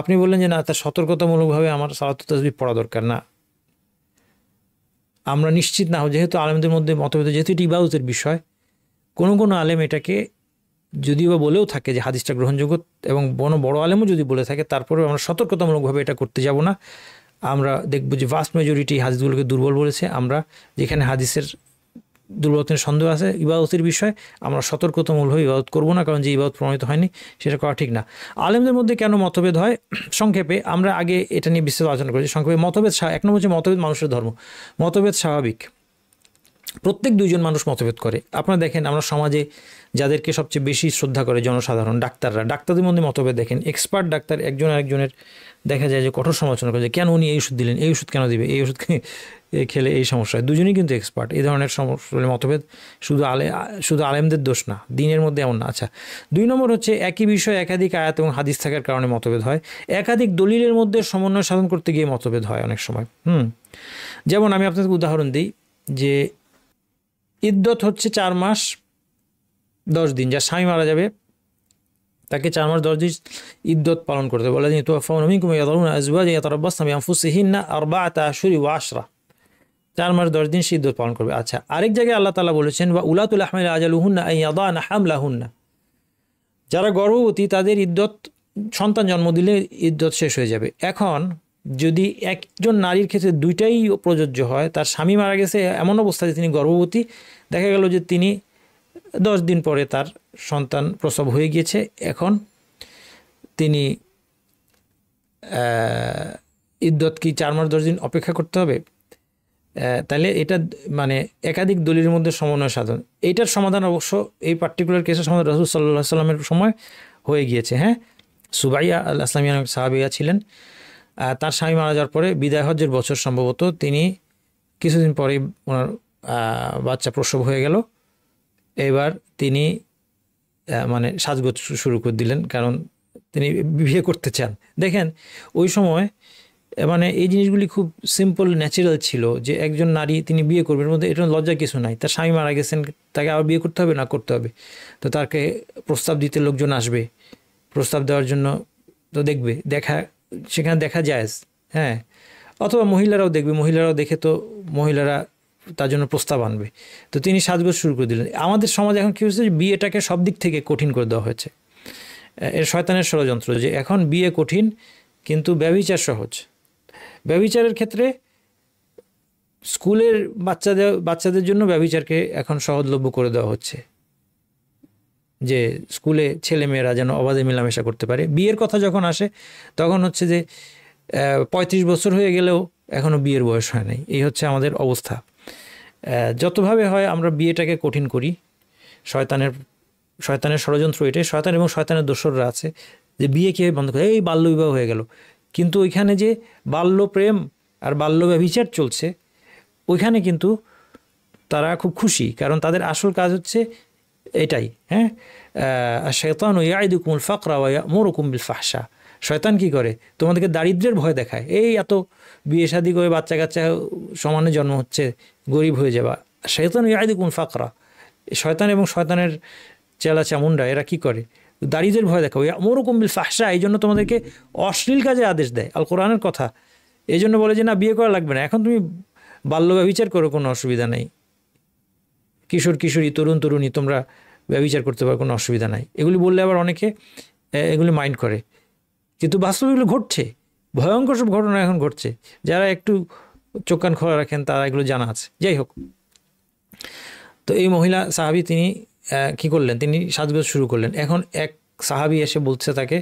আপনি বললেন যে না, তার সতর্কতামূলকভাবে আমার সালাতুত তাসবিহ পড়া দরকার না, আমরা নিশ্চিত না, যেহেতু আলেমদের মধ্যে মতভেদ, যেহেতু এটি ইবাদতের বিষয়, কোনো কোনো আলেম এটাকে যদিও বা বলেও থাকে যে হাদিসটা গ্রহণযোগ্য, এবং বড় আলেমও যদি বলে থাকে, তারপরেও আমরা সতর্কতামূলকভাবে এটা করতে যাব না। আমরা দেখব যে ভাস্ট মেজরিটি হাদিসগুলোকে দুর্বল বলেছে। আমরা যেখানে হাদিসের দুর্বলতার সন্দেহ আছে ইবাদতের বিষয়, আমরা সতর্কতামূলকভাবে ইবাদত করব না, কারণ যে ইবাদত প্রমাণিত হয়নি সেটা করা ঠিক না। আলেমদের মধ্যে কেন মতভেদ হয়, সংক্ষেপে আমরা আগে এটা নিয়ে বিস্তারিত আলোচনা করেছি। সংক্ষেপে মতভেদ, এক নম্বর হচ্ছে মতভেদ মানুষের ধর্ম। মতভেদ স্বাভাবিক, প্রত্যেক দুইজন মানুষ মতভেদ করে। আপনারা দেখেন আমরা সমাজে যাদেরকে সবচেয়ে বেশি শ্রদ্ধা করে জনসাধারণ, ডাক্তারদের মধ্যে মতভেদ দেখেন। এক্সপার্ট ডাক্তার একজন আরেকজনের দেখা যায় যে কঠোর সমালোচনা করে, যে কেন উনি এই ওষুধ দিলেন, এই ওষুধ কেন দিবে, এই ওষুধ খেলে এই সমস্যা হয়। দুজনেই কিন্তু এক্সপার্ট। এই ধরনের সমস্যা মতভেদ শুধু আলেমদের দোষ না, দিনের মধ্যে এমন না। আচ্ছা, 2 নম্বর হচ্ছে একই বিষয় একাধিক আয়াত এবং হাদিস থাকার কারণে মতভেদ হয়। একাধিক দলিলের মধ্যে সমন্বয় সাধন করতে গিয়ে মতভেদ হয় অনেক সময়। যেমন আমি আপনাদের উদাহরণ দিই যে ইদ্দত হচ্ছে 4 মাস 10 দিন। যার স্বামী মারা যাবে তাকে 4 মাস 10 দিন ইদ্দত পালন করতে বলে। 4 মাস 10 দিন সে ইদ্দত পালন করবে। আচ্ছা, আরেক জায়গায় আল্লাহ তাআলা বলেছেন ওয়া উলাতুল আহমালি আজালুহুন্না আন ইয়াদানা হামলাহুন্না, যারা গর্ভবতী তাদের ইদ্দত, সন্তান জন্ম দিলে ইদ্দত শেষ হয়ে যাবে। এখন যদি একজন নারীর ক্ষেত্রে দুইটাই প্রযোজ্য হয়, তার স্বামী মারা গেছে এমন অবস্থায় তিনি গর্ভবতী, দেখা গেল যে তিনি 10 দিন পরে তার সন্তান প্রসব হয়ে গিয়েছে, এখন তিনি ইদ্দত কি 4 মাস 10 দিন অপেক্ষা করতে হবে? তাহলে এটা মানে একাধিক দলিলের মধ্যে সমন্বয় সাধন। এইটার সমাধান অবশ্য এই পার্টিকুলার কেসের সমাধান রাসূল সাল্লাল্লাহু আলাইহি সাল্লামের সময় হয়ে গিয়েছে। হ্যাঁ, সুবাইয়া আল আসলামিয়া সাহাবিয়া ছিলেন, তার স্বামী মারা যাওয়ার পরে বিদায় হজ্জের বছর সম্ভবত তিনি কিছুদিন পরেই ওনার বাচ্চা প্রসব হয়ে গেল। এবার তিনি মানে সাজগোজ শুরু করে দিলেন, কারণ তিনি বিয়ে করতে চান। দেখেন ওই সময় মানে এই জিনিসগুলি খুব সিম্পল ন্যাচারাল ছিল, যে একজন নারী তিনি বিয়ে করবেন, মধ্যে এটা লজ্জা কিছু নাই। তার স্বামী মারা গেছেন, তাকে আবার বিয়ে করতে হবে না করতে হবে, তো তাকে প্রস্তাব দিতে লোকজন আসবে, প্রস্তাব দেওয়ার জন্য তো দেখবে, সেখানে দেখা যায়। হ্যাঁ, অথবা মহিলারাও দেখবে, মহিলারাও দেখে তো মহিলারা তার জন্য প্রস্তাব আনবে। তো তিনি সাজগোজ শুরু করে দিলেন। আমাদের সমাজ এখন কী হচ্ছে, বিয়েটাকে সব দিক থেকে কঠিন করে দেওয়া হয়েছে। এর শয়তানের ষড়যন্ত্র যে এখন বিয়ে কঠিন কিন্তু ব্যভিচার সহজ। ব্যভিচারের ক্ষেত্রে স্কুলের বাচ্চাদের জন্য ব্যভিচারকে এখন সহজলভ্য করে দেওয়া হচ্ছে, যে স্কুলে ছেলে মেয়েরা যেন অবাধে মেলামেশা করতে পারে। বিয়ের কথা যখন আসে তখন হচ্ছে যে 35 বছর হয়ে গেলেও এখনও বিয়ের বয়স হয় নাই। এই হচ্ছে আমাদের অবস্থা। যতভাবে হয় আমরা বিয়েটাকে কঠিন করি। শয়তানের ষড়যন্ত্র এটাই। শয়তান এবং শয়তানের দোসররা আছে যে বিয়ে কীভাবে বন্ধ করে, এই বাল্যবিবাহ হয়ে গেল। কিন্তু ওইখানে যে বাল্য প্রেম আর বাল্য ব্যভিচার চলছে, ওইখানে কিন্তু তারা খুব খুশি, কারণ তাদের আসল কাজ হচ্ছে এটাই। হ্যাঁ, শাইতানু ইয়াইদুকুমুল ফাকরা ওয়া ইয়ামুরুকুম বিল ফাহশা। শয়তান কি করে, তোমাদেরকে দারিদ্র্যের ভয় দেখায়। এই এত বিয়ে শাদী করে বাচ্চা কাচ্চা সমানে জন্ম হচ্ছে, গরিব হয়ে যাবা। শাইতানু ইয়াইদুকুমুল ফাকরা। শয়তান এবং শয়তানের চেলা চামুন্ডা এরা কি করে, দাড়িদের ভয় দেখাও, ইয়ামুরুকুম বিল ফাহশা, এই জন্য তোমাদেরকে অশ্লীল কাজে আদেশ দেয়, আল কোরআনের কথা। এই জন্য বলে যে না বিয়ে করা লাগবে না, এখন তুমি বাল্য ব্যভিচার করো, কোনো অসুবিধা নেই, কিশোর কিশোরী তরুণ তরুণী তোমরা ব্যভিচার করতে পারো, কোনো অসুবিধা নাই। এগুলি বললে আবার অনেকে এগুলি মাইন্ড করে, কিন্তু বাস্তবে এগুলো ঘটছে, ভয়ঙ্কর সব ঘটনা এখন ঘটছে। যারা একটু চোখ কান খোলা রাখেন তারা এগুলো জানা আছে। যাই হোক, তো এই মহিলা সাহাবি তিনি কি করলেন, তিনি সাজগোজ শুরু করলেন। এখন এক সাহাবি এসে বলছে তাকে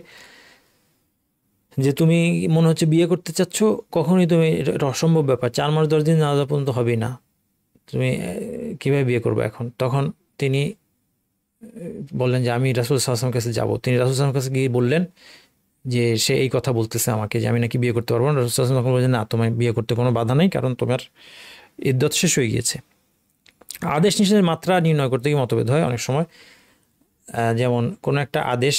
যে তুমি মনে হচ্ছে বিয়ে করতে চাচ্ছ, কখনই তুমি, এটা অসম্ভব ব্যাপার, 4 মাস 10 দিন না যাওয়া পর্যন্ত হবেই না, তুমি কীভাবে বিয়ে করবে এখন। তখন তিনি বললেন যে আমি রাসূল সাল্লাল্লাহু আলাইহি ওয়াসাল্লামের কাছে যাব। তিনি রাসূল সাল্লাল্লাহু আলাইহি ওয়াসাল্লামের কাছে গিয়ে বললেন যে সে এই কথা বলতেছে আমাকে যে আমি নাকি বিয়ে করতে পারবো না। রাসূল সাল্লাল্লাহু আলাইহি ওয়াসাল্লাম বললেন না, তোমায় বিয়ে করতে কোনো বাধা নেই, কারণ তোমার ইদ্যত শেষ হয়ে গিয়েছে। আদেশ নিষেধের মাত্রা নির্ণয় করতে গিয়ে মতভেদ হয় অনেক সময়। যেমন কোনো একটা আদেশ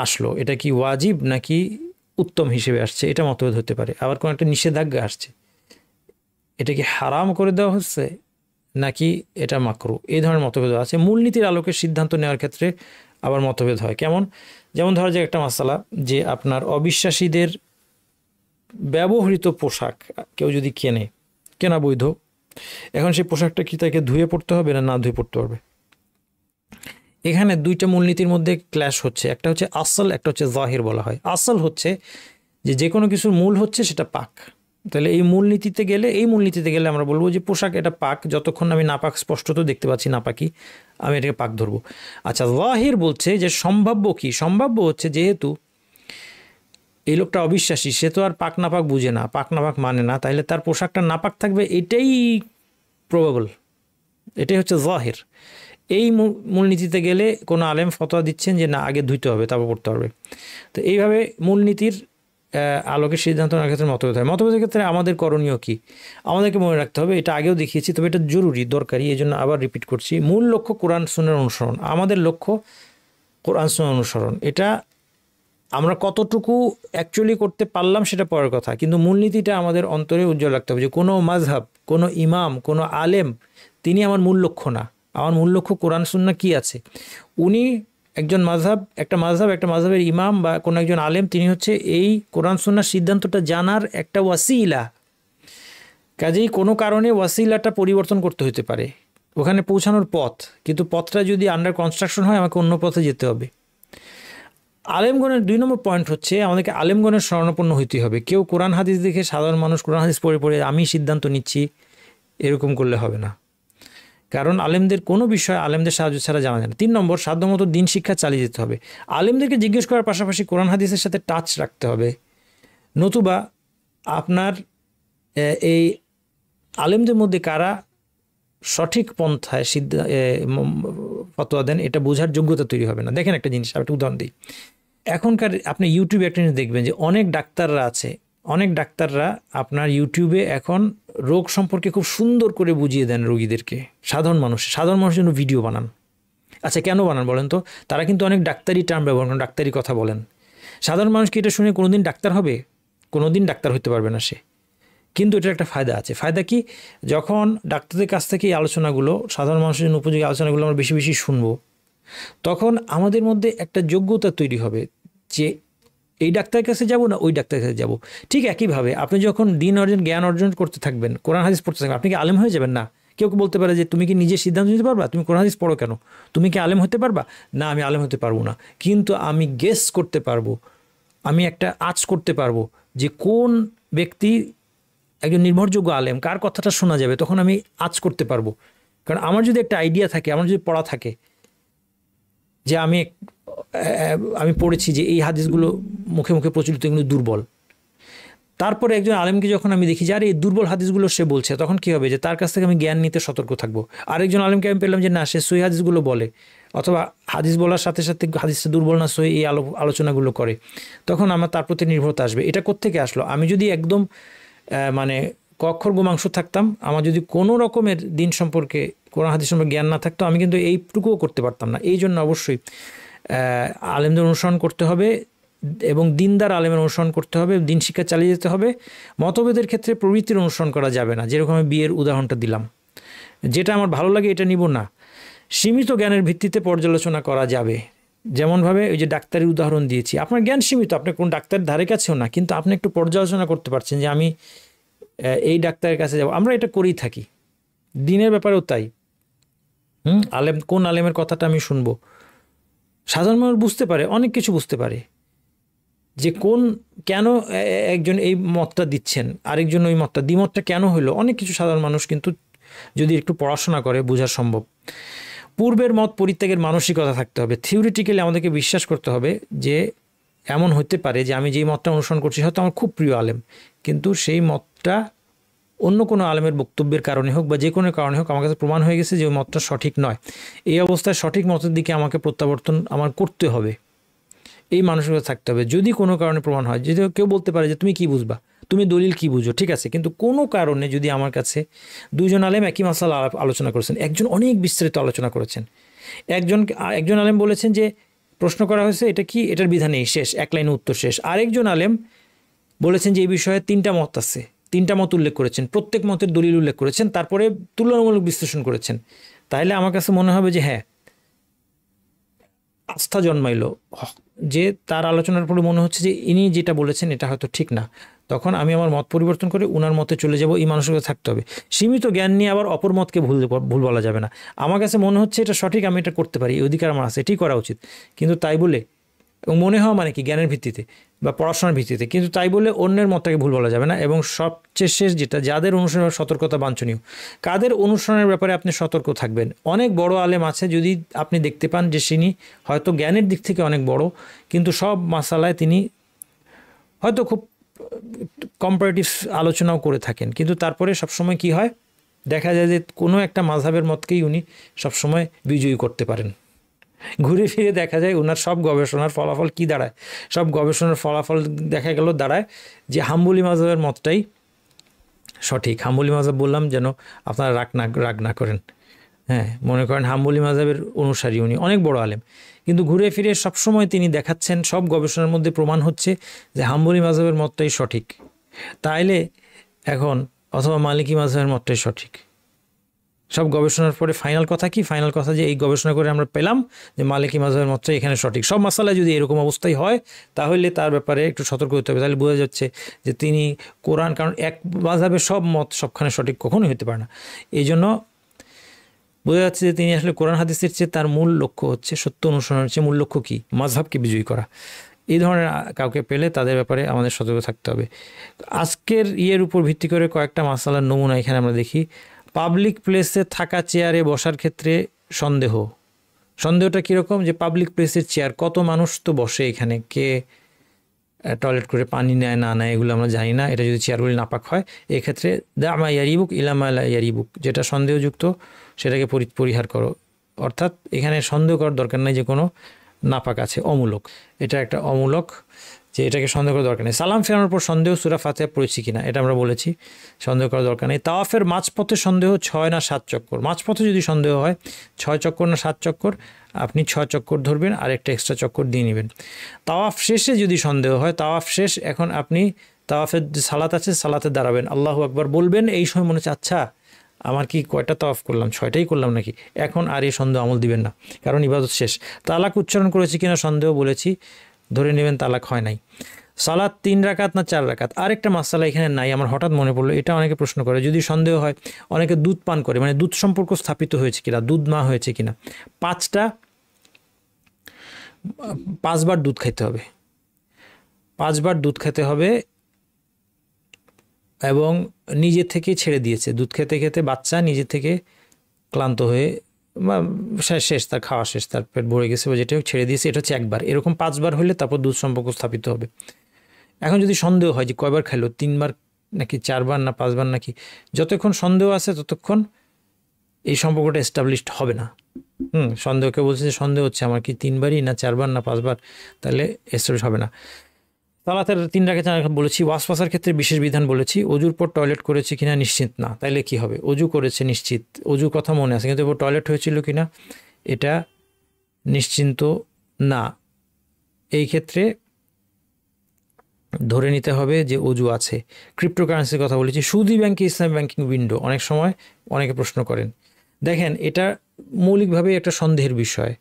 আসলো, এটা কি ওয়াজিব নাকি উত্তম হিসেবে আসছে, এটা মতভেদ হতে পারে। আবার কোনো একটা নিষেধাজ্ঞা আসছে, এটা কি হারাম করে দেওয়া হচ্ছে নাকি এটা মাকরু, এই ধরনের মতভেদ আছে। মূলনীতির আলোকে সিদ্ধান্ত নেওয়ার ক্ষেত্রে আবার মতভেদ হয়। কেমন? যেমন ধরা যায় একটা মাসালা যে আপনার অবিশ্বাসীদের ব্যবহৃত পোশাক কেউ যদি কেনা বৈধ, এখন সেই পোশাকটা কি তাকে ধুয়ে পড়তে হবে না ধুয়ে পড়তে পারবে? এখানে দুইটা মূলনীতির মধ্যে ক্ল্যাশ হচ্ছে, একটা হচ্ছে আসল, একটা হচ্ছে জাহির বলা হয়। আসল হচ্ছে যে কোনো কিছুর মূল হচ্ছে সেটা পাক, তাহলে এই মূলনীতিতে গেলে আমরা বলবো যে পোশাক এটা পাক, যতক্ষণ আমি নাপাক স্পষ্টত দেখতে পাচ্ছি নাপাকি, আমি এটাকে পাক ধরবো। আচ্ছা, জাহির বলছে যে সম্ভাব্য কি, সম্ভাব্য হচ্ছে যেহেতু এই লোকটা অবিশ্বাসী, সে তো আর পাক নাপাক বুঝে না, পাক নাপাক মানে না, তাইলে তার পোশাকটা নাপাক থাকবে, এটাই প্রবাবল, এটাই হচ্ছে জাহির। এই মূলনীতিতে গেলে কোনো আলেম ফতোয়া দিচ্ছেন যে না, আগে ধুইতে হবে তারপর পড়তে হবে। তো এইভাবে মূলনীতির আলোকে সিদ্ধান্ত নেওয়ার ক্ষেত্রে মতভেদ হয়। মতভেদের ক্ষেত্রে আমাদের করণীয় কি? আমাদেরকে মনে রাখতে হবে, এটা আগেও দেখিয়েছি, তবে এটা জরুরি, দরকারি, এই জন্য আবার রিপিট করছি। মূল লক্ষ্য কোরআন সুন্নাহর অনুসরণ, আমাদের লক্ষ্য কোরআন সুন্নাহর অনুসরণ। এটা আমরা কতটুকু অ্যাকচুয়ালি করতে পারলাম সেটা পরের কথা, কিন্তু মূলনীতিটা আমাদের অন্তরে উজ্জ্বল রাখতে হবে যে কোনো মাযহাব, কোনো ইমাম, কোনো আলেম তিনি আমার মূল লক্ষ্য না। আমার মূল লক্ষ্য কোরআন সুন্নাহ কি আছে। উনি একজন একটা মাযহাবের ইমাম বা কোনো একজন আলেম, তিনি হচ্ছে এই কোরআন সুন্নাহর সিদ্ধান্তটা জানার একটা ওয়াসিলা। কাজেই কোনো কারণে ওয়াসিলাটা পরিবর্তন করতে হতে পারে, ওখানে পৌঁছানোর পথ, কিন্তু পথটা যদি আন্ডার কনস্ট্রাকশন হয় আমাকে অন্য পথে যেতে হবে। আলেমগণের 2 নম্বর পয়েন্ট হচ্ছে আমাদেরকে আলেমগণের শরণাপন্ন হইতে হবে। কেউ কোরআন হাদিস দেখে, সাধারণ মানুষ কোরআন হাদিস পড়ে আমি সিদ্ধান্ত নিচ্ছি, এরকম করলে হবে না, কারণ আলেমদের কোনো বিষয় আলেমদের সাহায্য ছাড়া জানা যায় না। 3 নম্বর, সাধ্যমতো দিন শিক্ষা চালিয়ে যেতে হবে। আলেমদেরকে জিজ্ঞেস করার পাশাপাশি কোরআন হাদিসের সাথে টাচ রাখতে হবে, নতুবা আপনার এই আলেমদের মধ্যে কারা সঠিক পন্থায় ফতোয়া দেন এটা বোঝার যোগ্যতা তৈরি হবে না। দেখেন একটা জিনিস, আমি একটা উদাহরণ দিই। এখনকার আপনি ইউটিউবে একটা জিনিস দেখবেন যে অনেক ডাক্তাররা আপনার ইউটিউবে এখন রোগ সম্পর্কে খুব সুন্দর করে বুঝিয়ে দেন রোগীদেরকে। সাধারণ মানুষের জন্য ভিডিও বানান। আচ্ছা, কেন বানান বলেন তো? তারা কিন্তু অনেক ডাক্তারি টার্ম ব্যবহার করেন, ডাক্তারি কথা বলেন। সাধারণ মানুষ কি এটা শুনে কোনোদিন ডাক্তার হবে? কোনোদিন ডাক্তার হতে পারবে না সে। কিন্তু এটার একটা ফায়দা আছে। ফায়দা কি? যখন ডাক্তারদের কাছ থেকে এই আলোচনাগুলো, সাধারণ মানুষের জন্য উপযোগী আলোচনাগুলো আমরা বেশি বেশি শুনবো, তখন আমাদের মধ্যে একটা যোগ্যতা তৈরি হবে যে এই ডাক্তারের কাছে যাব না ওই ডাক্তারের কাছে যাব। ঠিক একইভাবে আপনি যখন জ্ঞান অর্জন করতে থাকবেন, কোরআন হাদিস পড়তে থাকবেন, আপনি কি আলেম হয়ে যাবেন না? কেউ বলতে পারে যে তুমি কি নিজে সিদ্ধান্ত নিতে পারবা? তুমি কোরআন হাদিস পড়ো কেন? তুমি কি আলেম হতে পারবা? না, আমি আলেম হতে পারবো না, কিন্তু আমি গেস করতে পারবো, আমি একটা আঁচ করতে পারবো যে কোন ব্যক্তি একজন নির্ভরযোগ্য আলেম, কার কথাটা শোনা যাবে, তখন আমি আঁচ করতে পারবো। কারণ আমার যদি একটা আইডিয়া থাকে, আমার যদি পড়া থাকে যে আমি পড়েছি যে এই হাদিসগুলো মুখে মুখে প্রচলিত, এগুলো দুর্বল, তারপরে একজন আলেমকে যখন আমি দেখি যে আরে এই দুর্বল হাদিসগুলো সে বলছে, তখন কি হবে যে তার কাছ থেকে আমি জ্ঞান নিতে সতর্ক থাকবো। আরেকজন আলেমকে আমি পেলাম যে না, সে সহি হাদিসগুলো বলে, অথবা হাদিস বলার সাথে সাথে হাদিসটা দুর্বল না সহি এই আলোচনাগুলো করে, তখন আমার তার প্রতি নির্ভরতা আসবে। এটা কোত্থেকে আসলো? আমি যদি একদম মানে কক্ষর গোমাংস থাকতাম, আমার যদি কোনো রকমের দিন সম্পর্কে, কোরআন হাদিস সম্পর্কে জ্ঞান না থাকতো, আমি কিন্তু এইটুকুও করতে পারতাম না। এই জন্য অবশ্যই আলেমদের অনুসরণ করতে হবে এবং দিনদার আলেমের অনুসরণ করতে হবে, দিন শিক্ষা চালিয়ে যেতে হবে। মতভেদের ক্ষেত্রে প্রবৃত্তির অনুসরণ করা যাবে না। যেরকম আমি বিয়ের উদাহরণটা দিলাম, যেটা আমার ভালো লাগে এটা নিব না। সীমিত জ্ঞানের ভিত্তিতে পর্যালোচনা করা যাবে, যেমনভাবে ওই যে ডাক্তারের উদাহরণ দিয়েছি, আপনার জ্ঞান সীমিত, আপনি কোন ডাক্তারের ধারে কাছেও না, কিন্তু আপনি একটু পর্যালোচনা করতে পারছেন যে আমি এই ডাক্তারের কাছে যাব। আমরা এটা করেই থাকি, দিনের ব্যাপারেও তাই। আলেম, কোন আলেমের কথাটা আমি শুনবো? সাধারণ মানুষ বুঝতে পারে, অনেক কিছু বুঝতে পারে, যে কেন একজন এই মতটা দিচ্ছেন, আরেকজন ওই মতটা, দ্বিমতটা কেন হলো, অনেক কিছু সাধারণ মানুষ কিন্তু যদি একটু পড়াশোনা করে বোঝা সম্ভব। পূর্বের মত পরিত্যাগের মানসিকতা থাকতে হবে। থিওরিটিক্যালি আমাদেরকে বিশ্বাস করতে হবে যে এমন হতে পারে যে আমি যেই মতটা অনুসরণ করছি হয়তো আমার খুব প্রিয় আলেম, কিন্তু সেই মতটা অন্য কোনো আলেমের বক্তব্যের কারণে হোক বা যে কোনো কারণে হোক আমার কাছে প্রমাণ হয়ে গেছে যে ওই মতটা সঠিক নয়। এই অবস্থায় সঠিক মতের দিকে আমাকে প্রত্যাবর্তন আমার করতে হবে, এই মানসিকতা থাকতে হবে। যদি কোনো কারণে প্রমাণ হয়, যদি কেউ বলতে পারে যে তুমি কি বুঝবা, তুমি দলিল কি বুঝো, ঠিক আছে, কিন্তু কোনো কারণে যদি আমার কাছে দুজন আলেম একই মাসালা আলোচনা করেছেন, একজন অনেক বিস্তারিত আলোচনা করেছেন, একজন আলেম বলেছেন যে প্রশ্ন করা হয়েছে এটা কি, এটার বিধান নেই, শেষ, এক লাইনে উত্তর শেষ। আরেকজন আলেম বলেছেন যে এই বিষয়ে 3টা মত আছে, 3টা মত উল্লেখ করেছেন, প্রত্যেক মতের দলিল উল্লেখ করেছেন, তারপরে তুলনামূলক বিশ্লেষণ করেছেন। তাহলে আমার কাছে মনে হবে যে হ্যাঁ, আস্থা জন্মাইলো, যে তার আলোচনার পরে মনে হচ্ছে যে ইনি যেটা বলেছেন এটা হয়তো ঠিক না, তখন আমি আমার মত পরিবর্তন করে উনার মতে চলে যাব। এই মানসিকতা থাকতে হবে। সীমিত জ্ঞান নিয়ে আবার অপর মতকে ভুল বলা যাবে না। আমার কাছে মনে হচ্ছে এটা সঠিক, আমি এটা করতে পারি, এই অধিকার আমার আছে, এটাই করা উচিত, কিন্তু তাই বলে, এবং মনে হওয়া মানে কি জ্ঞানের ভিত্তিতে বা পড়াশোনার ভিত্তিতে, কিন্তু তাই বলে অন্যের মতটাকে ভুল বলা যাবে না। এবং সবচেয়ে শেষ যেটা, যাদের অনুসরণের সতর্কতা বাঞ্ছনীয়, কাদের অনুসরণের ব্যাপারে আপনি সতর্ক থাকবেন। অনেক বড় আলেম আছে, যদি আপনি দেখতে পান যে তিনি হয়তো জ্ঞানের দিক থেকে অনেক বড়, কিন্তু সব মাসালায় তিনি হয়তো খুব কম্পারেটিভ আলোচনাও করে থাকেন, কিন্তু তারপরে সবসময় কি হয়, দেখা যায় যে কোনো একটা মাযহাবের মতকেই উনি সবসময় বিজয়ী করতে পারেন। ঘুরে ফিরে দেখা যায় ওনার সব গবেষণার ফলাফল কি দাঁড়ায়, সব গবেষণার ফলাফল দেখা গেল দাঁড়ায় যে হাম্বলি মাযহাবের মতটাই সঠিক। হাম্বলি মাযহাব বললাম যেন আপনারা রাগ না করেন, হ্যাঁ, মনে করেন হাম্বলি মাযহাবের অনুসারী, উনি অনেক বড় আলেম, কিন্তু ঘুরে ফিরে সবসময় তিনি দেখাচ্ছেন সব গবেষণার মধ্যে প্রমাণ হচ্ছে যে হাম্বলি মাযহাবের মতটাই সঠিক। তাইলে এখন অথবা মালিকি মাযহাবের মতটাই সঠিক। সব গবেষণার পরে ফাইনাল কথা কি? ফাইনাল কথা যে এই গবেষণা করে আমরা পেলাম যে মালিকি মাযহাবের মতটাই এখানে সঠিক। সব মাসালায় যদি এরকম অবস্থাই হয় তাহলে তার ব্যাপারে একটু সতর্ক হতে হবে। তাহলে বোঝা যাচ্ছে যে তিনি কোরআন, কারণ এক মাযহাবের সব মত সবখানে সঠিক কখনোই হতে পারে না, এই জন্য বোঝা যাচ্ছে যে তিনি আসলে কোরআন হাদিসের চেয়ে তার মূল লক্ষ্য হচ্ছে, সত্য অনুসরণের চেয়ে মূল লক্ষ্য কি, মাযহাবকে বিজয়ী করা। এই ধরনের কাউকে পেলে তাদের ব্যাপারে আমাদের সতর্ক থাকতে হবে। আজকের উপর ভিত্তি করে কয়েকটা মাসালার নমুনা এখানে আমরা দেখি। পাবলিক প্লেসে থাকা চেয়ারে বসার ক্ষেত্রে সন্দেহটা কীরকম, যে পাবলিক প্লেসের চেয়ার, কত মানুষ তো বসে এখানে, কে টয়লেট করে পানি নেয় না নেয় এগুলো আমরা জানি না। এটা যদি চেয়ারগুলি নাপাক হয়, এক্ষেত্রে দামা ইয়ারিবুক ইলামা ইয়ারিবুক, যেটা সন্দেহযুক্ত সেটাকে পরিহার করো। অর্থাৎ এখানে সন্দেহ করার দরকার নেই যে কোনো নাপাক আছে, অমূলক, এটা একটা অমূলক, যে এটাকে সন্দেহ করার দরকার নেই। সালাম ফেরানোর পর সন্দেহ, সূরা ফাতিহা পড়েছি কিনা এটা আমরা বলেছি, সন্দেহ করার দরকার নেই। তাওয়াফের মাঝপথে সন্দেহ 6 না 7 চক্কর। মাঝপথে যদি সন্দেহ হয় 6 চক্কর না 7 চক্কর, আপনি 6 চক্কর ধরবেন আর একটা এক্সট্রা চক্কর দিয়ে নেবেন। তাওয়াফ শেষে যদি সন্দেহ হয়, তাওয়াফ শেষ, এখন আপনি তাওয়াফের যে সালাত আছে সালাতে দাঁড়াবেন, আল্লাহু আকবার বলবেন। এই সময় মনে হচ্ছে আচ্ছা আমার কি কয়টা তাওয়াফ করলাম, 6টাই করলাম নাকি, এখন আর এই সন্দেহ আমল দিবেন না, কারণ ইবাদত শেষ। তালাক উচ্চারণ করেছি কিনা সন্দেহ বলেছি, ধরে নেবেন তালাক হয় নাই। সালাত 3 রাকাত না 4 রাকাত, আরেকটা মাসালা এখানে নাই, আমার হঠাৎ মনে পড়লো, এটা অনেকে প্রশ্ন করে। যদি সন্দেহ হয়, অনেকে দুধ পান করে, মানে দুধ সম্পর্ক স্থাপিত হয়েছে কিনা, দুধ মা হয়েছে কিনা, 5 বার দুধ খেতে হবে, 5 বার দুধ খেতে হবে, এবং নিজে থেকে ছেড়ে দিয়েছে, দুধ খেতে খেতে বাচ্চা নিজে থেকে ক্লান্ত হয়ে বা শেষ, তার খাওয়া শেষ, তার পেট ভরে গেছে বা যেটা ছেড়ে দিয়েছে, এটা হচ্ছে 1 বার। এরকম 5 বার হলে তারপর দুধ সম্পর্ক স্থাপিত হবে। এখন যদি সন্দেহ হয় যে কয়বার খাইলো, 3 বার নাকি 4 বার না 5 বার নাকি, যতক্ষণ সন্দেহ আছে ততক্ষণ এই সম্পর্কটা এস্টাবলিশড হবে না। সন্দেহকে বলছে যে সন্দেহ হচ্ছে আমার কি 3 বারই না 4 বার না 5 বার, তাহলে এস্টাবলিশ হবে না। সালাতের 3 রাকাত 4 রাকাত বলেছি। ওয়াসওয়াসার ক্ষেত্রে বিশেষ বিধান বলেছি। অজুর পর টয়লেট করেছি কিনা নিশ্চিত না, তাইলে কি হবে? অজু করেছে নিশ্চিত, অজুর কথা মনে আছে, কিন্তু এরপর টয়লেট হয়েছিল কিনা এটা নিশ্চিন্ত না। এই ক্ষেত্রে ধরে নিতে হবে যে অজু আছে। ক্রিপ্টোকারেন্সির কথা বলেছি। সুদী ব্যাংকে ইসলামী ব্যাংকিং উইন্ডো অনেক সময় অনেকে প্রশ্ন করেন। দেখেন, এটা মৌলিকভাবে একটা সন্দেহের বিষয়।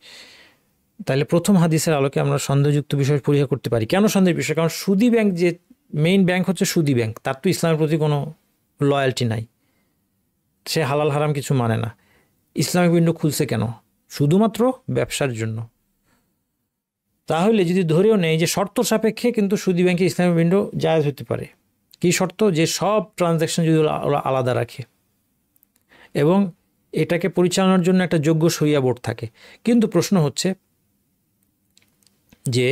তাহলে প্রথম হাদিসের আলোকে আমরা সন্দেহযুক্ত বিষয় পরীক্ষা করতে পারি। কেন সন্দেহের বিষয়? কারণ সুদী ব্যাংক, যে মেইন ব্যাংক হচ্ছে সুদী ব্যাংক, তার তো ইসলামের প্রতি কোনো লয়্যালটি নাই, সে হালাল হারাম কিছু মানে না। ইসলামিক উইন্ডো খুলছে কেন? শুধুমাত্র ব্যবসার জন্য। তাহলে যদি ধরেও নেই যে শর্ত সাপেক্ষে কিন্তু সুদী ব্যাংকে ইসলামিক উইন্ডো জায়েজ হতে পারে। কি শর্ত? যে সব ট্রানজ্যাকশন যদি ওরা আলাদা রাখে এবং এটাকে পরিচালনার জন্য একটা যোগ্য শরিয়া বোর্ড থাকে। কিন্তু প্রশ্ন হচ্ছে যে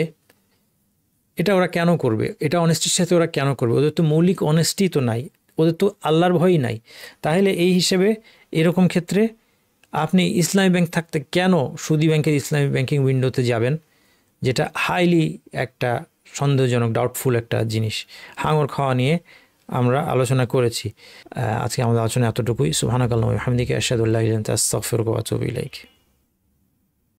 এটা ওরা কেন করবে? এটা অনেস্টির সাথে ওরা কেন করবে? ওদের তো মৌলিক অনেস্টি তো নাই, ওদের তো আল্লাহর ভয়ই নাই। তাহলে এই হিসেবে এরকম ক্ষেত্রে আপনি ইসলামী ব্যাংক থাকতে কেন সুদী ব্যাংকের ইসলামী ব্যাংকিং উইন্ডোতে যাবেন, যেটা হাইলি একটা সন্দেহজনক, ডাউটফুল একটা জিনিস। হাঙর খাওয়া নিয়ে আমরা আলোচনা করেছি। আজকে আমাদের আলোচনা এতটুকুই। সুবহানাকাল্লাহু ওয়া বিহামদিকা আশহাদু আল্লা ইলাহা ইল্লা আনতা আস্তাগফিরুকা ওয়া আতুবু ইলাইক।